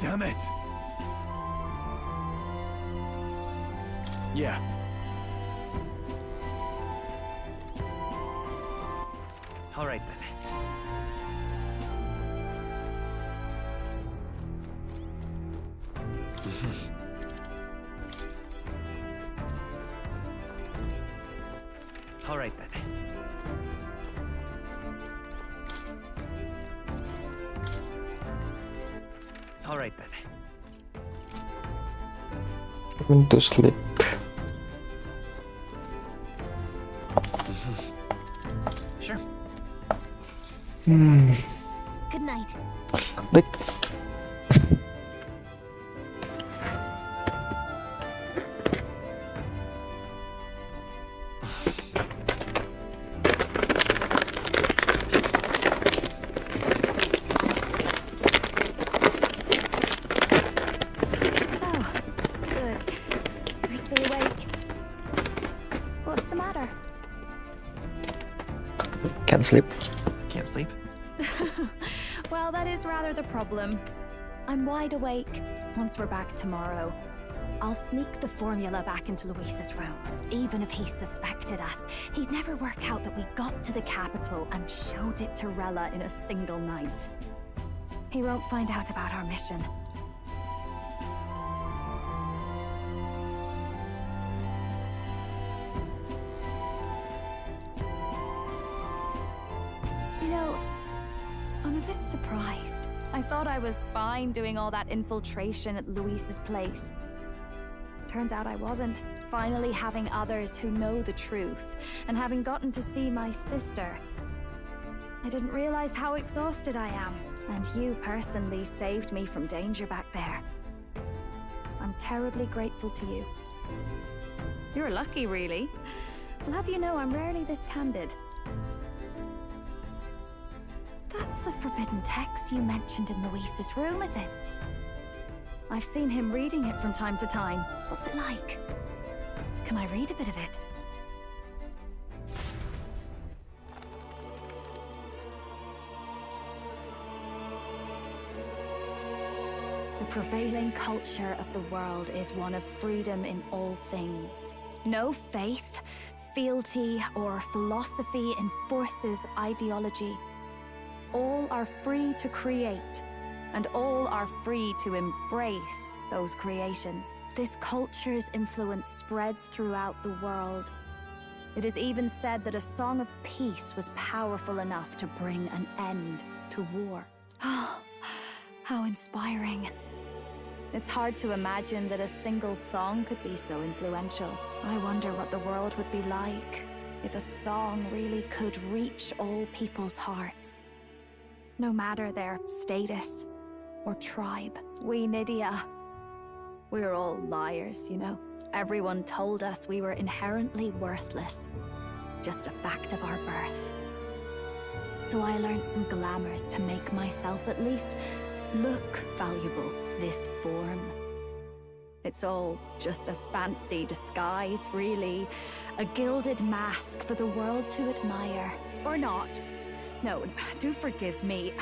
Damn it! Yeah. All right then. All right then. All right then. Going to sleep. Sure. Good night. Like. Can't sleep. Can't sleep? Well, that is rather the problem. I'm wide awake. Once we're back tomorrow, I'll sneak the formula back into Luis's room. Even if he suspected us, he'd never work out that we got to the capital and showed it to Rella in a single night. He won't find out about our mission. You know, I'm a bit surprised. I thought I was fine doing all that infiltration at Luis's place. Turns out I wasn't. Finally having others who know the truth, and having gotten to see my sister. I didn't realize how exhausted I am, and you personally saved me from danger back there. I'm terribly grateful to you. You're lucky, really. I'll have you know I'm rarely this candid. That's the forbidden text you mentioned in Luis's room, is it? I've seen him reading it from time to time. What's it like? Can I read a bit of it? The prevailing culture of the world is one of freedom in all things. No faith, fealty, or philosophy enforces ideology. All are free to create, and all are free to embrace those creations. This culture's influence spreads throughout the world. It is even said that a song of peace was powerful enough to bring an end to war. Oh, how inspiring. It's hard to imagine that a single song could be so influential. I wonder what the world would be like if a song really could reach all people's hearts. No matter their status or tribe. We Nydia, we're all liars, you know. Everyone told us we were inherently worthless. Just a fact of our birth. So I learned some glamours to make myself at least look valuable. This form. It's all just a fancy disguise, really. A gilded mask for the world to admire. Or not. No, do forgive me.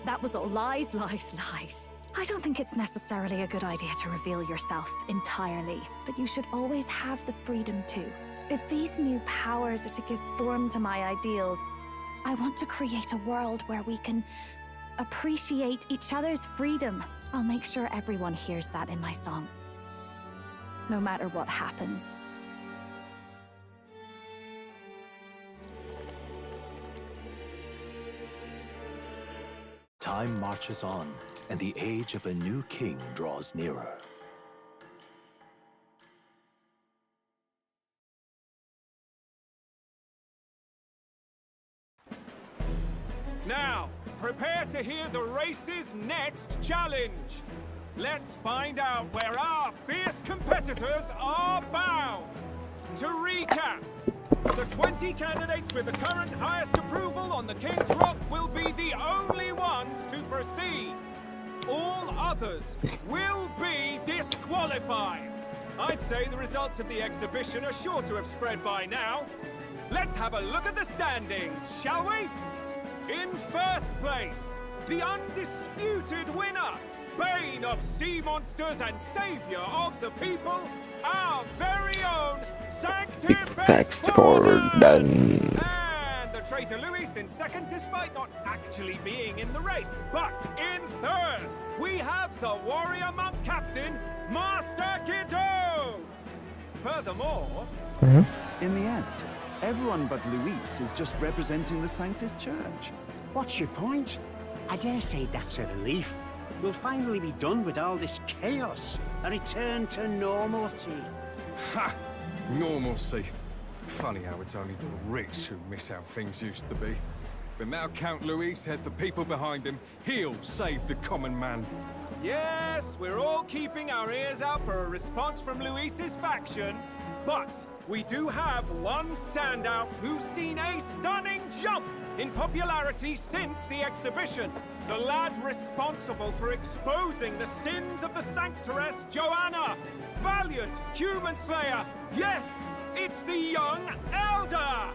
That was all lies, lies, lies. I don't think it's necessarily a good idea to reveal yourself entirely, but you should always have the freedom to. If these new powers are to give form to my ideals, I want to create a world where we can appreciate each other's freedom. I'll make sure everyone hears that in my songs. No matter what happens. Time marches on, and the age of a new king draws nearer. Now, prepare to hear the race's next challenge. Let's find out where our fierce competitors are bound. To recap, the 20 candidates with the current highest approval on the King's Rock will be the only ones to proceed. All others will be disqualified. I'd say the results of the exhibition are sure to have spread by now. Let's have a look at the standings, shall we? In first place, the undisputed winner, bane of sea monsters and savior of the people, our very own Sanctifex Forden. And the traitor Luis in second, despite not actually being in the race. But in third, we have the warrior monk captain, Master Kiddo. Furthermore, In the end, everyone but Luis is just representing the Sanctus Church. What's your point? I dare say that's a relief. We'll finally be done with all this chaos. A return to normalcy. Ha! Normalcy. Funny how it's only the rich who miss how things used to be. But now Count Luis has the people behind him. He'll save the common man. yes, we're all keeping our ears out for a response from Luis's faction. But we do have one standout who's seen a stunning jump in popularity since the exhibition. The lad responsible for exposing the sins of the Sanctoress Joanna. Valiant human slayer. Yes, it's the young Elder.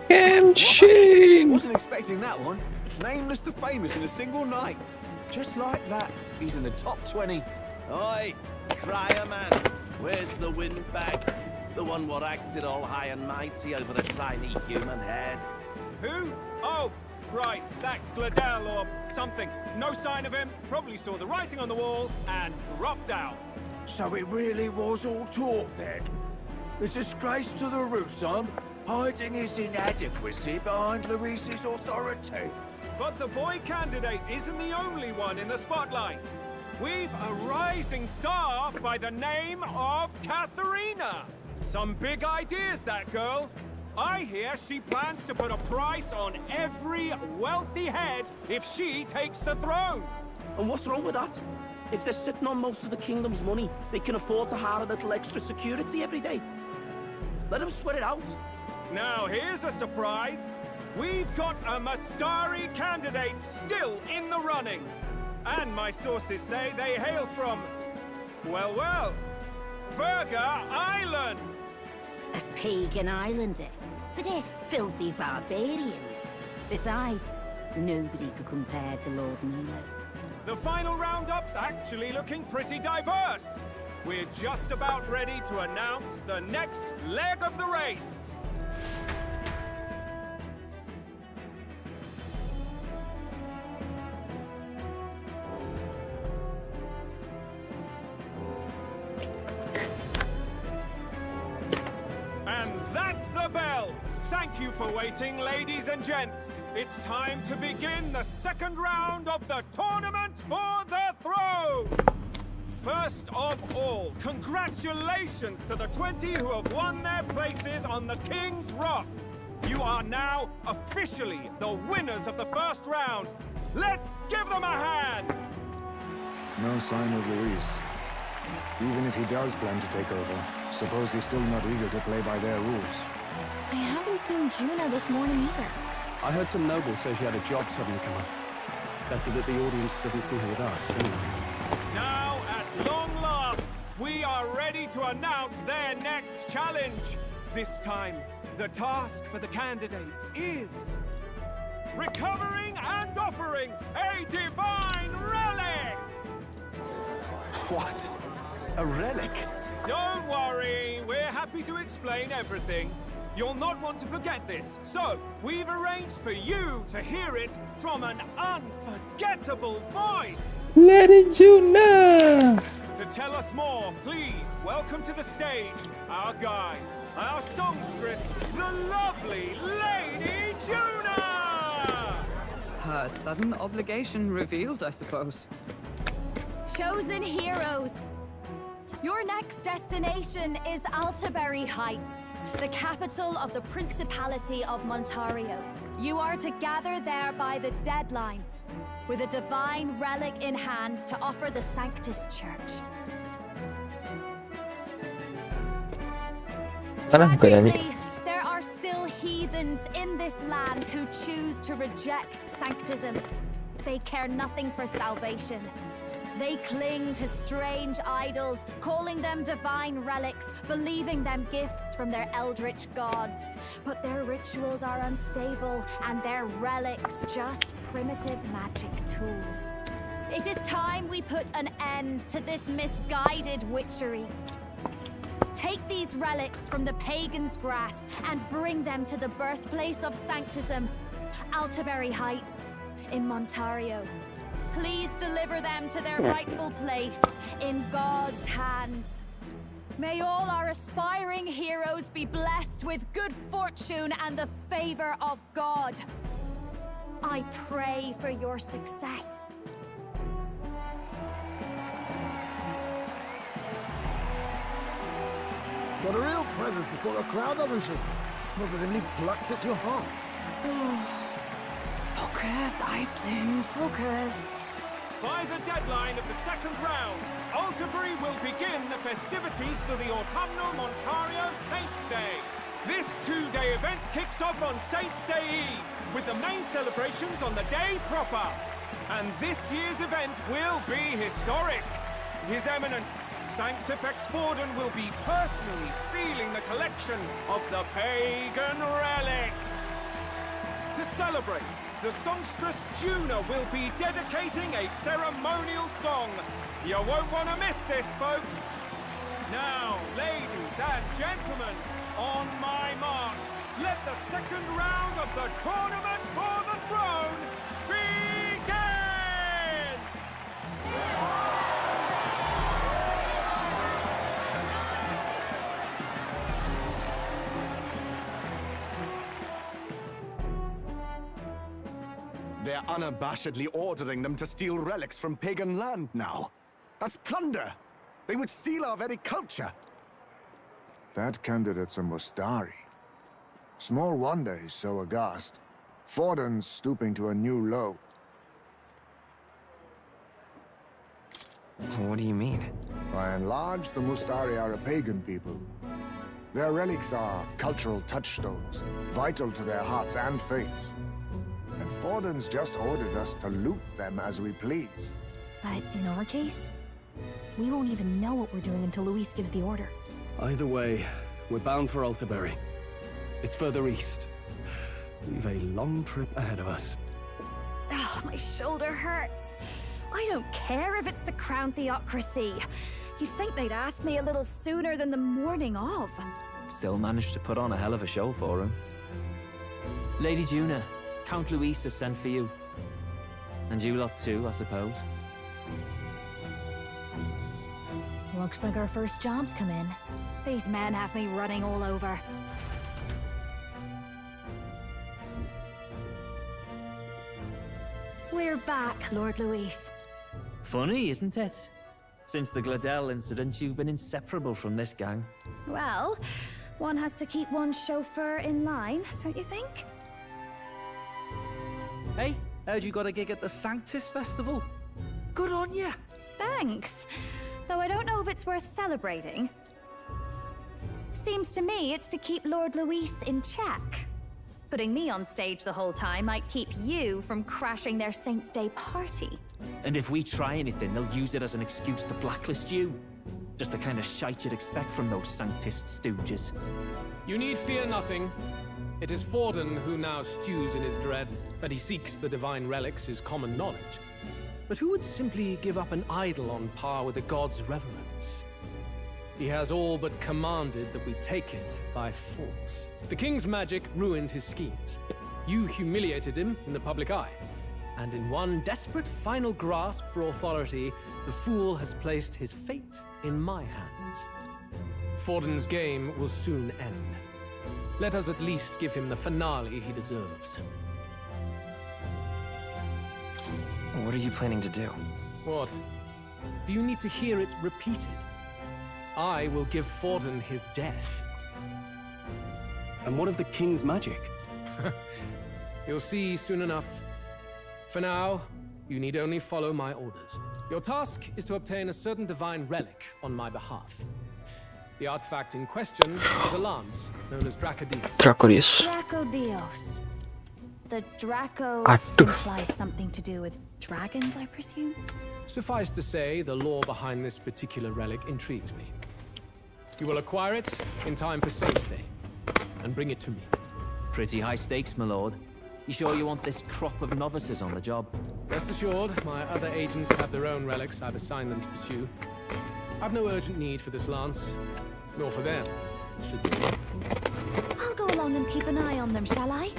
Genshin! Wasn't expecting that one. Nameless to famous in a single night. Just like that, he's in the top 20. Oi, crier man, where's the windbag? The one what acted all high and mighty over a tiny human head. Who? Oh, right, that Gladel or something. No sign of him. Probably saw the writing on the wall and dropped out. So it really was all talk then? The disgrace to the Rusum, hiding his inadequacy behind Luis's authority. But the boy candidate isn't the only one in the spotlight. We've a rising star by the name of Katharina. Some big ideas, that girl. I hear she plans to put a price on every wealthy head if she takes the throne. And what's wrong with that? If they're sitting on most of the kingdom's money, they can afford to hire a little extra security every day. Let them sweat it out. Now here's a surprise. We've got a Mastari candidate still in the running. And my sources say they hail from Well, well. Virga Island! A pagan island, eh? But they're filthy barbarians. Besides, nobody could compare to Lord Milo. The final roundup's actually looking pretty diverse. We're just about ready to announce the next leg of the race. And that's the bell! Thank you for waiting, ladies and gents. It's time to begin the second round of the tournament for the throne! First of all, congratulations to the 20 who have won their places on the King's Rock. You are now officially the winners of the first round. Let's give them a hand! No sign of Luis. Even if he does plan to take over, suppose he's still not eager to play by their rules. I haven't seen Juna this morning either. I heard some nobles say she had a job suddenly come up. Better that the audience doesn't see her with us, anyway. Now, at long last, we are ready to announce their next challenge. This time, the task for the candidates is recovering and offering a divine relic! What? A relic? Don't worry, we're happy to explain everything. You'll not want to forget this, so we've arranged for you to hear it from an unforgettable voice. Lady Juna! To tell us more, please welcome to the stage our guide, our songstress, the lovely Lady Juna! Her sudden obligation revealed, I suppose. Chosen heroes! Your next destination is Altaberry Heights, the capital of the Principality of Montario. You are to gather there by the deadline, with a divine relic in hand to offer the Sanctus Church. Tragically, there are still heathens in this land who choose to reject Sanctism. They care nothing for salvation. They cling to strange idols, calling them divine relics, believing them gifts from their eldritch gods. But their rituals are unstable, and their relics just primitive magic tools. It is time we put an end to this misguided witchery. Take these relics from the pagan's grasp and bring them to the birthplace of Sanctism, Altaberry Heights, in Montario. Please deliver them to their rightful place in God's hands. May all our aspiring heroes be blessed with good fortune and the favor of God. I pray for your success. Got a real presence before a crowd, doesn't she? Positively plucks at your heart. Focus, Iceland, focus. By the deadline of the second round, Altaberry will begin the festivities for the autumnal Montario Saints' Day. This two-day event kicks off on Saints' Day Eve, with the main celebrations on the day proper. And this year's event will be historic. His Eminence, Sanctifex Forden, will be personally sealing the collection of the pagan relics. To celebrate, the songstress Juna will be dedicating a ceremonial song. You won't want to miss this, folks. Now, ladies and gentlemen, on my mark, let the second round of the tournament for the throne begin! They're unabashedly ordering them to steal relics from pagan land now. That's plunder. They would steal our very culture. That candidate's a Mustari. Small wonder he's so aghast. Forden's stooping to a new low. What do you mean? By and large, the Mustari are a pagan people. Their relics are cultural touchstones, vital to their hearts and faiths. And Forden's just ordered us to loot them as we please. But in our case, We won't even know what we're doing until Luis gives the order. Either way, we're bound for Altabury. It's further east. We've a long trip ahead of us. Oh, my shoulder hurts. I don't care if it's the Crown Theocracy. You'd think they'd ask me a little sooner than the morning of. Still managed to put on a hell of a show for him. Lady Juna, Count Luis has sent for you. And you lot too, I suppose. Looks like our first job's come in. These men have me running all over. We're back, Lord Luis. Funny, isn't it? Since the Gladell incident, you've been inseparable from this gang. Well, one has to keep one's chauffeur in line, don't you think? Hey, heard you got a gig at the Sanctus Festival. Good on ya. Thanks. Though I don't know if it's worth celebrating. Seems to me it's to keep Lord Luis in check. Putting me on stage the whole time might keep you from crashing their Saints' Day party. And if we try anything, they'll use it as an excuse to blacklist you. Just the kind of shite you'd expect from those Sanctist stooges. You need fear nothing. It is Forden who now stews in his dread. That he seeks the divine relics is common knowledge. But who would simply give up an idol on par with the god's reverence? He has all but commanded that we take it by force. The king's magic ruined his schemes. You humiliated him in the public eye. And in one desperate final grasp for authority, the fool has placed his fate in my hands. Forden's game will soon end. Let us at least give him the finale he deserves. What are you planning to do? What? Do you need to hear it repeated? I will give Forden his death. And what of the king's magic? You'll see soon enough. For now, you need only follow my orders. Your task is to obtain a certain divine relic on my behalf. The artifact in question is a lance known as Dracodius. Dracodios. The Draco implies something to do with dragons, I presume? Suffice to say, the lore behind this particular relic intrigues me. You will acquire it in time for Saints' Day, and bring it to me. Pretty high stakes, my lord. You sure you want this crop of novices on the job? Rest assured, my other agents have their own relics I've assigned them to pursue. I've no urgent need for this lance, nor for them, should you. I'll go along and keep an eye on them, shall I?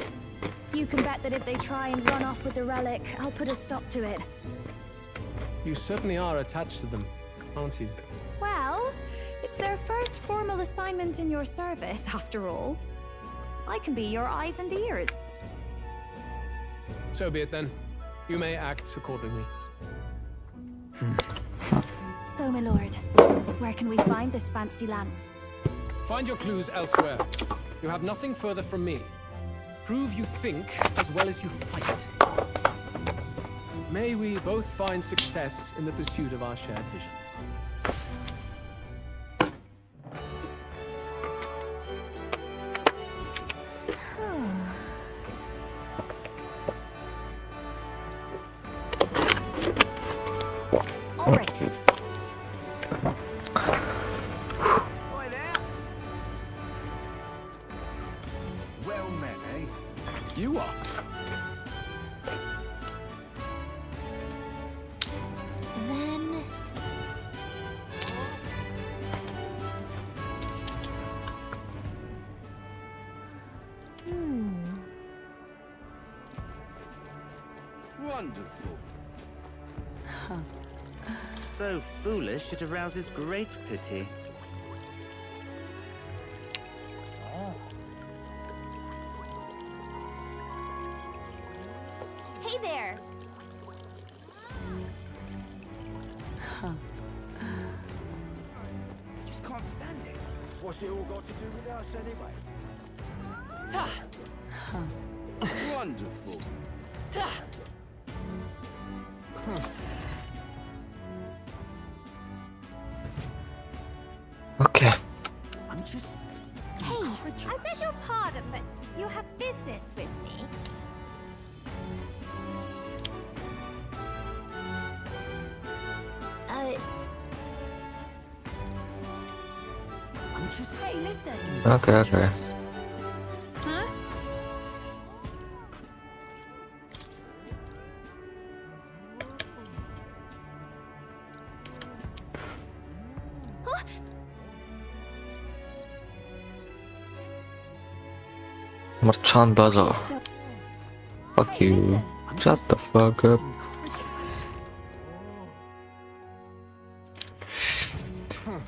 You can bet that if they try and run off with the relic, I'll put a stop to it. You certainly are attached to them, aren't you? Well, it's their first formal assignment in your service, after all. I can be your eyes and ears. So be it then. You may act accordingly. So, my lord, where can we find this fancy lance? Find your clues elsewhere. You have nothing further from me. Prove you think as well as you fight. May we both find success in the pursuit of our shared vision. All right. Well met, eh? You are. Then... Wonderful. So foolish it arouses great pity. Hey there! Just can't stand it. What's it all got to do with us anyway? Wonderful. Okay. I'm just... Hey, I beg your pardon, but you have business with me? Hey, listen. Okay. Huh? Merchant Bazaar. Fuck you. Shut the fuck up.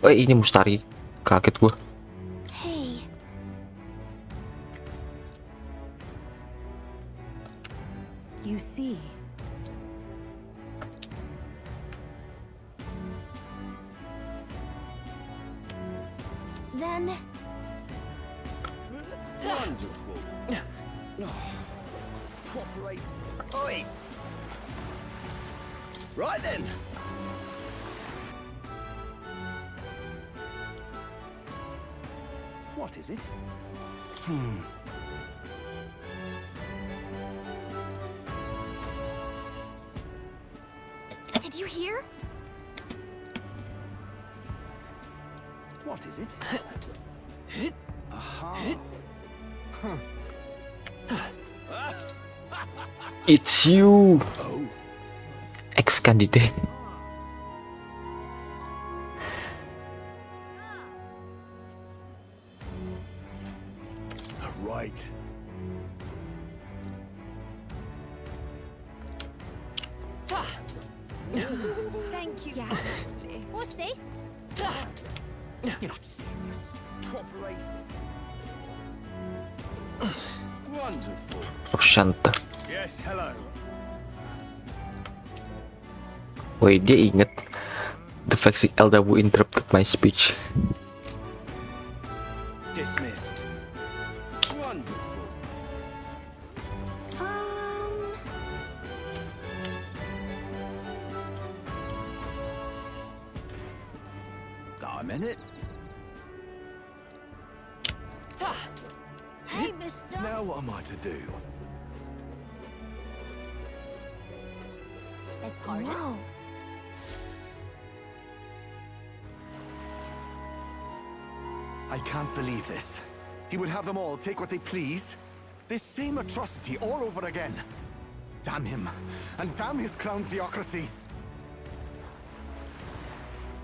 Oh, ini Mustari. Kaget gua. Hey. You see, Then Wonderful. Oi! Right then. What is it? did you hear? What is it? It's you. Ex-candidate. Right. Thank you. Yeah. What's this? You're not serious. Proper aces. Wonderful. Shanta. Yes, hello. Wait, dia inget the fact si Elda who interrupted my speech. Dismissed. Wonderful. Got a minute? Hey, mister. Now what am I to do? Beg pardon? Whoa. I can't believe this. He would have them all take what they please. This same atrocity all over again. Damn him. And damn his crown theocracy.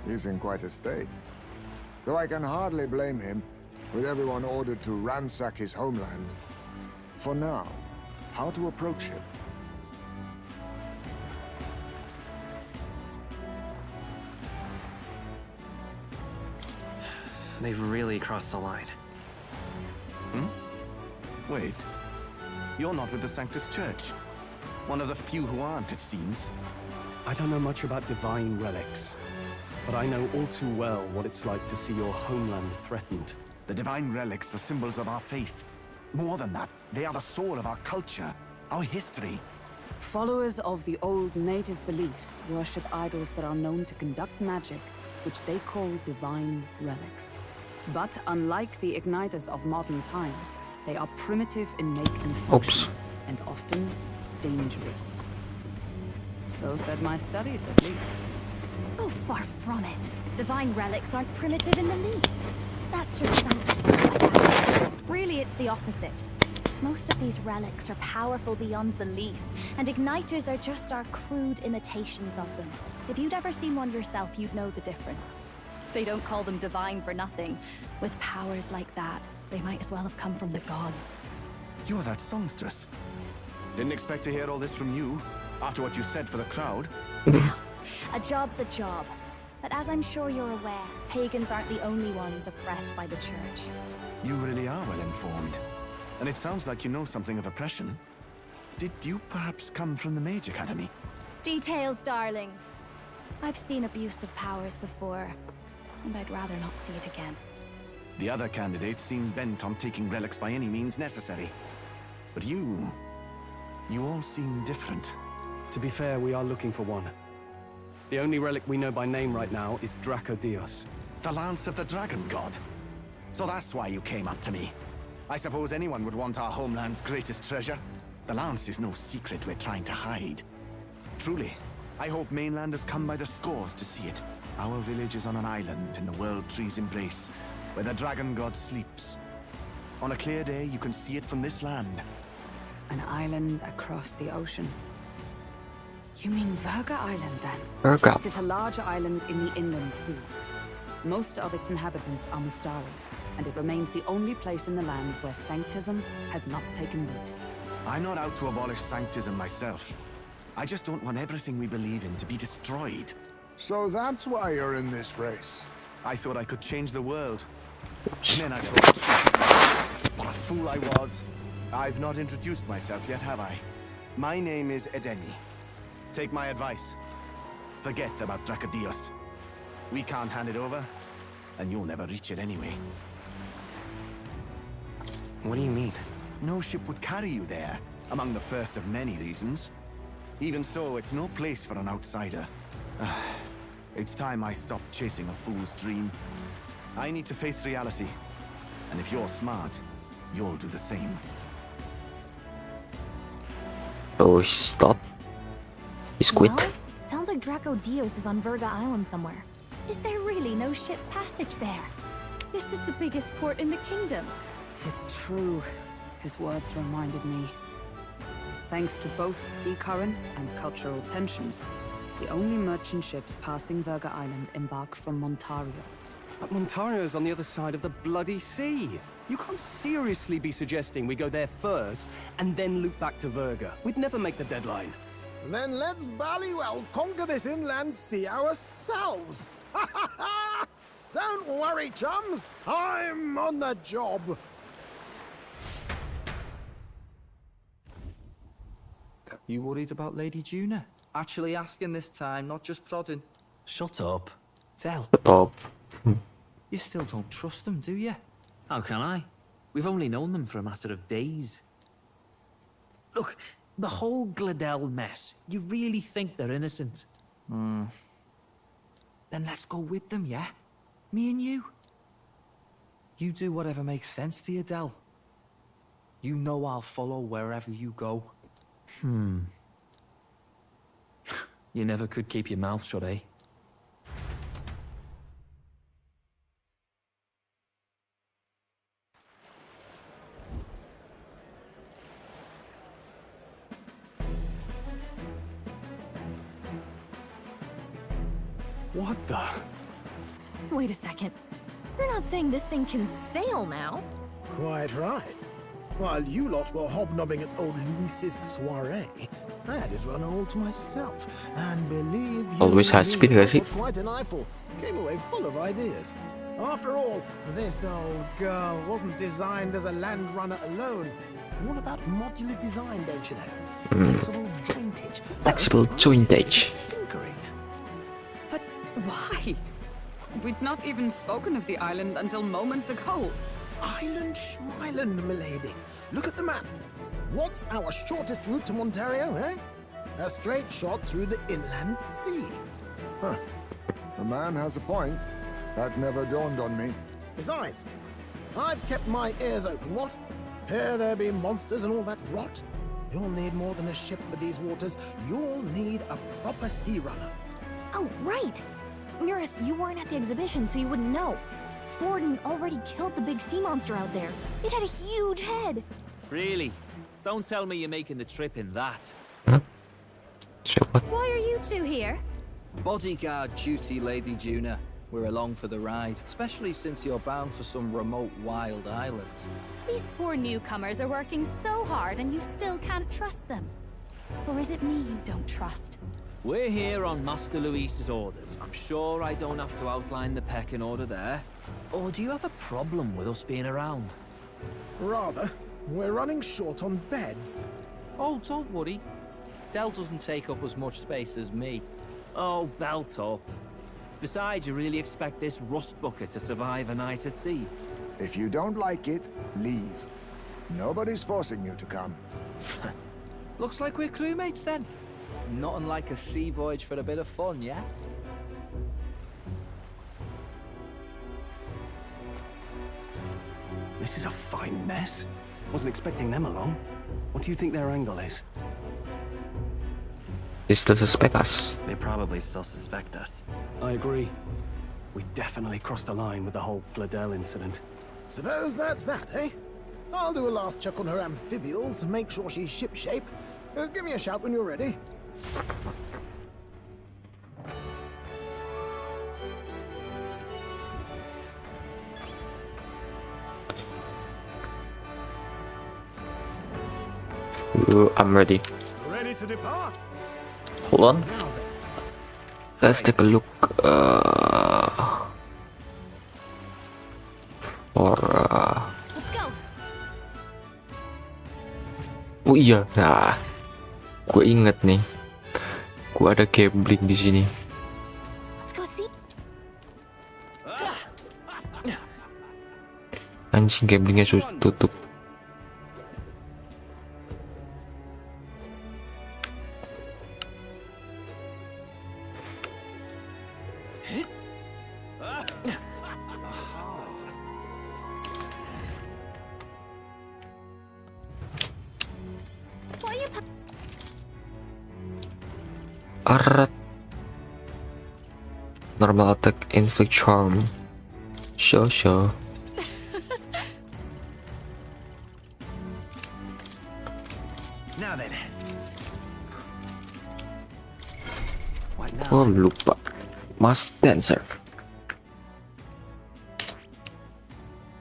He's in quite a state. Though I can hardly blame him, with everyone ordered to ransack his homeland. For now, how to approach him? They've really crossed the line. Wait. You're not with the Sanctus Church. One of the few who aren't, it seems. I don't know much about divine relics, but I know all too well what it's like to see your homeland threatened. The divine relics are symbols of our faith. More than that, they are the soul of our culture, our history. followers of the old native beliefs worship idols that are known to conduct magic, which they call divine relics. But unlike the igniters of modern times, they are primitive in make and function, and often dangerous. So said my studies, at least. Oh, far from it. Divine relics aren't primitive in the least. That's just Sanctus propaganda. Really, it's the opposite. Most of these relics are powerful beyond belief, and igniters are just our crude imitations of them. If you'd ever seen one yourself, you'd know the difference. They don't call them divine for nothing. With powers like that, they might as well have come from the gods. You're that songstress. Didn't expect to hear all this from you, after what you said for the crowd. Well, a job's a job. But as I'm sure you're aware, pagans aren't the only ones oppressed by the church. You really are well informed. And it sounds like you know something of oppression. Did you perhaps come from the Mage Academy? Details, darling. I've seen abuse of powers before, and I'd rather not see it again. The other candidates seem bent on taking relics by any means necessary. But you all seem different. To be fair, we are looking for one. The only relic we know by name right now is Draco Dios. The Lance of the Dragon God. So that's why you came up to me. I suppose anyone would want our homeland's greatest treasure. The Lance is no secret we're trying to hide. Truly, I hope mainlanders come by the scores to see it. Our village is on an island in the World Tree's embrace, where the dragon god sleeps. On a clear day, you can see it from this land. An island across the ocean. You mean Verga Island, then? Verga. It is a large island in the inland sea. Most of its inhabitants are Mustari, and it remains the only place in the land where sanctism has not taken root. I'm not out to abolish sanctism myself. I just don't want everything we believe in to be destroyed. So that's why you're in this race. I thought I could change the world. And then I thought, what a fool I was. I've not introduced myself yet, have I? My name is Edeni. Take my advice. Forget about Dracodios. We can't hand it over, and you'll never reach it anyway. What do you mean? No ship would carry you there, among the first of many reasons. Even so, it's no place for an outsider. It's time I stopped chasing a fool's dream. I need to face reality. And if you're smart, you'll do the same. Oh, he stopped. He's quit. Well, sounds like Dracodios is on Verga Island somewhere. Is there really no ship passage there? This is the biggest port in the kingdom. 'Tis true. His words reminded me. Thanks to both sea currents and cultural tensions, the only merchant ships passing Verga Island embark from Montario. But Montario's on the other side of the bloody sea. You can't seriously be suggesting we go there first and then loop back to Verga. We'd never make the deadline. Then let's ballywell conquer this inland sea ourselves. Don't worry, chums. I'm on the job. You worried about Lady Juna? Actually asking this time, not just prodding. Shut up. Tell. Top. You still don't trust them, do you? How can I? We've only known them for a matter of days. Look, the whole Gladel mess, you really think they're innocent? Then let's go with them, yeah? Me and you. You do whatever makes sense to you, Del. You know I'll follow wherever you go. You never could keep your mouth shut, eh? What the? Wait a second. You're not saying this thing can sail now? Quite right. While you lot were hobnobbing at old Luis's soiree, I had his runner all to myself, and believe you Always has me, speed, I has he? got quite an eyeful. Came away full of ideas. After all, this old girl wasn't designed as a land runner alone. All about modular design, don't you know? Flexible jointage. Flexible jointage. Tinkering. But why? We'd not even spoken of the island until moments ago. Island Schmeiland, milady. Look at the map. What's our shortest route to Montario, eh? A straight shot through the inland sea. Huh. The man has a point. That never dawned on me. Besides, I've kept my ears open, what? Here there be monsters and all that rot. You'll need more than a ship for these waters. You'll need a proper sea runner. Oh, right! Eurus, you weren't at the exhibition, so you wouldn't know. Forden already killed the big sea monster out there. It had a huge head. Really? Don't tell me you're making the trip in that. Why are you two here? Bodyguard duty, Lady Juna. We're along for the ride, especially since you're bound for some remote wild island. These poor newcomers are working so hard and you still can't trust them. Or is it me you don't trust? We're here on Master Luis's orders. I'm sure I don't have to outline the pecking order there. Or do you have a problem with us being around? Rather, we're running short on beds. Oh, don't worry. Del doesn't take up as much space as me. Oh, belt up. Besides, you really expect this rust bucket to survive a night at sea? If you don't like it, leave. Nobody's forcing you to come. Looks like we're crewmates then. Not unlike a sea voyage for a bit of fun, yeah? This is a fine mess. Wasn't expecting them along. What do you think their angle is? They still suspect us. They probably still suspect us. I agree. We definitely crossed a line with the whole Bladel incident. Suppose that's that, eh? I'll do a last check on her amphibials and make sure she's shipshape. Give me a shout when you're ready. I'm ready. Ready to depart? Hold on. Let's take a look. Let's go. Oh iya, nah, gue inget nih, gue ada gambling di sini. Let's go see. Anjing, gamblingnya sudah tutup. Arat. Normal attack, inflict charm. Show. Now then. Oh, lupa. Mass Dancer.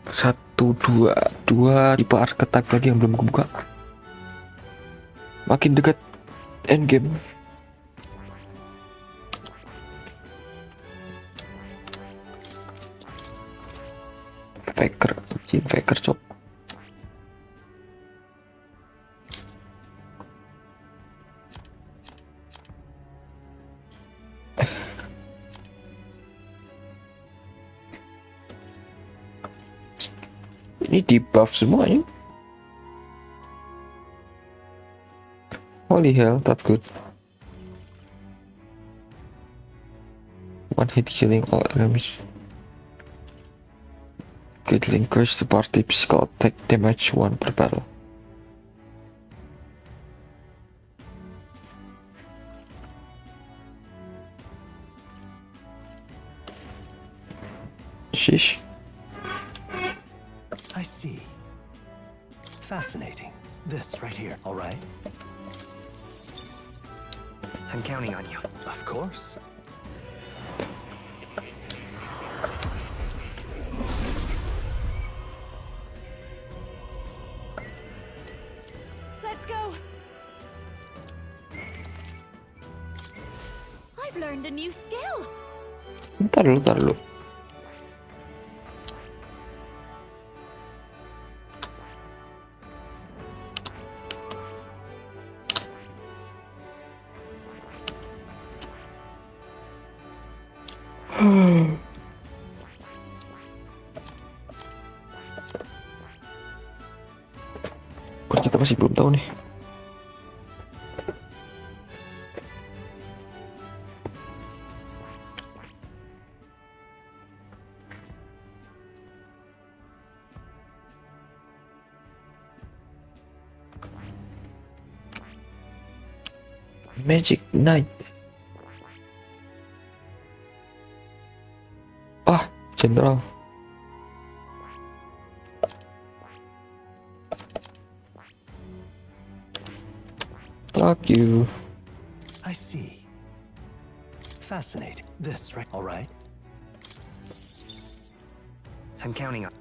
1, 2 tipe archetype lagi yang belum kebuka. Makin dekat endgame. Faker cok. Ini di buff semua ya. Holy hell, that's good. One hit killing all enemies. Greatly increase the party physical attack damage 1 per battle. Sheesh. I see. Fascinating. This right here, all right? I'm counting on you. Of course. Let's go. I've learned a new skill. Ntar dulu. Kita masih belum tahu nih. Magic Knight. Ah, General. Fuck you. I see. Fascinating. This right, all right? I'm counting on.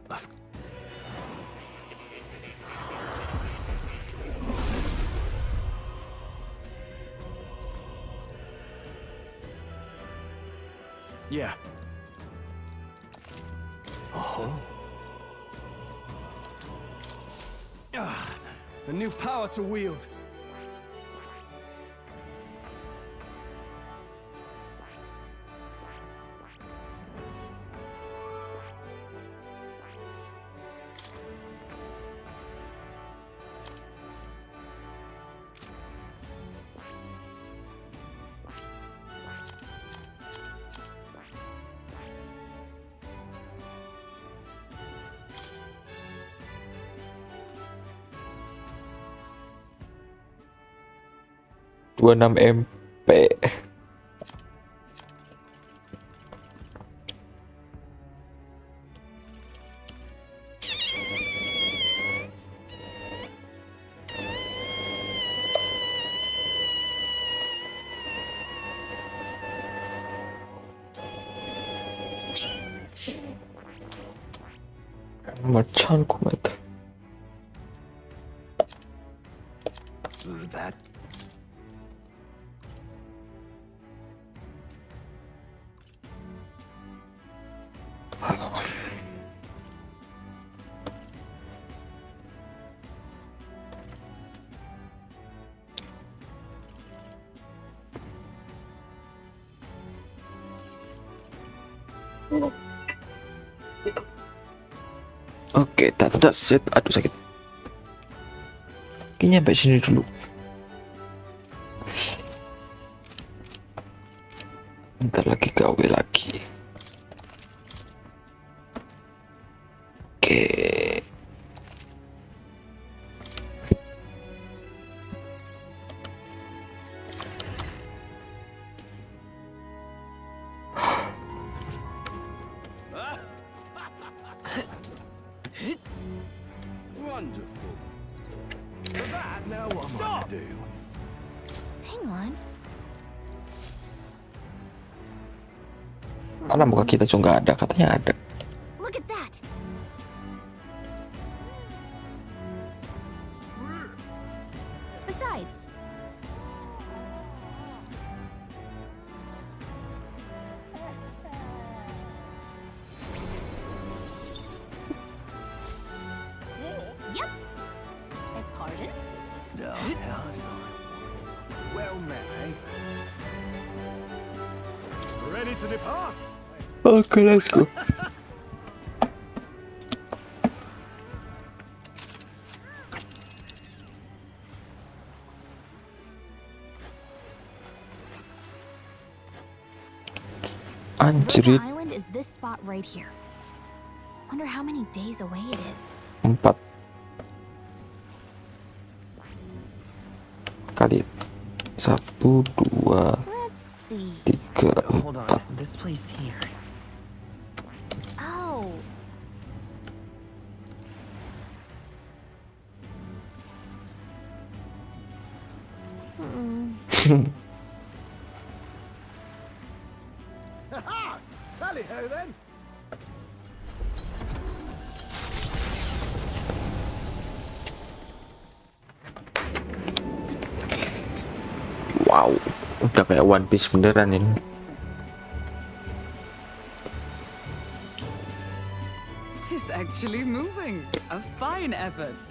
Yeah. Oh. A new power to wield. MP. Macanku mate. That Oke, tanda set. Aduh sakit. Kayaknya sampai sini dulu. Bentar lagi gawe lagi. Oke. Wonderful. For that, now what am I to do? Hang on. Mana muka kita juga nggak ada, katanya ada. Look at that. Besides, yep. Beg pardon? No, hell no. Well met, eh? Ready to depart? Oke, let's go. Anjir, The island is this spot right here. Wonder how many days away it is. 4 kali 1, 2, Let's see. 3, Hold 4. on, this place here. Oh. Ha-ha! Tally-ho then! Wow, udah kayak One Piece beneran ini. Tis actually moving. A fine effort.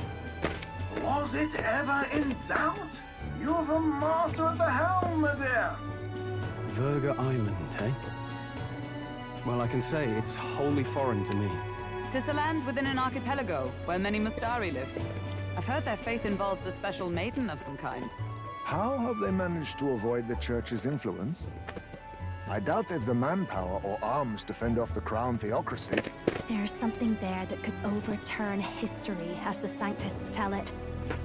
Was it ever in doubt? You're the master at the helm, my dear. Verga Island, eh? Well, I can say it's wholly foreign to me. Tis a land within an archipelago where many Mustari live. I've heard their faith involves a special maiden of some kind. How have they managed to avoid the church's influence? I doubt they've the manpower or arms to fend off the crown theocracy. There's something there that could overturn history, as the Sanctists tell it.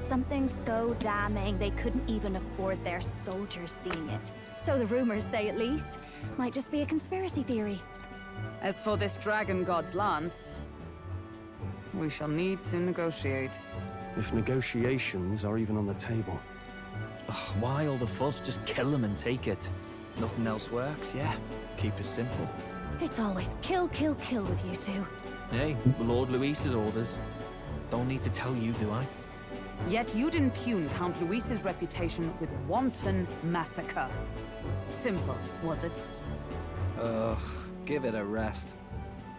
Something so damning they couldn't even afford their soldiers seeing it. So the rumors say, at least. Might just be a conspiracy theory. As for this dragon god's lance, we shall need to negotiate. If negotiations are even on the table. Ugh, why all the fuss? Just kill them and take it. Nothing else works, yeah? Keep it simple. It's always kill, kill, kill with you two. Hey, Lord Luis's orders. Don't need to tell you, do I? Yet you'd impugn Count Luis's reputation with wanton massacre. Simple, was it? Ugh, give it a rest.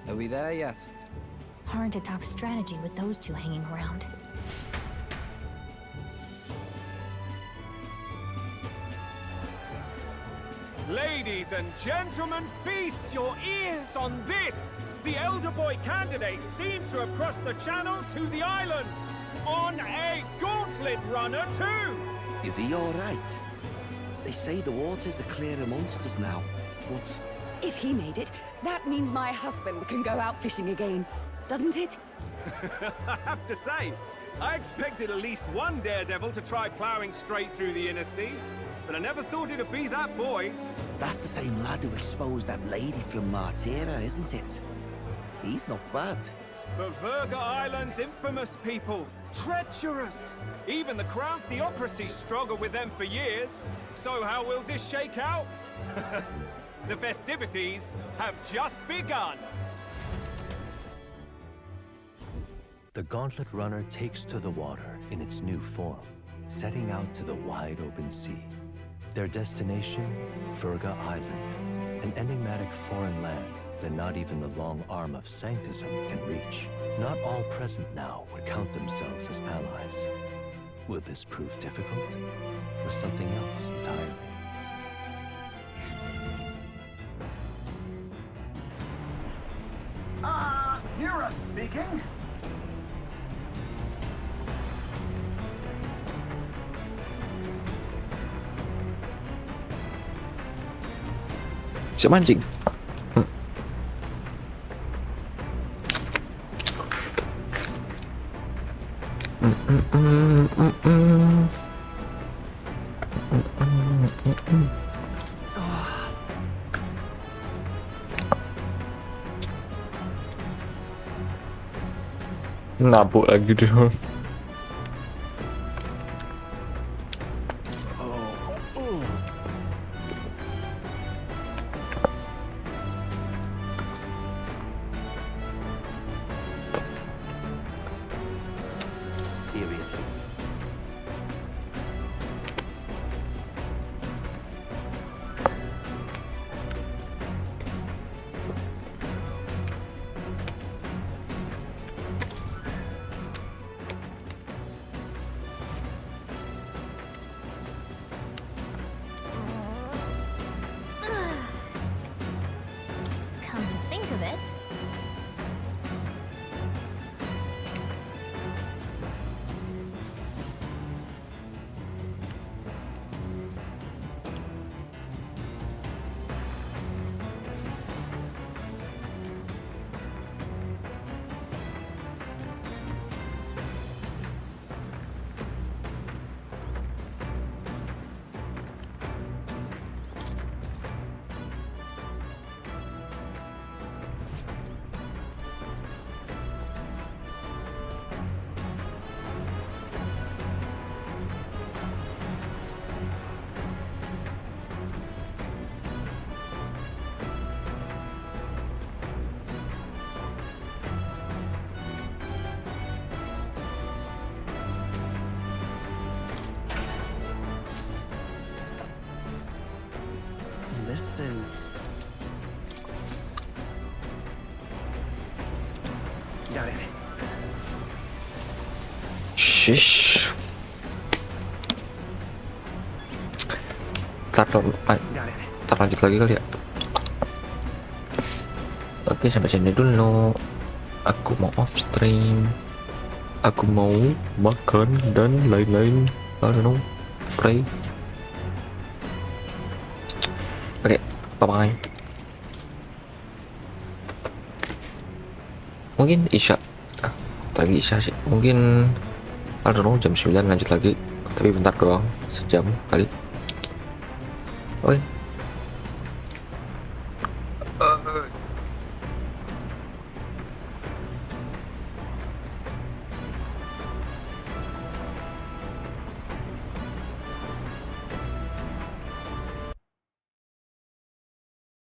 Are we there yet? Hard to talk strategy with those two hanging around. Ladies and gentlemen, feast your ears on this! The elder boy candidate seems to have crossed the channel to the island! On a gauntlet runner, too! Is he all right? They say the waters are clear amongst us now, but... If he made it, that means my husband can go out fishing again, doesn't it? I have to say, I expected at least one daredevil to try ploughing straight through the inner sea, but I never thought it'd be that boy. That's the same lad who exposed that lady from Martira, isn't it? He's not bad. But Verga Island's infamous people. Treacherous! Even the Crown Theocracy struggled with them for years. So how will this shake out? The festivities have just begun. The gauntlet runner takes to the water in its new form, setting out to the wide open sea. Their destination, Furga Island, an enigmatic foreign land that not even the long arm of Sanctism can reach. Not all present now would count themselves as allies. Will this prove difficult, or something else entirely? Hear us speaking? Bisa mancing. Nabuk lagi dong. Seriously. Come to think of it, This is... Got it. Shish. Ntar lanjut lagi kali ya. Oke, sampai sini dulu. Aku mau off stream. Aku mau makan dan lain-lain. I don't know. Pray. Oke, bye-bye. Mungkin Isya. Lagi Isya sih. Mungkin I don't know, jam 9 lanjut lagi. Tapi bentar doang, sejam kali. Oke.